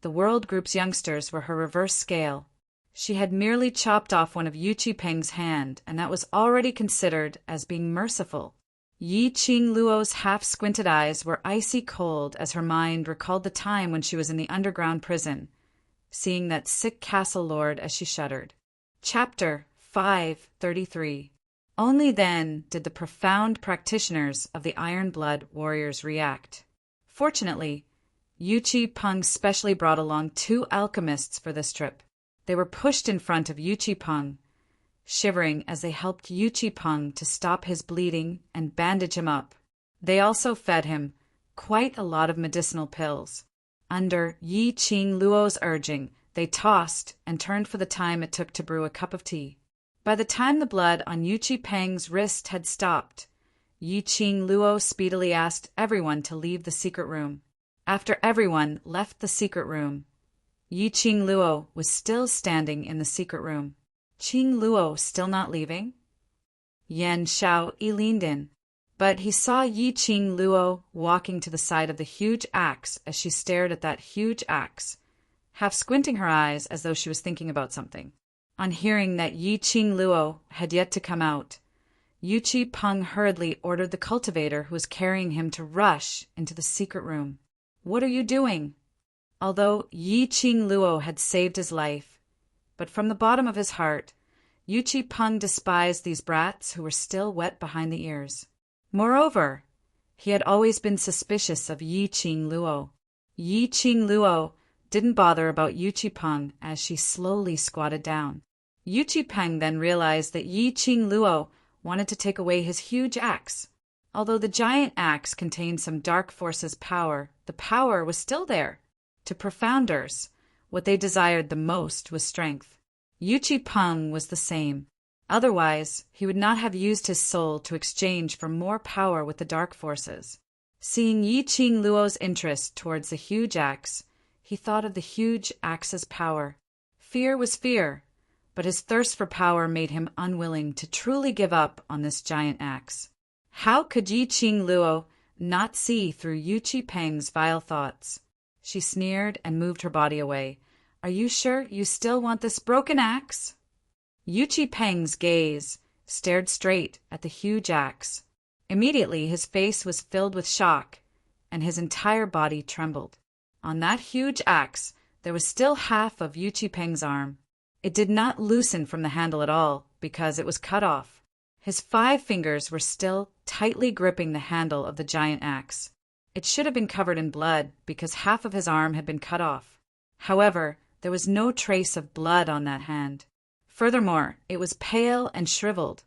the World Group's youngsters were her reverse scale. She had merely chopped off one of Yu Peng's hand, and that was already considered as being merciful. Yi Qing Luo's half-squinted eyes were icy cold as her mind recalled the time when she was in the underground prison, seeing that sick castle lord as she shuddered. Chapter 533. Only then did the profound practitioners of the Iron Blood warriors react. Fortunately, Yu Peng specially brought along 2 alchemists for this trip. They were pushed in front of Yu Peng, shivering as they helped Yu Peng to stop his bleeding and bandage him up. They also fed him quite a lot of medicinal pills. Under Yi Qing Luo's urging, they tossed and turned for the time it took to brew a cup of tea. By the time the blood on Yu Peng's wrist had stopped, Yi Qing Luo speedily asked everyone to leave the secret room. After everyone left the secret room, Yi Qing Luo was still standing in the secret room. Qing Luo still not leaving? Yan Xiao leaned in, but he saw Yi Qing Luo walking to the side of the huge axe as she stared at that huge axe, half squinting her eyes as though she was thinking about something. On hearing that Yi Qing Luo had yet to come out, Yu Peng hurriedly ordered the cultivator who was carrying him to rush into the secret room. "What are you doing?" Although Yi Qing Luo had saved his life, but from the bottom of his heart, Yu Peng despised these brats who were still wet behind the ears. Moreover, he had always been suspicious of Yi Qing Luo. Yi Qing Luo didn't bother about Yu Peng as she slowly squatted down. Yu Peng then realized that Yi Qing Luo wanted to take away his huge axe. Although the giant axe contained some dark forces' power, the power was still there. To profounders, what they desired the most was strength. Yu Peng was the same. Otherwise, he would not have used his soul to exchange for more power with the dark forces. Seeing Yi Qing Luo's interest towards the huge axe, he thought of the huge axe's power. Fear was fear, but his thirst for power made him unwilling to truly give up on this giant axe. How could Yi Qing Luo not see through Yu Peng's vile thoughts? She sneered and moved her body away. "Are you sure you still want this broken axe?" Yu Peng's gaze stared straight at the huge axe. Immediately his face was filled with shock, and his entire body trembled. On that huge axe there was still half of Yu Peng's arm. It did not loosen from the handle at all, because it was cut off. His 5 fingers were still tightly gripping the handle of the giant axe. It should have been covered in blood, because half of his arm had been cut off. However, there was no trace of blood on that hand. Furthermore, it was pale and shriveled,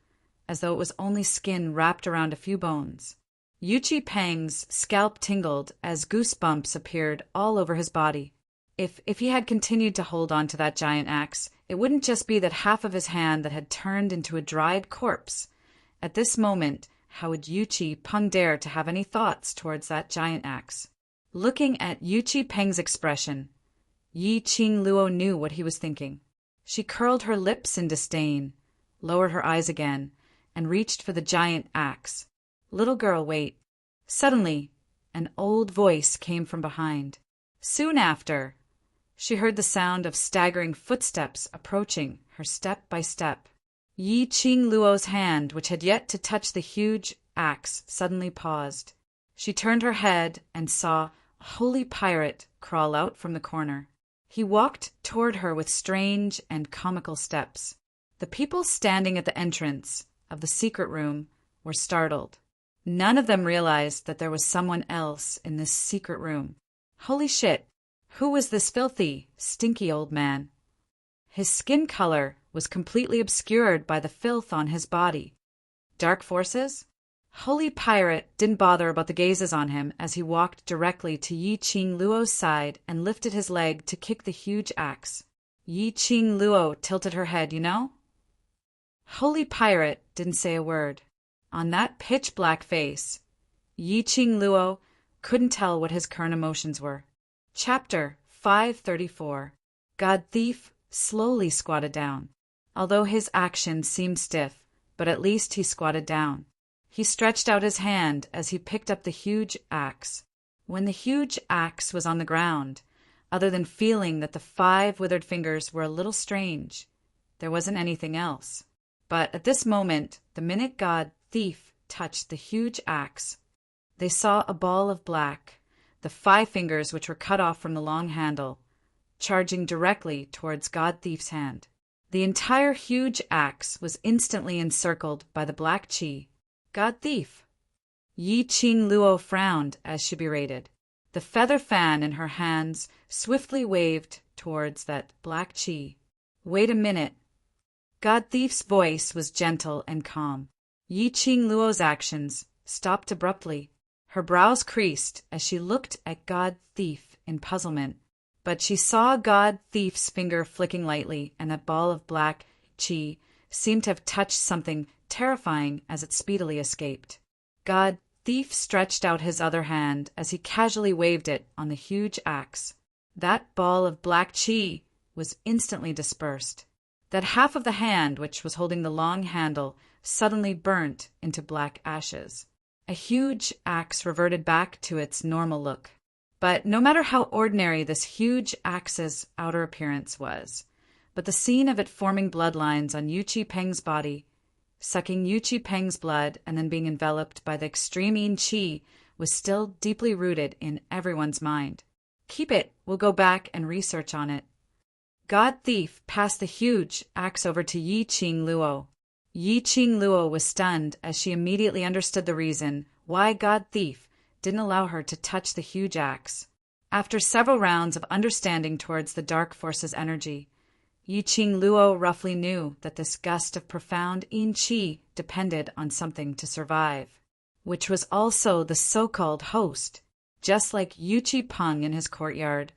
as though it was only skin wrapped around a few bones. Yu Peng's scalp tingled as goosebumps appeared all over his body. If he had continued to hold on to that giant axe, it wouldn't just be that half of his hand that had turned into a dried corpse. At this moment, how would Yuchi Peng dare to have any thoughts towards that giant axe? Looking at Yuchi Peng's expression, Yi Qing Luo knew what he was thinking. She curled her lips in disdain, lowered her eyes again, and reached for the giant axe. "Little girl, wait." Suddenly, an old voice came from behind. Soon after, she heard the sound of staggering footsteps approaching her step by step. Yi Qing Luo's hand, which had yet to touch the huge axe, suddenly paused. She turned her head and saw a holy pirate crawl out from the corner. He walked toward her with strange and comical steps. The people standing at the entrance of the secret room were startled. None of them realized that there was someone else in this secret room. Holy shit! Who was this filthy, stinky old man? His skin color was completely obscured by the filth on his body. Dark forces? Holy Pirate didn't bother about the gazes on him as he walked directly to Yi Qing Luo's side and lifted his leg to kick the huge axe. Yi Qing Luo tilted her head, you know? Holy Pirate didn't say a word. On that pitch-black face, Yi Qing Luo couldn't tell what his current emotions were. Chapter 534. God Thief slowly squatted down. Although his actions seemed stiff, but at least he squatted down. He stretched out his hand as he picked up the huge axe. When the huge axe was on the ground, other than feeling that the 5 withered fingers were a little strange, there wasn't anything else. But at this moment, the minute God Thief touched the huge axe, they saw a ball of black, the 5 fingers which were cut off from the long handle, charging directly towards God Thief's hand. The entire huge axe was instantly encircled by the black chi. God Thief! Yi Qing Luo frowned as she berated. The feather fan in her hands swiftly waved towards that black chi. Wait a minute. God Thief's voice was gentle and calm. Yi Qing Luo's actions stopped abruptly. Her brows creased as she looked at God Thief in puzzlement. But she saw God Thief's finger flicking lightly, and that ball of black chi seemed to have touched something terrifying as it speedily escaped. God Thief stretched out his other hand as he casually waved it on the huge axe. That ball of black chi was instantly dispersed. That half of the hand which was holding the long handle suddenly burnt into black ashes. A huge axe reverted back to its normal look. But no matter how ordinary this huge axe's outer appearance was, but the scene of it forming bloodlines on Yuchi Peng's body, sucking Yuchi Peng's blood and then being enveloped by the extreme yin chi, was still deeply rooted in everyone's mind. Keep it, we'll go back and research on it. God Thief passed the huge axe over to Yi Qing Luo. Yi Qing Luo was stunned as she immediately understood the reason why God Thief didn't allow her to touch the huge axe. After several rounds of understanding towards the dark force's energy, Yi Qing Luo roughly knew that this gust of profound yin chi depended on something to survive, which was also the so-called host, just like Yuchi Peng in his courtyard,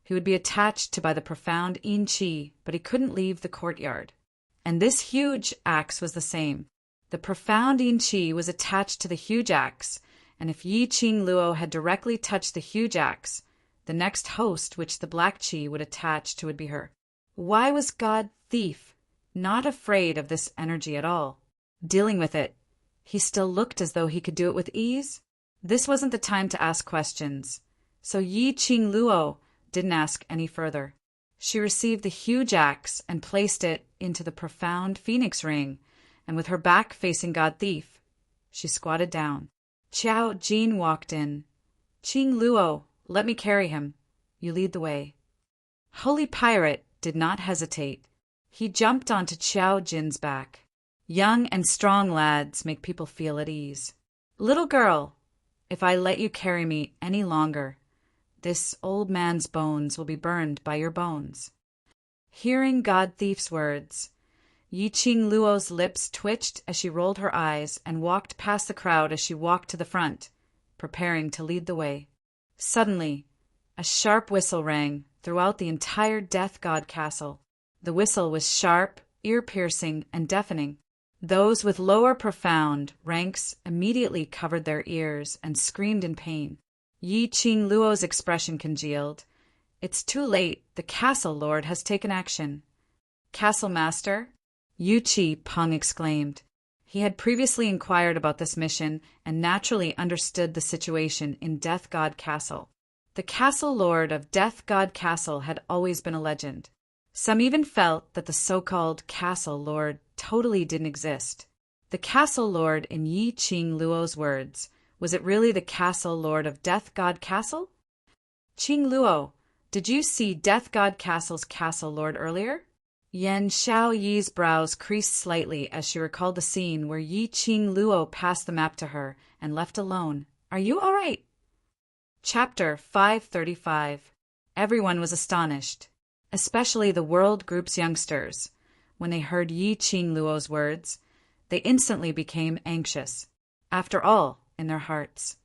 who would be attached to by the profound yin chi, but he couldn't leave the courtyard. And this huge axe was the same. The profound yin chi was attached to the huge axe, and if Yi Qing Luo had directly touched the huge axe, the next host which the black chi would attach to would be her. Why was God Thief not afraid of this energy at all? Dealing with it, he still looked as though he could do it with ease. This wasn't the time to ask questions, so Yi Qing Luo didn't ask any further. She received the huge axe and placed it into the profound phoenix ring, and with her back facing God Thief, she squatted down. Qiao Jin walked in. Qing Luo, let me carry him. You lead the way. Holy Pirate did not hesitate. He jumped onto Qiao Jin's back. Young and strong lads make people feel at ease. Little girl, if I let you carry me any longer, this old man's bones will be burned by your bones. Hearing God Thief's words, Yi Qing Luo's lips twitched as she rolled her eyes and walked past the crowd as she walked to the front, preparing to lead the way. Suddenly, a sharp whistle rang throughout the entire Death God Castle. The whistle was sharp, ear-piercing, and deafening. Those with lower profound ranks immediately covered their ears and screamed in pain. Yi Qing Luo's expression congealed. "It's too late. The castle lord has taken action." "Castle master?" Yu Qi Peng exclaimed. He had previously inquired about this mission and naturally understood the situation in Death God Castle. The castle lord of Death God Castle had always been a legend. Some even felt that the so-called castle lord totally didn't exist. The castle lord, in Yi Qing Luo's words, was it really the castle lord of Death God Castle? "Qing Luo, did you see Death God Castle's castle lord earlier?" Yan Xiaoyi's brows creased slightly as she recalled the scene where Yi Qing Luo passed the map to her and left alone. "Are you all right?" Chapter 535. Everyone was astonished, especially the World Group's youngsters. When they heard Yi Qing Luo's words, they instantly became anxious. After all, in their hearts,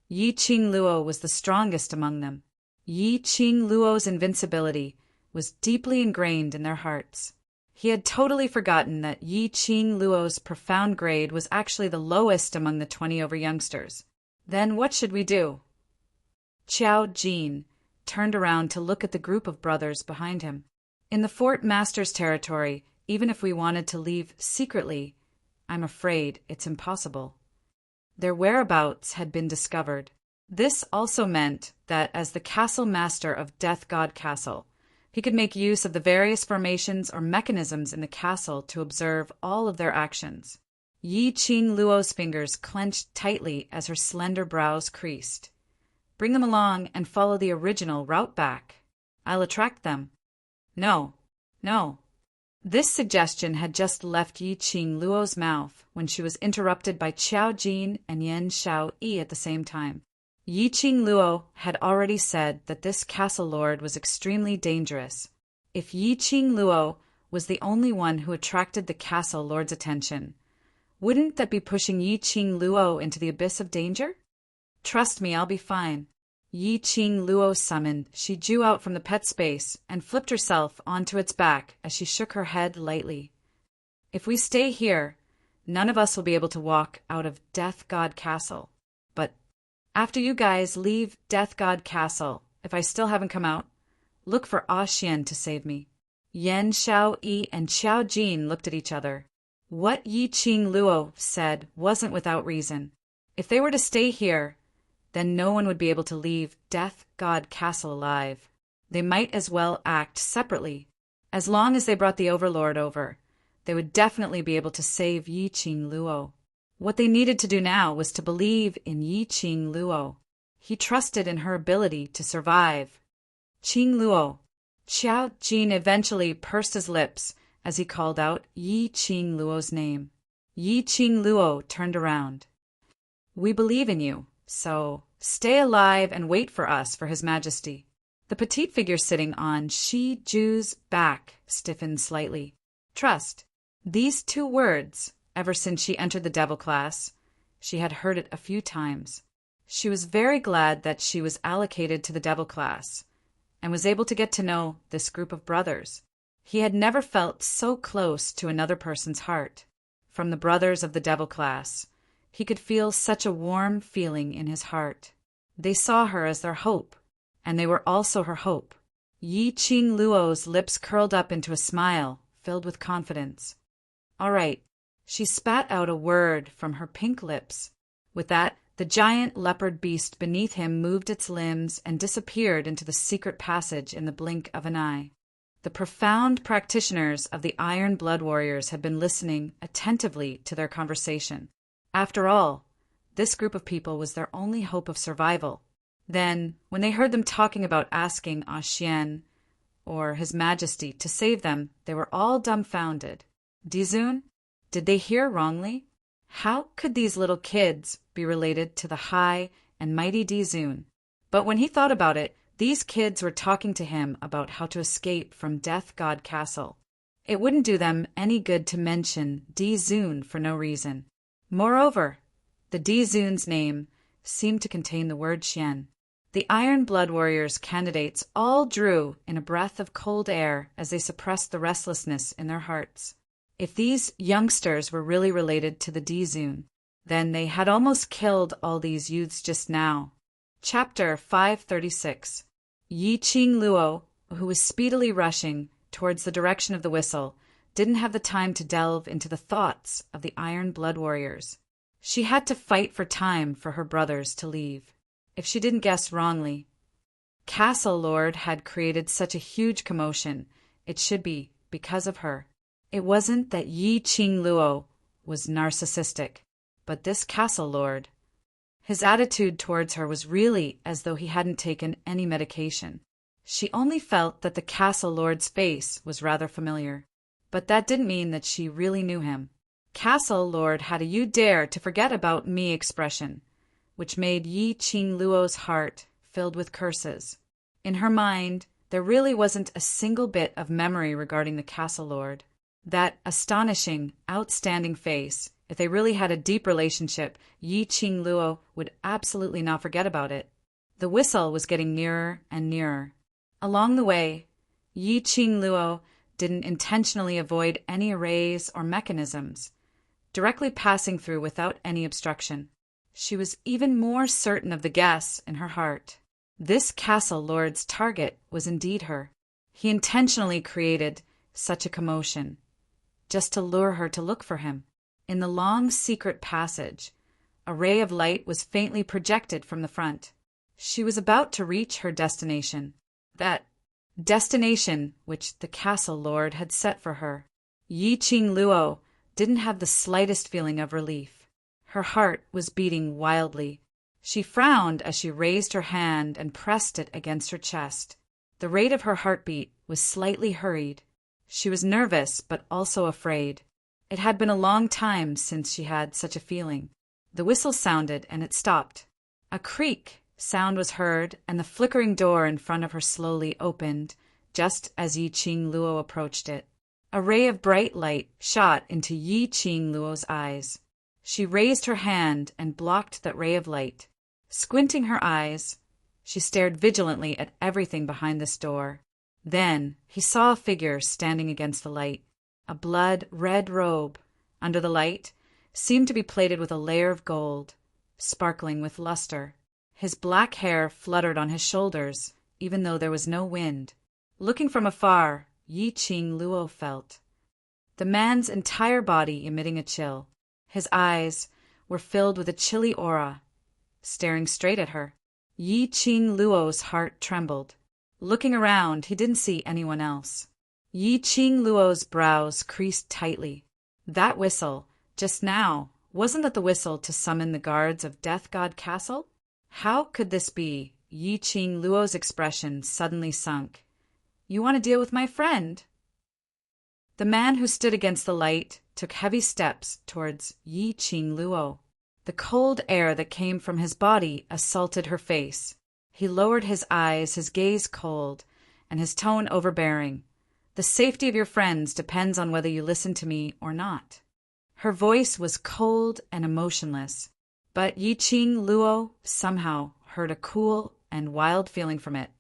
Yi Qing Luo was the strongest among them. Yi Qing Luo's invincibility was deeply ingrained in their hearts. He had totally forgotten that Yi Qing Luo's profound grade was actually the lowest among the 20 over youngsters. Then what should we do? Qiao Jin turned around to look at the group of brothers behind him. In the Fort Master's territory, even if we wanted to leave secretly, I'm afraid it's impossible. Their whereabouts had been discovered. This also meant that as the castle master of Death God Castle, he could make use of the various formations or mechanisms in the castle to observe all of their actions. Yi Qing Luo's fingers clenched tightly as her slender brows creased. "Bring them along and follow the original route back. I'll attract them." No. This suggestion had just left Yi Qing Luo's mouth when she was interrupted by Qiao Jin and Yan Xiaoyi at the same time. Yi Qing Luo had already said that this castle lord was extremely dangerous. If Yi Qing Luo was the only one who attracted the castle lord's attention, wouldn't that be pushing Yi Qing Luo into the abyss of danger? "Trust me, I'll be fine." Yi Qing Luo summoned Shiju out from the pet space and flipped herself onto its back as she shook her head lightly. "If we stay here, none of us will be able to walk out of Death God Castle. But after you guys leave Death God Castle, if I still haven't come out, look for Ah Xian to save me." Yan Xiaoyi and Qiao Jin looked at each other. What Yi Qing Luo said wasn't without reason. If they were to stay here, then no one would be able to leave Death God Castle alive. They might as well act separately. As long as they brought the Overlord over, they would definitely be able to save Yi Qing Luo. What they needed to do now was to believe in Yi Qing Luo. He trusted in her ability to survive. "Qing Luo." Qiao Jin eventually pursed his lips as he called out Yi Qing Luo's name. Yi Qing Luo turned around. "We believe in you. So, stay alive and wait for us for His Majesty." The petite figure sitting on Shiju's back stiffened slightly. Trust. These two words, ever since she entered the Devil class, she had heard it a few times. She was very glad that she was allocated to the Devil class and was able to get to know this group of brothers. He had never felt so close to another person's heart. From the brothers of the Devil class, he could feel such a warm feeling in his heart. They saw her as their hope, and they were also her hope. Yi Qing Luo's lips curled up into a smile filled with confidence. "All right." She spat out a word from her pink lips. With that, the giant leopard beast beneath him moved its limbs and disappeared into the secret passage in the blink of an eye. The profound practitioners of the Iron Blood Warriors had been listening attentively to their conversation. After all, this group of people was their only hope of survival. Then, when they heard them talking about asking Ah Xian, or His Majesty, to save them, they were all dumbfounded. Dizun? Did they hear wrongly? How could these little kids be related to the high and mighty Dizun? But when he thought about it, these kids were talking to him about how to escape from Death God Castle. It wouldn't do them any good to mention Dizun for no reason. Moreover, the Dizun's name seemed to contain the word Xian. The Iron Blood Warriors candidates all drew in a breath of cold air as they suppressed the restlessness in their hearts. If these youngsters were really related to the D-Zune, then they had almost killed all these youths just now. Chapter 536. Yi Qing Luo, who was speedily rushing towards the direction of the whistle, didn't have the time to delve into the thoughts of the Iron Blood Warriors. She had to fight for time for her brothers to leave. If she didn't guess wrongly, Castle Lord had created such a huge commotion, it should be because of her. It wasn't that Yi Qing Luo was narcissistic, but this Castle Lord. His attitude towards her was really as though he hadn't taken any medication. She only felt that the Castle Lord's face was rather familiar, but that didn't mean that she really knew him. Castle Lord had a "you dare to forget about me" expression, which made Yi Qing Luo's heart filled with curses. In her mind, there really wasn't a single bit of memory regarding the Castle Lord. That astonishing, outstanding face, if they really had a deep relationship, Yi Qing Luo would absolutely not forget about it. The whistle was getting nearer and nearer. Along the way, Yi Qing Luo didn't intentionally avoid any arrays or mechanisms, directly passing through without any obstruction. She was even more certain of the guess in her heart. This Castle Lord's target was indeed her. He intentionally created such a commotion, just to lure her to look for him. In the long secret passage, a ray of light was faintly projected from the front. She was about to reach her destination, that destination which the Castle Lord had set for her. Yi Qing Luo didn't have the slightest feeling of relief. Her heart was beating wildly. She frowned as she raised her hand and pressed it against her chest. The rate of her heartbeat was slightly hurried. She was nervous but also afraid. It had been a long time since she had such a feeling. The whistle sounded and it stopped. A creak sound was heard and the flickering door in front of her slowly opened, just as Yi Qing Luo approached it. A ray of bright light shot into Yi Qing Luo's eyes. She raised her hand and blocked that ray of light. Squinting her eyes, she stared vigilantly at everything behind this door. Then he saw a figure standing against the light. A blood-red robe, under the light, seemed to be plated with a layer of gold, sparkling with luster. His black hair fluttered on his shoulders, even though there was no wind. Looking from afar, Yi Qing Luo felt the man's entire body emitting a chill. His eyes were filled with a chilly aura, staring straight at her. Yi Qing Luo's heart trembled. Looking around, he didn't see anyone else. Yi Qing Luo's brows creased tightly. That whistle, just now, wasn't that the whistle to summon the guards of Death God Castle? How could this be? Yi Qing Luo's expression suddenly sunk. You want to deal with my friend? The man who stood against the light took heavy steps towards Yi Qing Luo. The cold air that came from his body assaulted her face. He lowered his eyes, his gaze cold, and his tone overbearing. The safety of your friends depends on whether you listen to me or not. Her voice was cold and emotionless, but Yi Qing Luo somehow heard a cool and wild feeling from it.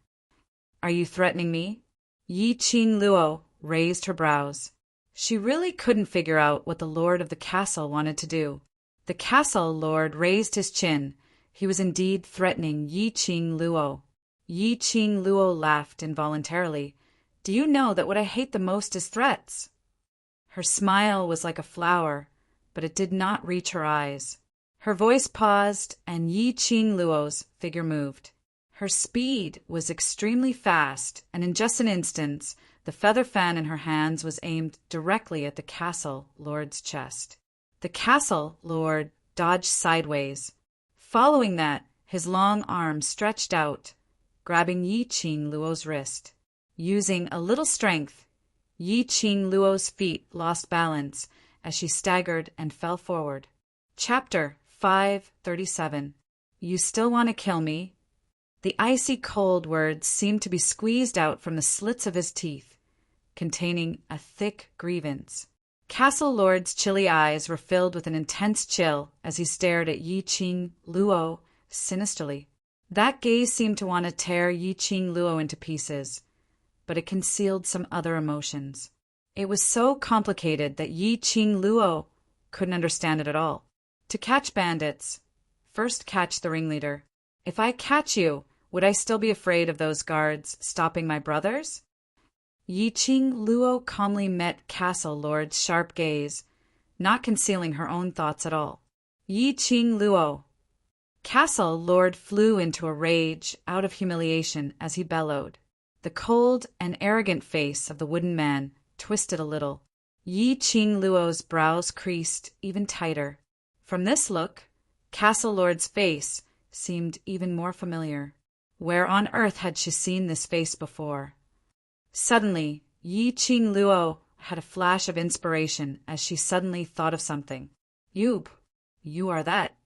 Are you threatening me? Yi Qing Luo raised her brows. She really couldn't figure out what the lord of the castle wanted to do. The Castle Lord raised his chin. He was indeed threatening Yi Qing Luo. Yi Qing Luo laughed involuntarily. Do you know that what I hate the most is threats? Her smile was like a flower, but it did not reach her eyes. Her voice paused, and Yi Qing Luo's figure moved. Her speed was extremely fast, and in just an instant, the feather fan in her hands was aimed directly at the Castle Lord's chest. The Castle Lord dodged sideways. Following that, his long arm stretched out, grabbing Yi Qing Luo's wrist. Using a little strength, Yi Qing Luo's feet lost balance as she staggered and fell forward. Chapter 537. You still want to kill me? The icy cold words seemed to be squeezed out from the slits of his teeth, containing a thick grievance. Castle Lord's chilly eyes were filled with an intense chill as he stared at Yi Qing Luo sinisterly. That gaze seemed to want to tear Yi Qing Luo into pieces, but it concealed some other emotions. It was so complicated that Yi Qing Luo couldn't understand it at all. To catch bandits, first catch the ringleader. If I catch you, would I still be afraid of those guards stopping my brothers? Yi Qing Luo calmly met Castle Lord's sharp gaze, not concealing her own thoughts at all. Yi Qing Luo. Castle Lord flew into a rage out of humiliation as he bellowed. The cold and arrogant face of the wooden man twisted a little. Yi Qing Luo's brows creased even tighter. From this look, Castle Lord's face seemed even more familiar. Where on earth had she seen this face before? Suddenly, Yi Qing Luo had a flash of inspiration as she suddenly thought of something. You are that.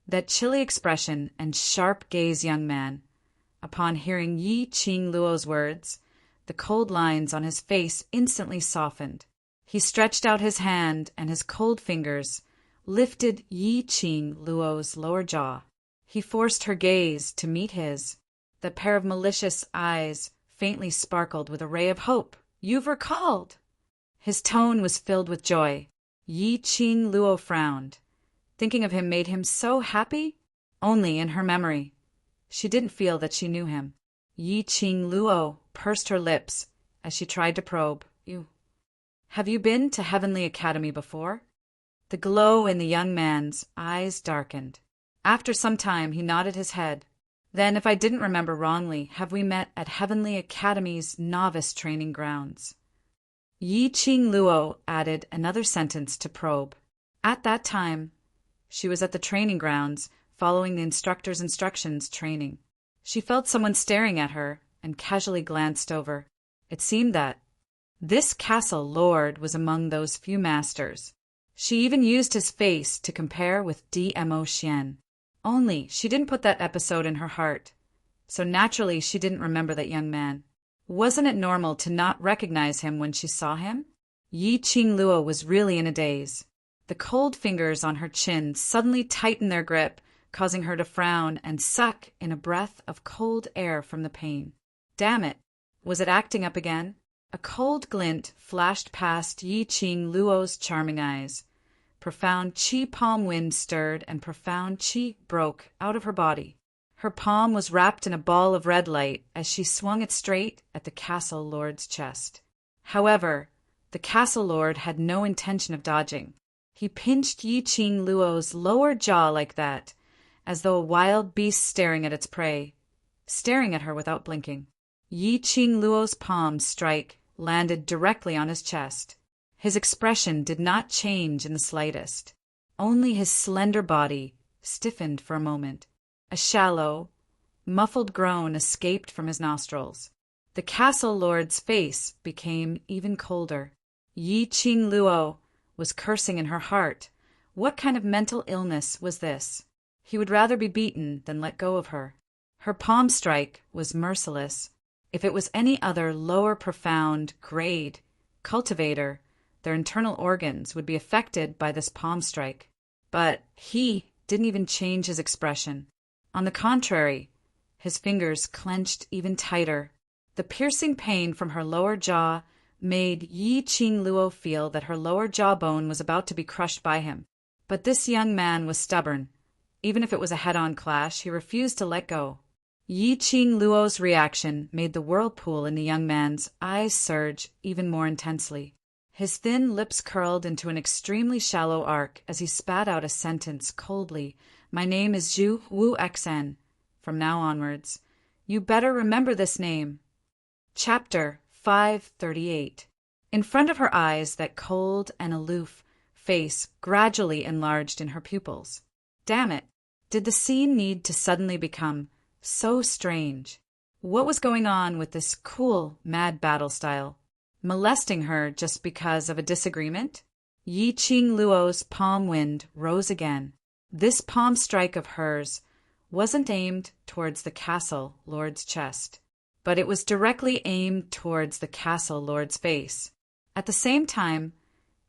That chilly expression and sharp gaze young man. Upon hearing Yi Qing Luo's words, the cold lines on his face instantly softened. He stretched out his hand, and his cold fingers lifted Yi Qing Luo's lower jaw. He forced her gaze to meet his. The pair of malicious eyes faintly sparkled with a ray of hope. You've recalled! His tone was filled with joy. Yi Qing Luo frowned. Thinking of him made him so happy? Only in her memory. She didn't feel that she knew him. Yi Qing Luo pursed her lips as she tried to probe. Have you been to Heavenly Academy before? The glow in the young man's eyes darkened. After some time, he nodded his head. Then, if I didn't remember wrongly, have we met at Heavenly Academy's novice training grounds? Yi Qing Luo added another sentence to probe. At that time, she was at the training grounds, following the instructor's instructions training. She felt someone staring at her and casually glanced over. It seemed that this Castle Lord was among those few masters. She even used his face to compare with Dmo Xian. Only she didn't put that episode in her heart, so naturally she didn't remember that young man. Wasn't it normal to not recognize him when she saw him? Yi Qing Luo was really in a daze. The cold fingers on her chin suddenly tightened their grip, causing her to frown and suck in a breath of cold air from the pain. Damn it! Was it acting up again? A cold glint flashed past Yi Qing Luo's charming eyes. Profound qi palm wind stirred and profound qi broke out of her body. Her palm was wrapped in a ball of red light as she swung it straight at the Castle Lord's chest. However, the Castle Lord had no intention of dodging. He pinched Yi Qing Luo's lower jaw like that, as though a wild beast staring at its prey, staring at her without blinking. Yi Qing Luo's palm strike landed directly on his chest. His expression did not change in the slightest. Only his slender body stiffened for a moment. A shallow, muffled groan escaped from his nostrils. The Castle Lord's face became even colder. Yi Qing Luo was cursing in her heart. What kind of mental illness was this? He would rather be beaten than let go of her. Her palm strike was merciless. If it was any other lower profound grade cultivator, their internal organs would be affected by this palm strike. But he didn't even change his expression. On the contrary, his fingers clenched even tighter. The piercing pain from her lower jaw made Yi Qing Luo feel that her lower jawbone was about to be crushed by him. But this young man was stubborn. Even if it was a head-on clash, he refused to let go. Yi Qing Luo's reaction made the whirlpool in the young man's eyes surge even more intensely. His thin lips curled into an extremely shallow arc as he spat out a sentence coldly. My name is Zhu Wu Xen. From now onwards, you better remember this name. Chapter 538. In front of her eyes, that cold and aloof face gradually enlarged in her pupils. Damn it! Did the scene need to suddenly become so strange? What was going on with this cool, mad battle style? Molesting her just because of a disagreement? Yi Qing Luo's palm wind rose again. This palm strike of hers wasn't aimed towards the Castle Lord's chest, but it was directly aimed towards the Castle Lord's face. At the same time,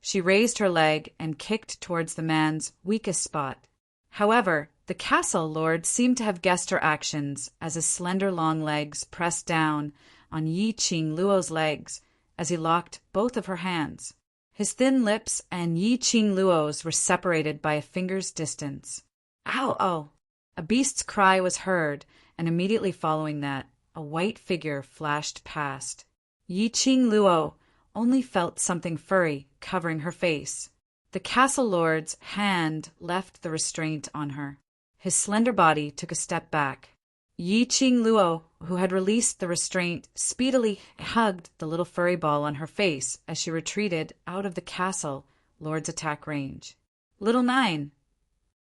she raised her leg and kicked towards the man's weakest spot. However, The castle lord seemed to have guessed her actions as his slender long legs pressed down on Yi Qing Luo's legs as he locked both of her hands. His thin lips and Yi Qing Luo's were separated by a finger's distance. Ow! Oh! A beast's cry was heard, and immediately following that, a white figure flashed past. Yi Qing Luo only felt something furry covering her face. The castle lord's hand left the restraint on her. His slender body took a step back. Yi Qing Luo, who had released the restraint, speedily hugged the little furry ball on her face as she retreated out of the castle lord's attack range. Little Nine.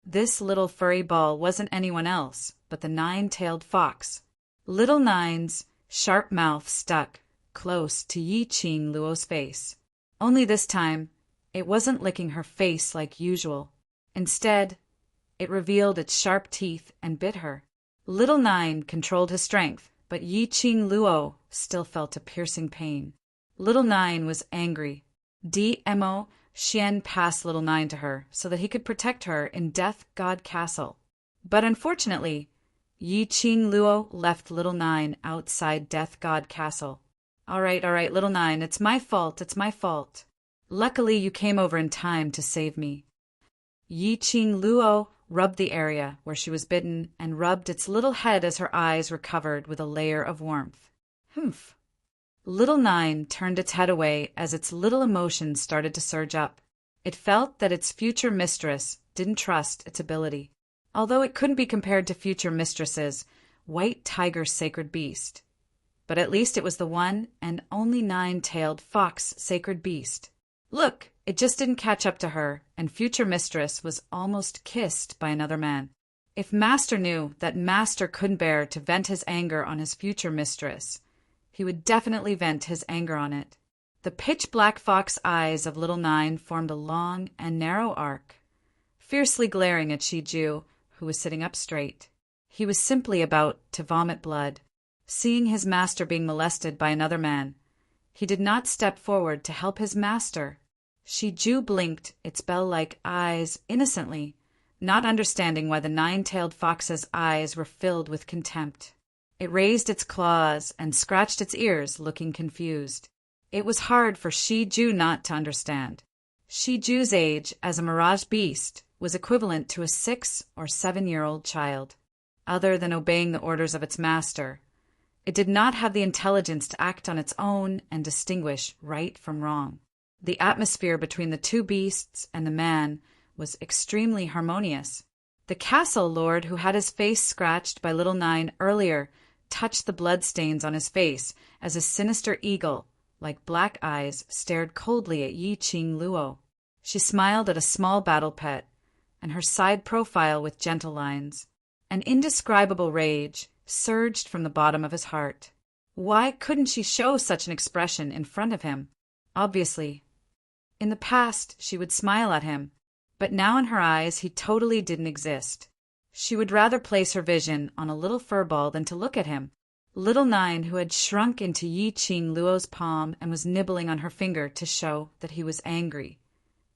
This little furry ball wasn't anyone else but the nine-tailed fox. Little Nine's sharp mouth stuck close to Yi Qing Luo's face. Only this time, it wasn't licking her face like usual. Instead, it revealed its sharp teeth and bit her. Little Nine controlled his strength, but Yi Qing Luo still felt a piercing pain. Little Nine was angry. Dmo Xian passed Little Nine to her so that he could protect her in Death God Castle. But unfortunately, Yi Qing Luo left Little Nine outside Death God Castle. All right, Little Nine, it's my fault. Luckily, you came over in time to save me. Yi Qing Luo rubbed the area where she was bitten and rubbed its little head as her eyes were covered with a layer of warmth. Humph. Little Nine turned its head away as its little emotions started to surge up. It felt that its future mistress didn't trust its ability. Although it couldn't be compared to future mistresses, White Tiger's sacred beast. But at least it was the one and only nine-tailed fox sacred beast. Look, it just didn't catch up to her, and future mistress was almost kissed by another man. If Master knew that Master couldn't bear to vent his anger on his future mistress, he would definitely vent his anger on it. The pitch-black fox eyes of Little Nine formed a long and narrow arc, fiercely glaring at Shiju, who was sitting up straight. He was simply about to vomit blood. Seeing his master being molested by another man, he did not step forward to help his master. Shiju blinked its bell-like eyes innocently, not understanding why the nine-tailed fox's eyes were filled with contempt. It raised its claws and scratched its ears, looking confused. It was hard for Shiju not to understand. Shiju's age as a mirage beast was equivalent to a 6 or 7-year-old child. Other than obeying the orders of its master, it did not have the intelligence to act on its own and distinguish right from wrong. The atmosphere between the two beasts and the man was extremely harmonious. The castle lord who had his face scratched by Little Nine earlier touched the bloodstains on his face as a sinister eagle, like black eyes, stared coldly at Yi Qing Luo. She smiled at a small battle pet, and her side profile with gentle lines. An indescribable rage surged from the bottom of his heart. Why couldn't she show such an expression in front of him? Obviously. In the past, she would smile at him, but now in her eyes he totally didn't exist. She would rather place her vision on a little furball than to look at him. Little Nine, who had shrunk into Yi Qing Luo's palm and was nibbling on her finger to show that he was angry,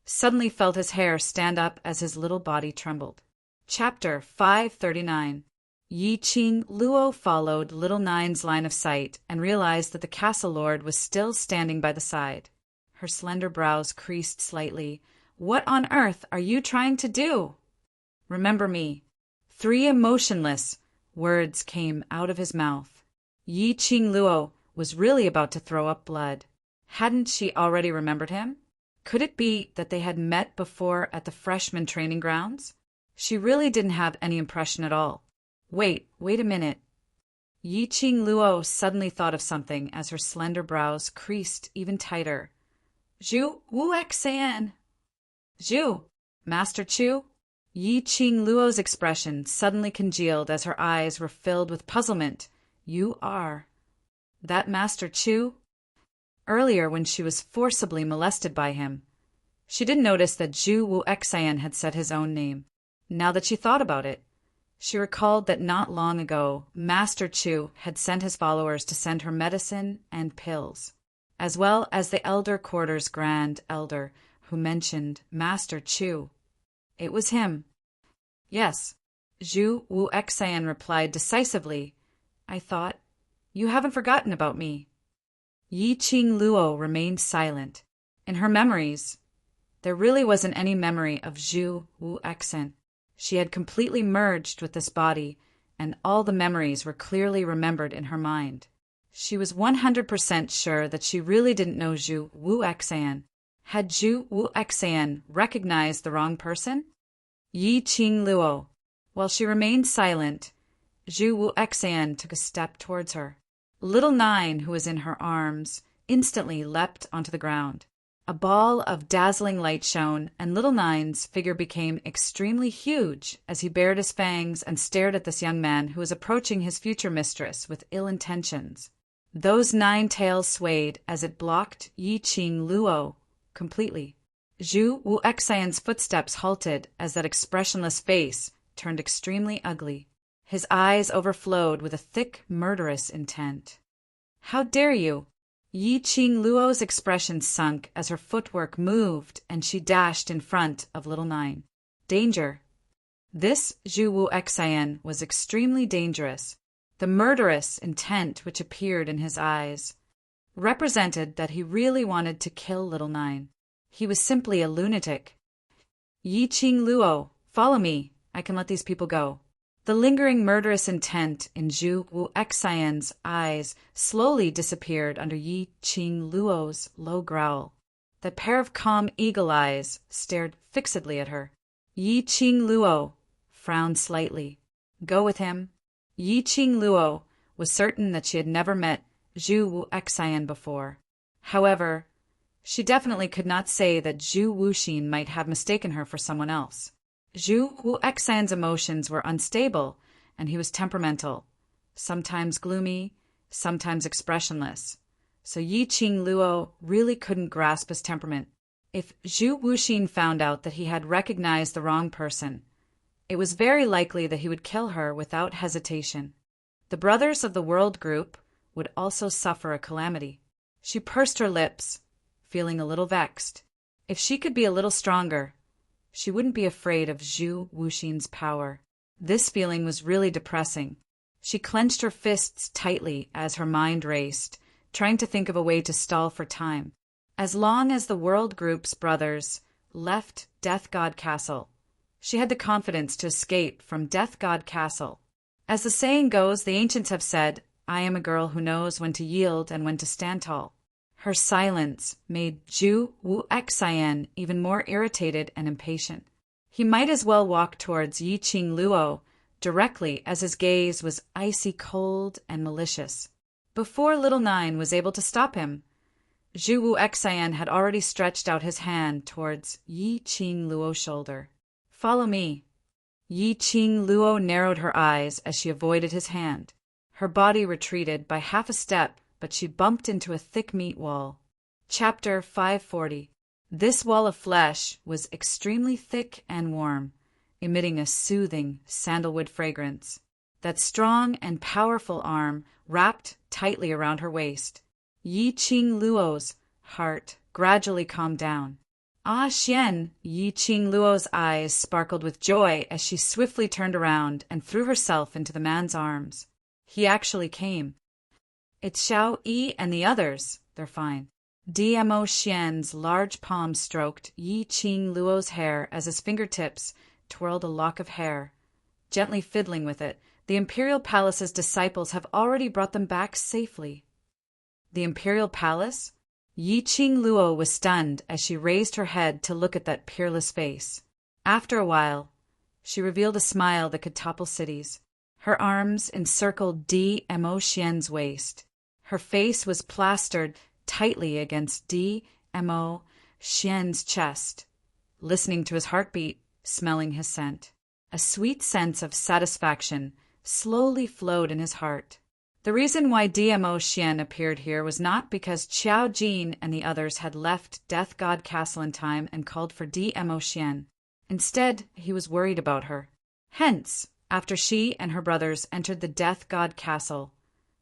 suddenly felt his hair stand up as his little body trembled. Chapter 539. Yi Qing Luo followed Little Nine's line of sight and realized that the castle lord was still standing by the side. Her slender brows creased slightly. What on earth are you trying to do? Remember me. 3 emotionless words came out of his mouth. Yi Qing Luo was really about to throw up blood. Hadn't she already remembered him? Could it be that they had met before at the freshman training grounds? She really didn't have any impression at all. Wait a minute. Yi Qing Luo suddenly thought of something as her slender brows creased even tighter. Zhu Wu Xian. Zhu, Master Chu? Yi Qing Luo's expression suddenly congealed as her eyes were filled with puzzlement. You are that Master Chu? Earlier, when she was forcibly molested by him, she didn't notice that Zhu Wu Xian had said his own name. Now that she thought about it, she recalled that not long ago, Master Chu had sent his followers to send her medicine and pills, as well as the Elder Quarter's Grand Elder, who mentioned Master Chu. It was him. Yes, Zhu Wu Exan replied decisively, I thought, you haven't forgotten about me. Yi Qing Luo remained silent. In her memories, there really wasn't any memory of Zhu Wu Exan. She had completely merged with this body, and all the memories were clearly remembered in her mind. She was 100% sure that she really didn't know Zhu Wu Exan. Had Zhu Wu Exan recognized the wrong person? Yi Qing Luo. While she remained silent, Zhu Wu Exan took a step towards her. Little Nine, who was in her arms, instantly leapt onto the ground. A ball of dazzling light shone, and Little Nine's figure became extremely huge as he bared his fangs and stared at this young man who was approaching his future mistress with ill intentions. Those 9 tails swayed as it blocked Yi Qing Luo completely. Zhu Wu Exan's footsteps halted as that expressionless face turned extremely ugly. His eyes overflowed with a thick, murderous intent. How dare you? Yi Qing Luo's expression sunk as her footwork moved and she dashed in front of Little Nine. Danger. This Zhu Wu Exan was extremely dangerous. The murderous intent which appeared in his eyes represented that he really wanted to kill Little Nine. He was simply a lunatic. Yi Qing Luo, follow me. I can let these people go. The lingering murderous intent in Zhu Wu Exan's eyes slowly disappeared under Yi Qing Luo's low growl. That pair of calm eagle eyes stared fixedly at her. Yi Qing Luo frowned slightly. Go with him. Yi Qing Luo was certain that she had never met Zhu Wu Exan before. However, she definitely could not say that Zhu Wuxin might have mistaken her for someone else. Zhu Wu Exan's emotions were unstable, and he was temperamental, sometimes gloomy, sometimes expressionless. So Yi Qing Luo really couldn't grasp his temperament. If Zhu Wuxin found out that he had recognized the wrong person, it was very likely that he would kill her without hesitation. The brothers of the World Group would also suffer a calamity. She pursed her lips, feeling a little vexed. If she could be a little stronger, she wouldn't be afraid of Zhu Wuxin's power. This feeling was really depressing. She clenched her fists tightly as her mind raced, trying to think of a way to stall for time. As long as the World Group's brothers left Death God Castle, she had the confidence to escape from Death God Castle. As the saying goes, the ancients have said, I am a girl who knows when to yield and when to stand tall. Her silence made Zhu Wu Exan even more irritated and impatient. He might as well walk towards Yi Qing Luo directly, as his gaze was icy cold and malicious. Before Little Nine was able to stop him, Zhu Wu Exan had already stretched out his hand towards Yi Qing Luo's shoulder. Follow me. Yi Qing Luo narrowed her eyes as she avoided his hand. Her body retreated by half a step, but she bumped into a thick meat wall. Chapter 540. This wall of flesh was extremely thick and warm, emitting a soothing sandalwood fragrance. That strong and powerful arm wrapped tightly around her waist. Yi Qing Luo's heart gradually calmed down. Ah, Xian! Yi Qing Luo's eyes sparkled with joy as she swiftly turned around and threw herself into the man's arms. He actually came. It's Xiao Yi and the others. They're fine. DMO Xian's large palm stroked Yi Qing Luo's hair as his fingertips twirled a lock of hair. Gently fiddling with it, the Imperial Palace's disciples have already brought them back safely. The Imperial Palace? Yi Qing Luo was stunned as she raised her head to look at that peerless face. After a while, she revealed a smile that could topple cities. Her arms encircled DMO Xian's waist. Her face was plastered tightly against DMO Xian's chest, listening to his heartbeat, smelling his scent. A sweet sense of satisfaction slowly flowed in his heart. The reason why DMO Xian appeared here was not because Qiao Jin and the others had left Death God Castle in time and called for DMO Xian. Instead, he was worried about her. Hence, after she and her brothers entered the Death God Castle,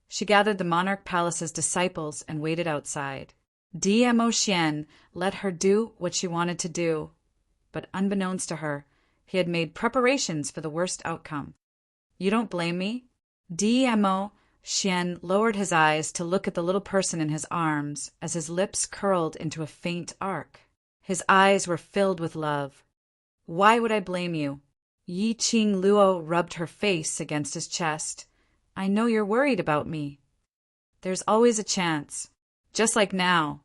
she gathered the Monarch Palace's disciples and waited outside. DMO Xian let her do what she wanted to do, but unbeknownst to her, He had made preparations for the worst outcome. You don't blame me? Dmo Xian lowered his eyes to look at the little person in his arms as his lips curled into a faint arc. His eyes were filled with love. Why would I blame you? Yi Qing Luo rubbed her face against his chest. I know you're worried about me. There's always a chance. Just like now.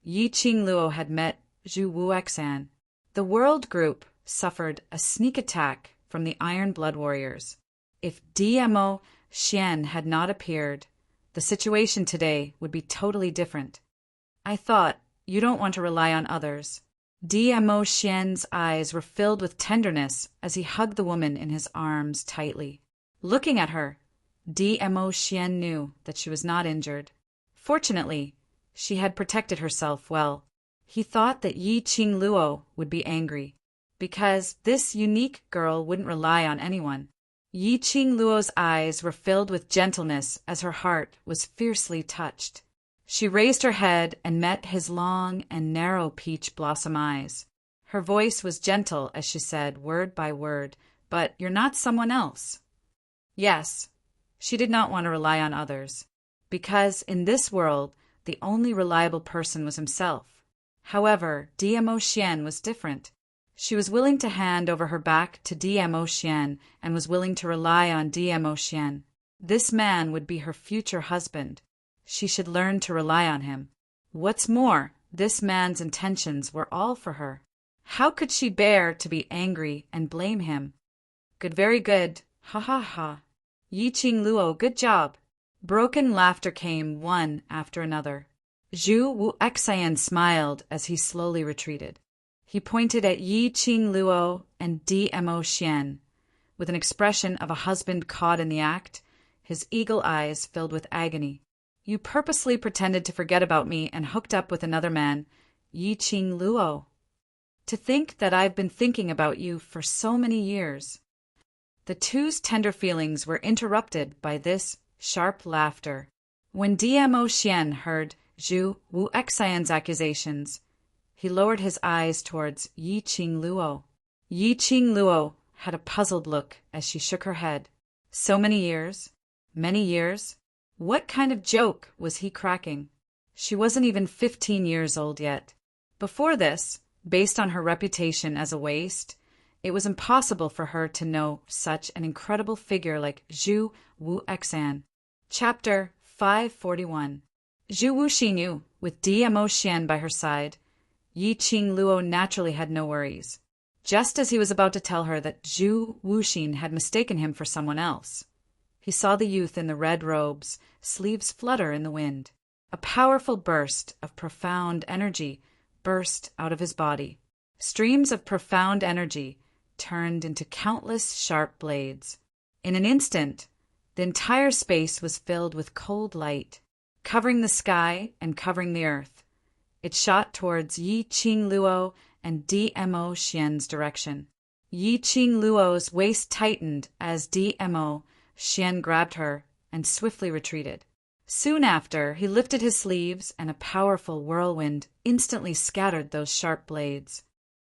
Yi Qing Luo had met Zhu Wuexan. The World Group suffered a sneak attack from the Iron Blood Warriors. If Dmo Xian had not appeared, the situation today would be totally different. I thought, you don't want to rely on others. Dmo Xian's eyes were filled with tenderness as he hugged the woman in his arms tightly. Looking at her, Dmo Xian knew that she was not injured. Fortunately, she had protected herself well. He thought that Yi Qing Luo would be angry, because this unique girl wouldn't rely on anyone. Yi Qing Luo's eyes were filled with gentleness as her heart was fiercely touched. She raised her head and met his long and narrow peach blossom eyes. Her voice was gentle as she said, word by word, "But you're not someone else." Yes, she did not want to rely on others, because in this world, the only reliable person was himself. However, Dmo Xian was different. She was willing to hand over her back to Dmo Xian and was willing to rely on Dmo Xian. This man would be her future husband. She should learn to rely on him. What's more, this man's intentions were all for her. How could she bear to be angry and blame him? Good, very good. Ha ha ha. Yi Qing Luo, good job. Broken laughter came one after another. Zhu Wuexan smiled as he slowly retreated. He pointed at Yi Qing Luo and Dmo Xian. With an expression of a husband caught in the act, his eagle eyes filled with agony. You purposely pretended to forget about me and hooked up with another man, Yi Qing Luo. To think that I've been thinking about you for so many years. The two's tender feelings were interrupted by this sharp laughter. When Dmo Xian heard Zhu Wuexan's accusations, he lowered his eyes towards Yi Qing Luo. Yi Qing Luo had a puzzled look as she shook her head. So many years? Many years? What kind of joke was he cracking? She wasn't even 15 years old yet. Before this, based on her reputation as a waste, it was impossible for her to know such an incredible figure like Zhu Wuexan. Chapter 541. Zhu Wuxi knew, with Dmo Xian by her side, Yi Qing Luo naturally had no worries, just as he was about to tell her that Zhu Wuxi had mistaken him for someone else. He saw the youth in the red robes, sleeves flutter in the wind. A powerful burst of profound energy burst out of his body. Streams of profound energy turned into countless sharp blades. In an instant, the entire space was filled with cold light, covering the sky and covering the earth. It shot towards Yi Qing Luo and Dmo Xian's direction. Yi Qing Luo's waist tightened as Dmo Xian grabbed her and swiftly retreated. Soon after, he lifted his sleeves and a powerful whirlwind instantly scattered those sharp blades.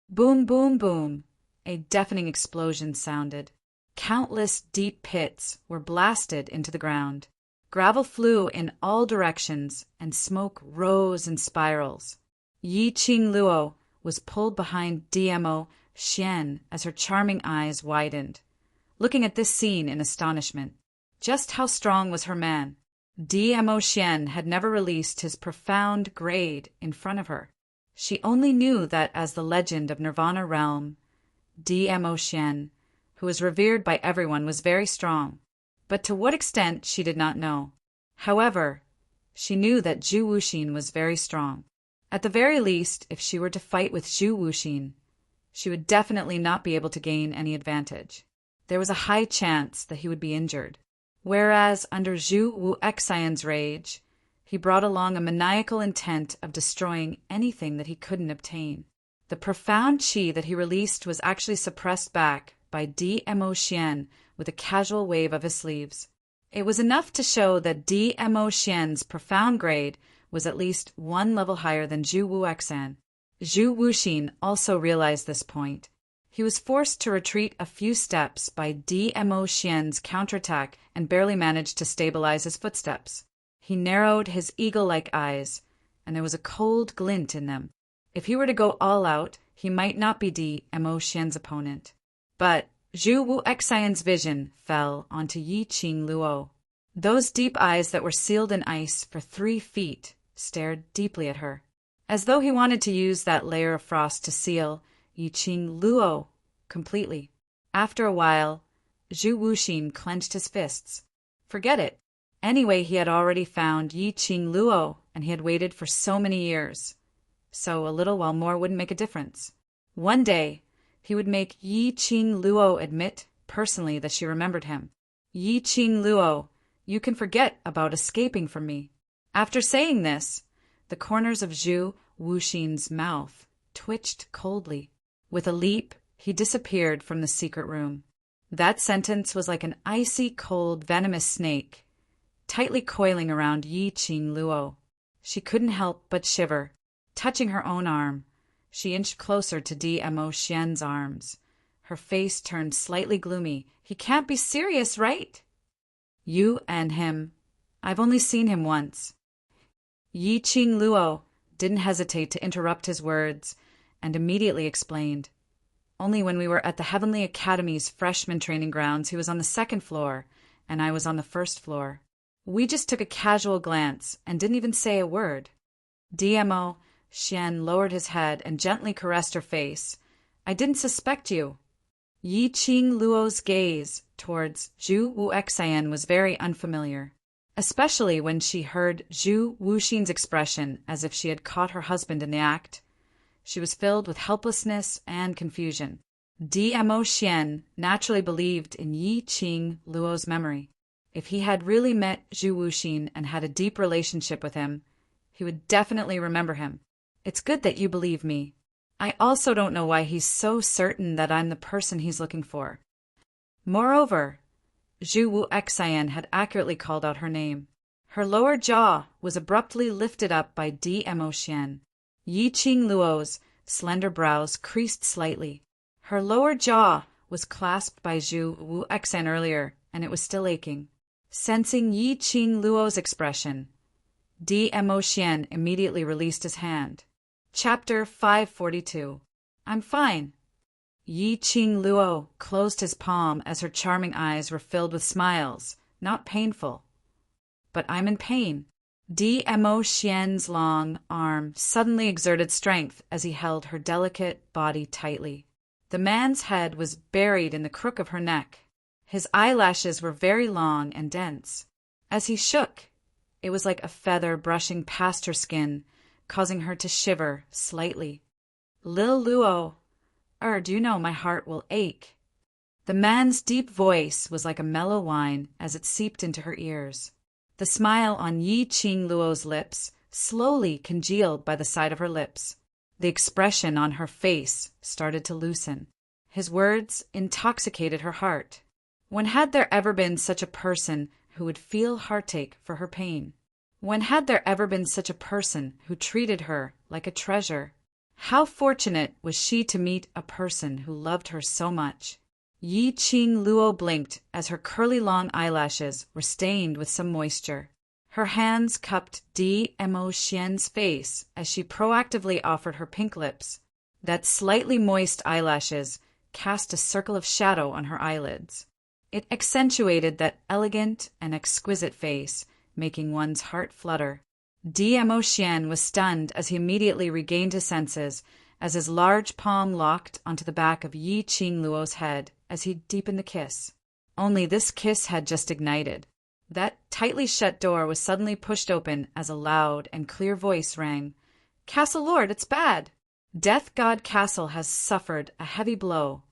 Boom, boom, boom. A deafening explosion sounded. Countless deep pits were blasted into the ground. Gravel flew in all directions, and smoke rose in spirals. Yi Qing Luo was pulled behind Dmo Xian as her charming eyes widened, looking at this scene in astonishment. Just how strong was her man? Dmo Xian had never released his profound grade in front of her. She only knew that as the legend of Nirvana realm, Dmo Xian, who was revered by everyone, was very strong. But to what extent she did not know. However, she knew that Zhu Wuxi was very strong. At the very least, if she were to fight with Zhu Wuxi, she would definitely not be able to gain any advantage. There was a high chance that he would be injured. Whereas under Zhu Wuexan's rage, he brought along a maniacal intent of destroying anything that he couldn't obtain. The profound qi that he released was actually suppressed back by Dmo Xian with a casual wave of his sleeves. It was enough to show that Dmo Xian's profound grade was at least one level higher than Zhu Wuexan. Zhu Wuxi also realized this point. He was forced to retreat a few steps by Dmo Xian's counterattack and barely managed to stabilize his footsteps. He narrowed his eagle-like eyes, and there was a cold glint in them. If he were to go all out, he might not be Dmo Xian's opponent. But Zhu Wuxian's vision fell onto Yi Qing Luo. Those deep eyes that were sealed in ice for 3 feet stared deeply at her, as though he wanted to use that layer of frost to seal Yi Qing Luo completely. After a while, Zhu Wuxin clenched his fists. Forget it. Anyway, he had already found Yi Qing Luo, and he had waited for so many years. So a little while more wouldn't make a difference. One day, he would make Yi Qing Luo admit personally that she remembered him. Yi Qing Luo, you can forget about escaping from me. After saying this, the corners of Zhu Wuxin's mouth twitched coldly. With a leap, he disappeared from the secret room. That sentence was like an icy cold venomous snake, tightly coiling around Yi Qing Luo. She couldn't help but shiver. Touching her own arm, she inched closer to Dmo Xian's arms. Her face turned slightly gloomy. He can't be serious, right? You and him. I've only seen him once. Yi Qing Luo didn't hesitate to interrupt his words and immediately explained. Only when we were at the Heavenly Academy's freshman training grounds, he was on the 2nd floor and I was on the 1st floor. We just took a casual glance and didn't even say a word. Dmo Xian lowered his head and gently caressed her face. I didn't suspect you. Yi Qing Luo's gaze towards Zhu Wuxian was very unfamiliar, especially when she heard Zhu Wuxin's expression as if she had caught her husband in the act. She was filled with helplessness and confusion. Dmo Xian naturally believed in Yi Qing Luo's memory. If he had really met Zhu Wuxin and had a deep relationship with him, he would definitely remember him. It's good that you believe me. I also don't know why he's so certain that I'm the person he's looking for. Moreover, Zhu Wuxian had accurately called out her name. Her lower jaw was abruptly lifted up by Dmo Xian. Yi Qing Luo's slender brows creased slightly. Her lower jaw was clasped by Zhu Wuxian earlier, and it was still aching. Sensing Yi Qing Luo's expression, Dmo Xian immediately released his hand. Chapter 542. I'm fine. Yi Qing Luo closed his palm as her charming eyes were filled with smiles, not painful. But I'm in pain. Dmo Xian's long arm suddenly exerted strength as he held her delicate body tightly. The man's head was buried in the crook of her neck. His eyelashes were very long and dense. As he shook, it was like a feather brushing past her skin, causing her to shiver slightly. Lil Luo, do you know my heart will ache? The man's deep voice was like a mellow wine as it seeped into her ears. The smile on Yi Qing Luo's lips slowly congealed by the side of her lips. The expression on her face started to loosen. His words intoxicated her heart. When had there ever been such a person who would feel heartache for her pain? When had there ever been such a person who treated her like a treasure? How fortunate was she to meet a person who loved her so much. Yi Qing Luo blinked as her curly long eyelashes were stained with some moisture. Her hands cupped Dmo Xian's face as she proactively offered her pink lips. That slightly moist eyelashes cast a circle of shadow on her eyelids. It accentuated that elegant and exquisite face, making one's heart flutter. Dmo Xian was stunned as he immediately regained his senses, as his large palm locked onto the back of Yi Qing Luo's head as he deepened the kiss. Only this kiss had just ignited. That tightly shut door was suddenly pushed open as a loud and clear voice rang. "Castle Lord, it's bad! Death God Castle has suffered a heavy blow."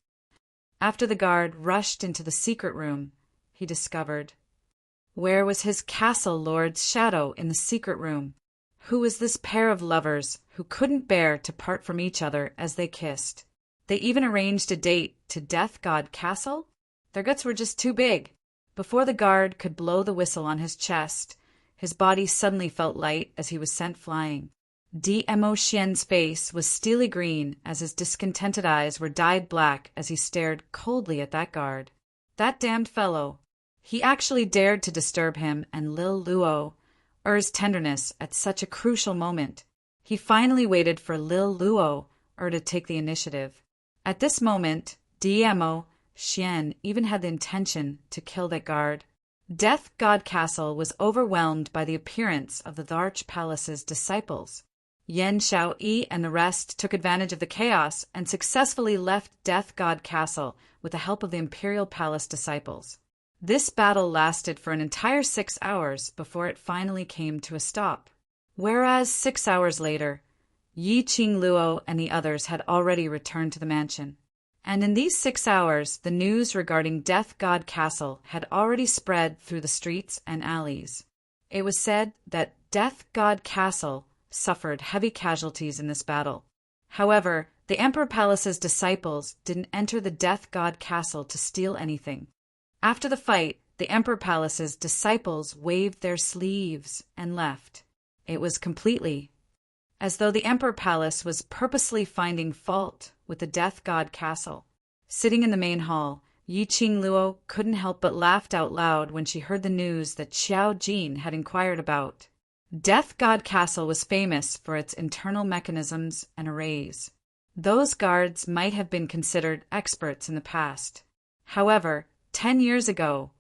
After the guard rushed into the secret room, he discovered. Where was his Castle Lord's shadow in the secret room? Who was this pair of lovers who couldn't bear to part from each other as they kissed? They even arranged a date to Death God Castle? Their guts were just too big. Before the guard could blow the whistle on his chest, his body suddenly felt light as he was sent flying. Dmo Xian's face was steely green as his discontented eyes were dyed black as he stared coldly at that guard. That damned fellow. He actually dared to disturb him and Lil Luo's tenderness at such a crucial moment. He finally waited for Lil Luo to take the initiative. At this moment, Dmo Xian even had the intention to kill that guard. Death God Castle was overwhelmed by the appearance of the Darch Palace's disciples. Yan Xiaoyi and the rest took advantage of the chaos and successfully left Death God Castle with the help of the Imperial Palace disciples. This battle lasted for an entire 6 hours before it finally came to a stop. Whereas 6 hours later, Yi Qingluo and the others had already returned to the mansion. And in these 6 hours, the news regarding Death God Castle had already spread through the streets and alleys. It was said that Death God Castle suffered heavy casualties in this battle. However, the Emperor Palace's disciples didn't enter the Death God Castle to steal anything. After the fight, the Emperor Palace's disciples waved their sleeves and left. It was completely as though the Emperor Palace was purposely finding fault with the Death God Castle. Sitting in the main hall, Yi Qingluo couldn't help but laughed out loud when she heard the news that Xiao Jin had inquired about. Death God Castle was famous for its internal mechanisms and arrays. Those guards might have been considered experts in the past. However, 10 years ago,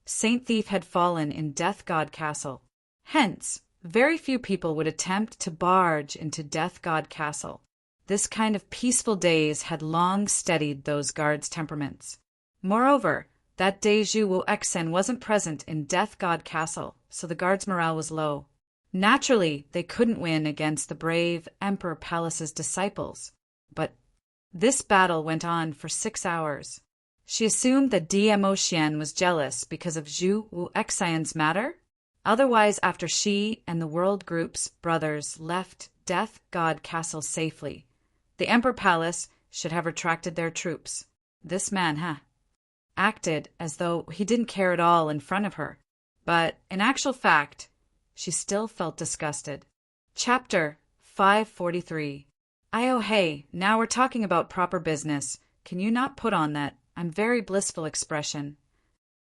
Saint Thief had fallen in Death God Castle. Hence, very few people would attempt to barge into Death God Castle. This kind of peaceful daze had long steadied those guards' temperaments. Moreover, that day Zhu Wu Exen wasn't present in Death God Castle, so the guards' morale was low. Naturally, they couldn't win against the brave Emperor Palace's disciples. But this battle went on for 6 hours. She assumed that Dmo Xian was jealous because of Zhu Wu Exen's matter. Otherwise, after she and the World Group's brothers left Death God Castle safely, the Emperor Palace should have retracted their troops. This man, acted as though he didn't care at all in front of her. But in actual fact, she still felt disgusted. Chapter 543. Oh hey, now we're talking about proper business. Can you not put on that "I'm very blissful" expression?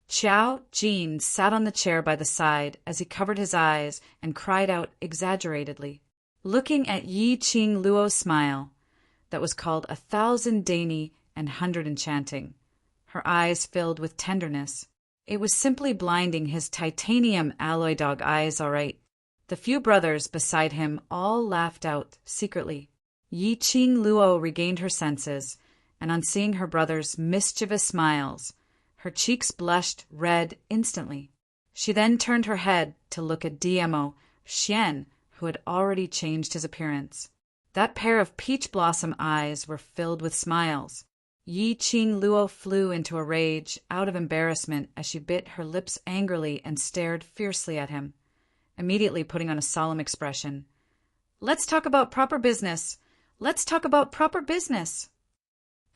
Xiao Jin sat on the chair by the side as he covered his eyes and cried out exaggeratedly, looking at Yi Qingluo's smile that was called 1,000 dainty and 100 enchanting. Her eyes filled with tenderness. It was simply blinding, his titanium alloy dog eyes, all right. The few brothers beside him all laughed out secretly. Yi Qingluo regained her senses, and on seeing her brother's mischievous smiles, her cheeks blushed red instantly. She then turned her head to look at Dmo Xian, who had already changed his appearance. That pair of peach blossom eyes were filled with smiles. Yi Qingluo flew into a rage out of embarrassment as she bit her lips angrily and stared fiercely at him, immediately putting on a solemn expression. "Let's talk about proper business. Let's talk about proper business."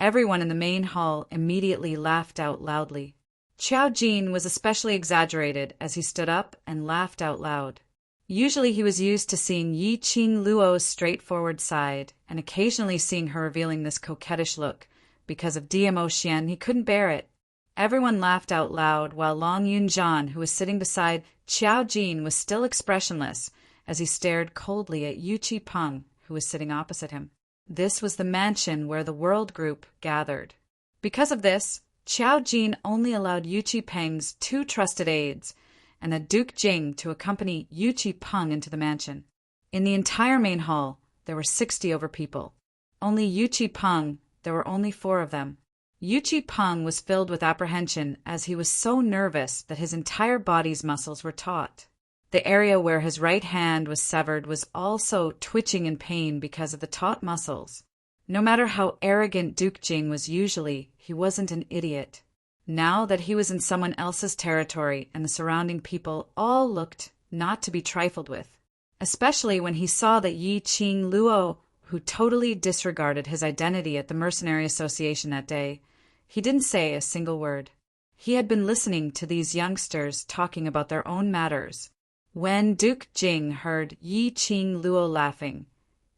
Everyone in the main hall immediately laughed out loudly. Xiao Jin was especially exaggerated as he stood up and laughed out loud. Usually he was used to seeing Yi Qingluo's straightforward side, and occasionally seeing her revealing this coquettish look. Because of Dmo Xian, he couldn't bear it. Everyone laughed out loud, while Long Yunzhan, who was sitting beside Xiao Jin, was still expressionless as he stared coldly at Yu Qi Peng, who was sitting opposite him. This was the mansion where the World Group gathered. Because of this, Xiao Jin only allowed Yu Qi Peng's 2 trusted aides and the Duke Jing to accompany Yu Qi Peng into the mansion. In the entire main hall, there were 60 over people. Only Yu Qi Peng, there were only 4 of them. Yu Qi Peng was filled with apprehension as he was so nervous that his entire body's muscles were taut. The area where his right hand was severed was also twitching in pain because of the taut muscles. No matter how arrogant Duke Jing was usually, he wasn't an idiot. Now that he was in someone else's territory and the surrounding people all looked not to be trifled with, especially when he saw that Yi Qingluo, who totally disregarded his identity at the Mercenary Association that day, he didn't say a single word. He had been listening to these youngsters talking about their own matters. When Duke Jing heard Yi Qingluo laughing,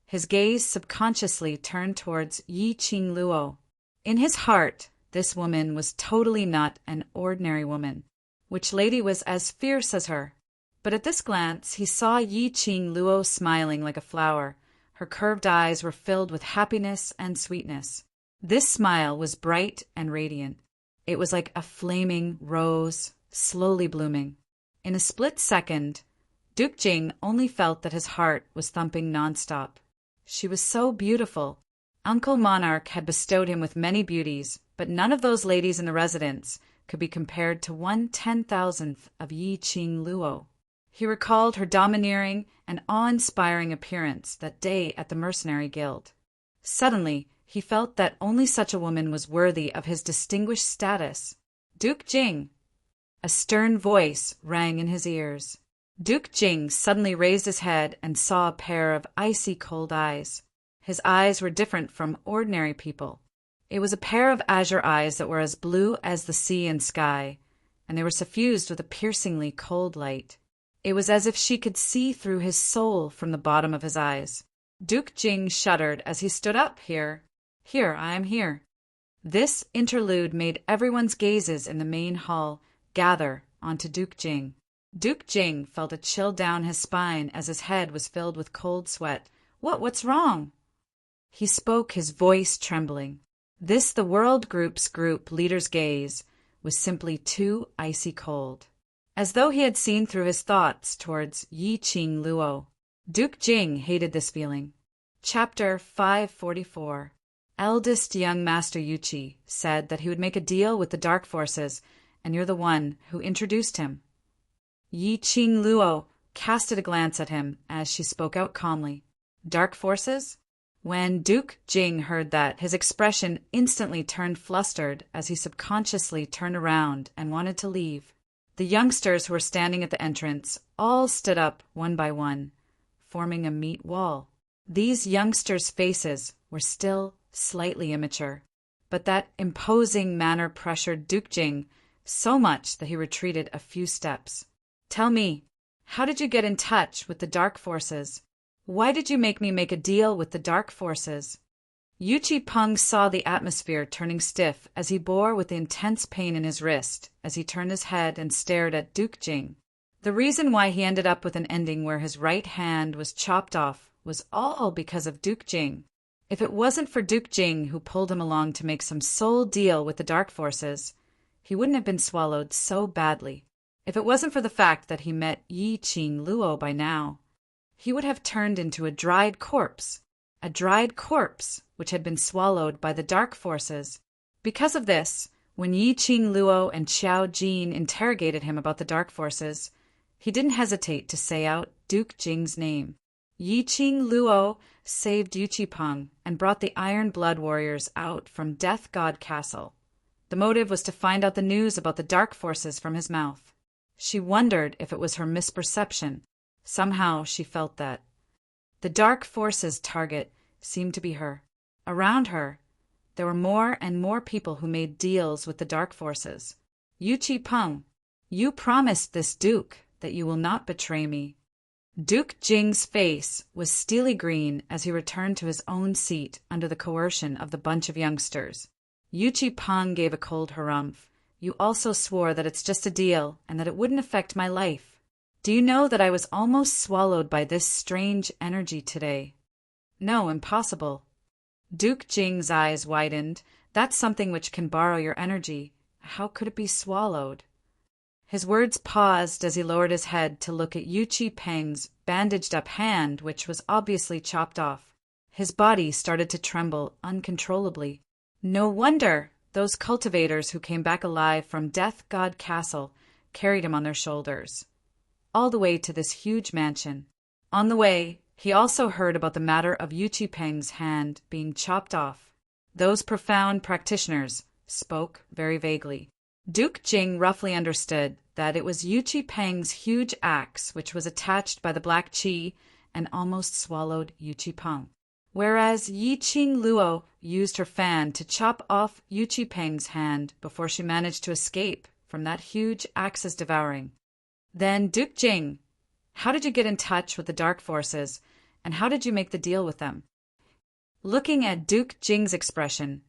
His gaze subconsciously turned towards Yi Qing Luo. In his heart, this woman was totally not an ordinary woman. Which lady was as fierce as her? But at this glance, he saw Yi Qing Luo smiling like a flower. Her curved eyes were filled with happiness and sweetness. This smile was bright and radiant. It was like a flaming rose, slowly blooming. In a split second, Duke Jing only felt that his heart was thumping nonstop. She was so beautiful. Uncle Monarch had bestowed him with many beauties, but none of those ladies in the residence could be compared to 1/10,000th of Yi Qing Luo. He recalled her domineering and awe-inspiring appearance that day at the Mercenary Guild. Suddenly, he felt that only such a woman was worthy of his distinguished status. Duke Jing! A stern voice rang in his ears. Duke Jing suddenly raised his head and saw a pair of icy cold eyes. His eyes were different from ordinary people. It was a pair of azure eyes that were as blue as the sea and sky, and they were suffused with a piercingly cold light. It was as if she could see through his soul from the bottom of his eyes. Duke Jing shuddered as he stood up. Here, I am here. This interlude made everyone's gazes in the main hall gather onto Duke Jing. Duke Jing felt a chill down his spine as his head was filled with cold sweat. What's wrong? He spoke, his voice trembling. This, the World Group's group leader's gaze, was simply too icy cold. As though he had seen through his thoughts towards Yi Qing Luo. Duke Jing hated this feeling. Chapter 544. Eldest young Master Yuchi said that he would make a deal with the dark forces, and you're the one who introduced him. Yi Qing Luo casted a glance at him as she spoke out calmly. Dark forces? When Duke Jing heard that, his expression instantly turned flustered as he subconsciously turned around and wanted to leave. The youngsters who were standing at the entrance all stood up one by one, forming a meat wall. These youngsters' faces were still slightly immature, but that imposing manner pressured Duke Jing so much that he retreated a few steps. Tell me, how did you get in touch with the dark forces? Why did you make me make a deal with the dark forces? Yuchi Peng saw the atmosphere turning stiff as he bore with the intense pain in his wrist as he turned his head and stared at Duke Jing. The reason why he ended up with an ending where his right hand was chopped off was all because of Duke Jing. If it wasn't for Duke Jing who pulled him along to make some soul deal with the dark forces, he wouldn't have been swallowed so badly. If it wasn't for the fact that he met Yi Qing Luo by now, he would have turned into a dried corpse which had been swallowed by the dark forces. Because of this, when Yi Qing Luo and Xiao Jin interrogated him about the dark forces, he didn't hesitate to say out Duke Jing's name. Yi Qing Luo saved Yuchi Peng and brought the Iron Blood Warriors out from Death God Castle. The motive was to find out the news about the dark forces from his mouth. She wondered if it was her misperception. Somehow she felt that. The dark forces' target seemed to be her. Around her, there were more and more people who made deals with the dark forces. Yuchi Peng, you promised this Duke that you will not betray me. Duke Jing's face was steely green as he returned to his own seat under the coercion of the bunch of youngsters. Yuchi Peng gave a cold harumph. You also swore that it's just a deal and that it wouldn't affect my life. Do you know that I was almost swallowed by this strange energy today? No, impossible. Duke Jing's eyes widened. That's something which can borrow your energy. How could it be swallowed? His words paused as he lowered his head to look at Yuchi Peng's bandaged-up hand, which was obviously chopped off. His body started to tremble uncontrollably. No wonder those cultivators who came back alive from Death God Castle carried him on their shoulders, all the way to this huge mansion. On the way, he also heard about the matter of Yuchi Peng's hand being chopped off. Those profound practitioners spoke very vaguely. Duke Jing roughly understood that it was Yuchi Peng's huge axe which was attached by the black qi and almost swallowed Yuchi Peng, whereas Yi Qing Luo used her fan to chop off Yuchi Peng's hand before she managed to escape from that huge axe's devouring. Then, Duke Jing, how did you get in touch with the dark forces, And how did you make the deal with them?" Looking at Duke Jing's expression,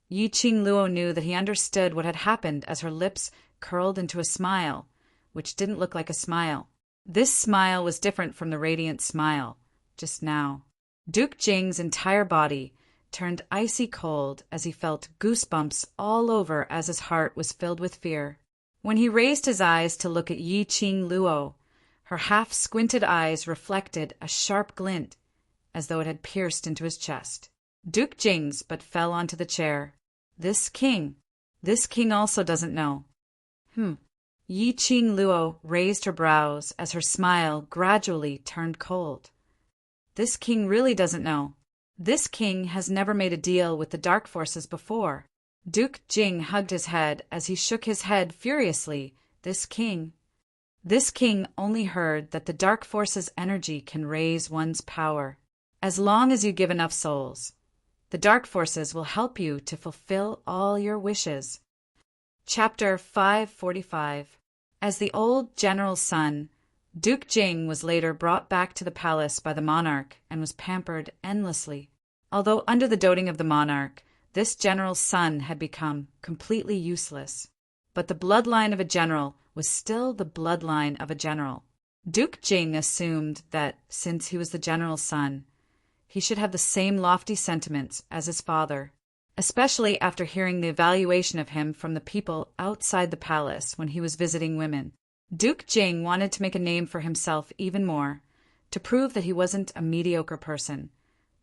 Yi Qing Luo knew that he understood what had happened as her lips curled into a smile, which didn't look like a smile. This smile was different from the radiant smile just now. Duke Jing's entire body turned icy cold as he felt goosebumps all over as his heart was filled with fear. When he raised his eyes to look at Yi Qing Luo, her half-squinted eyes reflected a sharp glint, as though it had pierced into his chest. Duke Jing's but fell onto the chair. This king also doesn't know. Yi Qing Luo raised her brows as her smile gradually turned cold. This king really doesn't know. This king has never made a deal with the dark forces before. Duke Jing hugged his head as he shook his head furiously. This king only heard that the dark forces' energy can raise one's power. As long as you give enough souls, the dark forces will help you to fulfill all your wishes. Chapter 545. As the old general's son, Duke Jing was later brought back to the palace by the monarch and was pampered endlessly. Although under the doting of the monarch, this general's son had become completely useless. But the bloodline of a general was still the bloodline of a general. Duke Jing assumed that, since he was the general's son, he should have the same lofty sentiments as his father, especially after hearing the evaluation of him from the people outside the palace when he was visiting women. Duke Jing wanted to make a name for himself even more, to prove that he wasn't a mediocre person,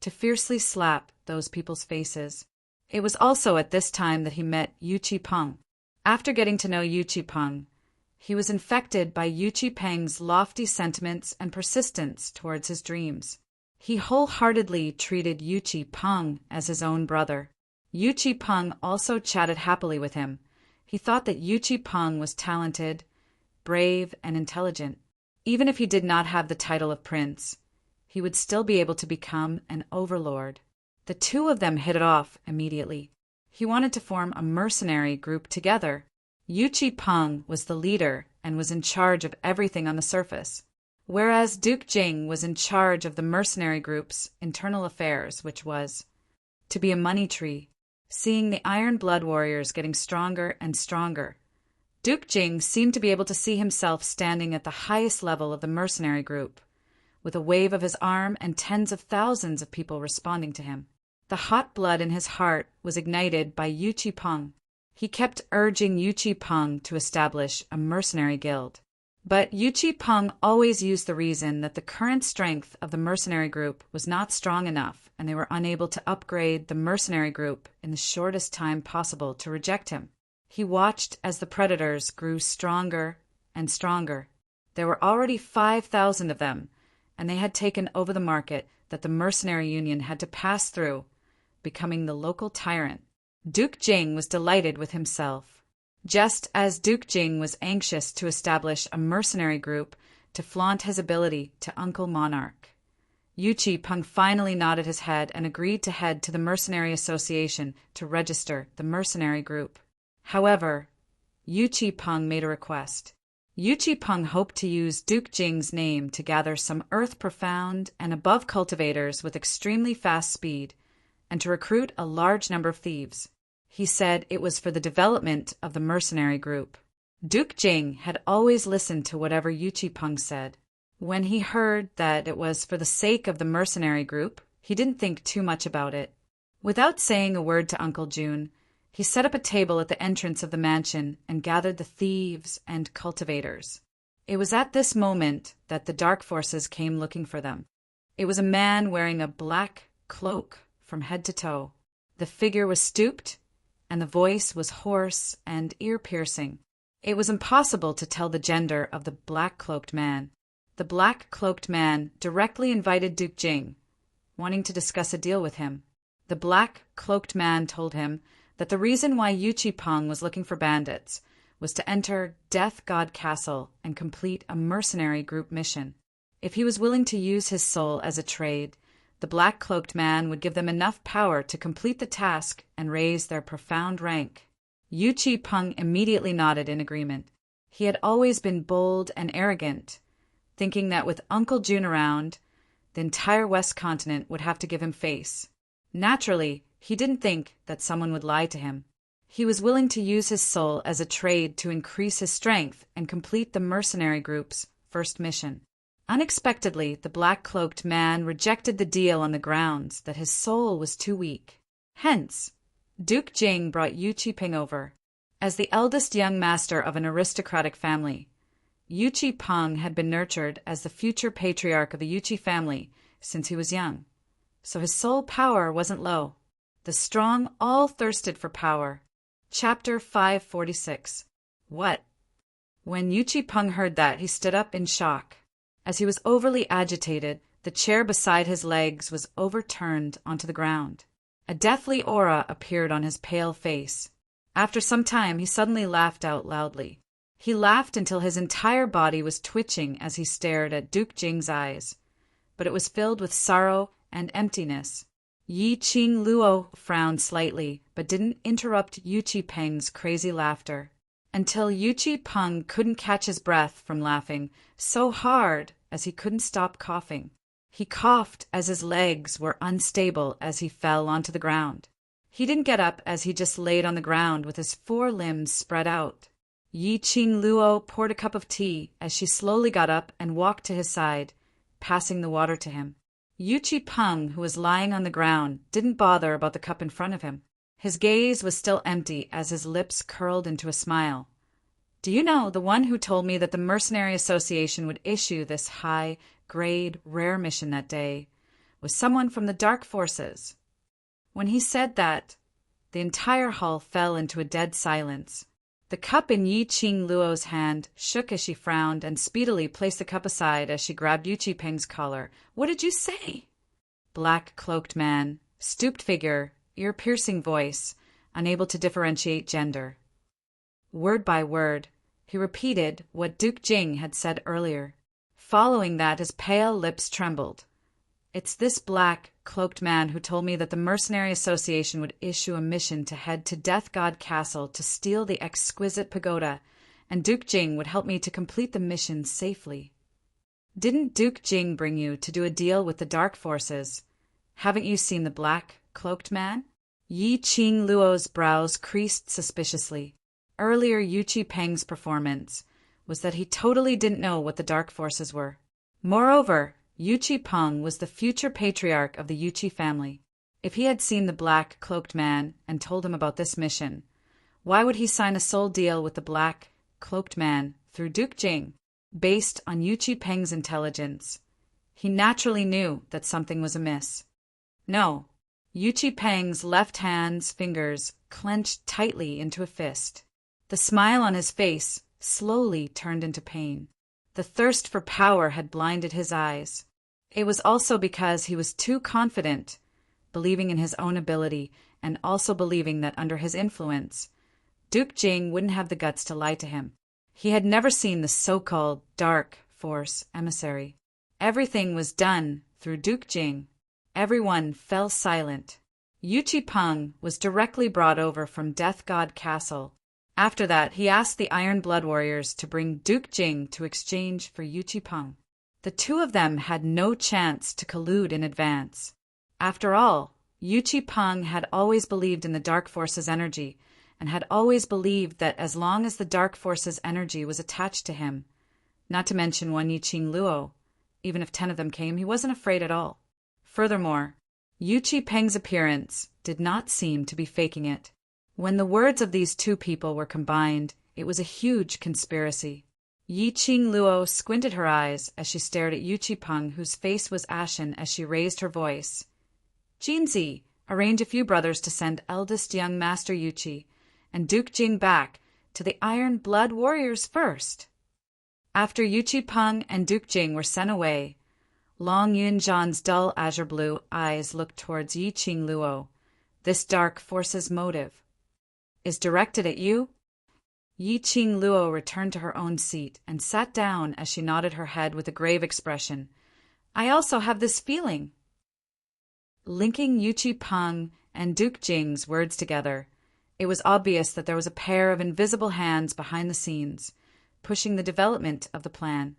to fiercely slap those people's faces. It was also at this time that he met Yu Qi-peng. After getting to know Yu Qi-peng, he was infected by Yu Qi-peng's lofty sentiments and persistence towards his dreams. He wholeheartedly treated Yu Qi-peng as his own brother. Yu Qi-peng also chatted happily with him. He thought that Yu Qi-peng was talented, brave, and intelligent. Even if he did not have the title of prince, he would still be able to become an overlord. The two of them hit it off immediately. He wanted to form a mercenary group together. Yu Qi-peng was the leader and was in charge of everything on the surface, whereas Duke Jing was in charge of the mercenary group's internal affairs, which was to be a money tree. Seeing the Iron Blood warriors getting stronger and stronger, Duke Jing seemed to be able to see himself standing at the highest level of the mercenary group, with a wave of his arm and tens of thousands of people responding to him. The hot blood in his heart was ignited by Yu Qi-peng. He kept urging Yu Qi-peng to establish a mercenary guild. But Yu Qi-peng always used the reason that the current strength of the mercenary group was not strong enough and they were unable to upgrade the mercenary group in the shortest time possible to reject him. He watched as the predators grew stronger and stronger. There were already 5,000 of them, and they had taken over the market that the mercenary union had to pass through, becoming the local tyrant. Duke Jing was delighted with himself. Just as Duke Jing was anxious to establish a mercenary group to flaunt his ability to Uncle Monarch, Yu Qi-peng finally nodded his head and agreed to head to the Mercenary Association to register the mercenary group. However, Yu Qi-peng made a request. Yu Qi-peng hoped to use Duke Jing's name to gather some earth-profound and above cultivators with extremely fast speed, and to recruit a large number of thieves. He said it was for the development of the mercenary group. Duke Jing had always listened to whatever Yu Qi-peng said. When he heard that it was for the sake of the mercenary group, he didn't think too much about it. Without saying a word to Uncle June, he set up a table at the entrance of the mansion and gathered the thieves and cultivators. It was at this moment that the dark forces came looking for them. It was a man wearing a black cloak from head to toe. The figure was stooped, and the voice was hoarse and ear-piercing. It was impossible to tell the gender of the black-cloaked man. The black-cloaked man directly invited Duke Jing, wanting to discuss a deal with him. The black-cloaked man told him that the reason why Yu Qi-peng was looking for bandits was to enter Death God Castle and complete a mercenary group mission. If he was willing to use his soul as a trade, the black-cloaked man would give them enough power to complete the task and raise their profound rank. Yu Qi-peng immediately nodded in agreement. He had always been bold and arrogant, thinking that with Uncle June around, the entire West Continent would have to give him face. Naturally, he didn't think that someone would lie to him. He was willing to use his soul as a trade to increase his strength and complete the mercenary group's first mission. Unexpectedly, the black-cloaked man rejected the deal on the grounds that his soul was too weak. Hence, Duke Jing brought Yu Qiping over. As the eldest young master of an aristocratic family, Yu Qipeng had been nurtured as the future patriarch of the Yuqi family since he was young, so his soul power wasn't low. The strong all thirsted for power. Chapter 546. What? When Yu Qipeng heard that, he stood up in shock. As he was overly agitated, the chair beside his legs was overturned onto the ground. A deathly aura appeared on his pale face. After some time, he suddenly laughed out loudly. He laughed until his entire body was twitching as he stared at Duke Jing's eyes, but it was filled with sorrow and emptiness. Yi Qing Luo frowned slightly, but didn't interrupt Yu Qipeng's crazy laughter, until Yu Qipeng couldn't catch his breath from laughing so hard as he couldn't stop coughing. He coughed as his legs were unstable as he fell onto the ground. He didn't get up as he just laid on the ground with his 4 limbs spread out. Yi Qing Luo poured a cup of tea as she slowly got up and walked to his side, passing the water to him. Yu Qipeng, who was lying on the ground, didn't bother about the cup in front of him. His gaze was still empty as his lips curled into a smile. Do you know, the one who told me that the Mercenary Association would issue this high-grade rare mission that day was someone from the Dark Forces. When he said that, the entire hall fell into a dead silence. The cup in Yi Qing Luo's hand shook as she frowned and speedily placed the cup aside as she grabbed Yu Qipeng's collar. What did you say? Black-cloaked man, stooped figure, ear-piercing voice, unable to differentiate gender. Word by word, he repeated what Duke Jing had said earlier. Following that, his pale lips trembled. It's this black-cloaked man who told me that the Mercenary Association would issue a mission to head to Death God Castle to steal the exquisite pagoda, and Duke Jing would help me to complete the mission safely. Didn't Duke Jing bring you to do a deal with the Dark Forces? Haven't you seen the black-cloaked man? Yi Qing Luo's brows creased suspiciously. Earlier Yu Qipeng's performance was that he totally didn't know what the Dark Forces were. Moreover, Yu Qipeng was the future patriarch of the Yuqi family. If he had seen the black-cloaked man and told him about this mission, why would he sign a soul deal with the black-cloaked man through Duke Jing? Based on Yu Qipeng's intelligence, he naturally knew that something was amiss. No, Yu Qipeng's left hand's fingers clenched tightly into a fist. The smile on his face slowly turned into pain. The thirst for power had blinded his eyes. It was also because he was too confident, believing in his own ability and also believing that under his influence, Duke Jing wouldn't have the guts to lie to him. He had never seen the so-called Dark Force emissary. Everything was done through Duke Jing. Everyone fell silent. Yu Qipeng was directly brought over from Death God Castle. After that, he asked the Iron Blood Warriors to bring Duke Jing to exchange for Yu Qipeng. The two of them had no chance to collude in advance. After all, Yu Qipeng had always believed in the Dark Force's energy, and had always believed that as long as the Dark Force's energy was attached to him, not to mention one Yi Qing Luo, even if 10 of them came, he wasn't afraid at all. Furthermore, Yu Qipeng's appearance did not seem to be faking it. When the words of these two people were combined, it was a huge conspiracy. Yi Qing Luo squinted her eyes as she stared at Yu Qipeng, whose face was ashen as she raised her voice. Jinzi, arrange a few brothers to send eldest young Master Yuqi and Duke Jing back to the Iron Blood Warriors first. After Yu Qipeng and Duke Jing were sent away, Long Yunjan's dull azure blue eyes looked towards Yi Qing Luo. This Dark Force's motive is directed at you? Yi Qing Luo returned to her own seat and sat down as she nodded her head with a grave expression. I also have this feeling. Linking Yu Qipeng and Duke Jing's words together, it was obvious that there was a pair of invisible hands behind the scenes, pushing the development of the plan.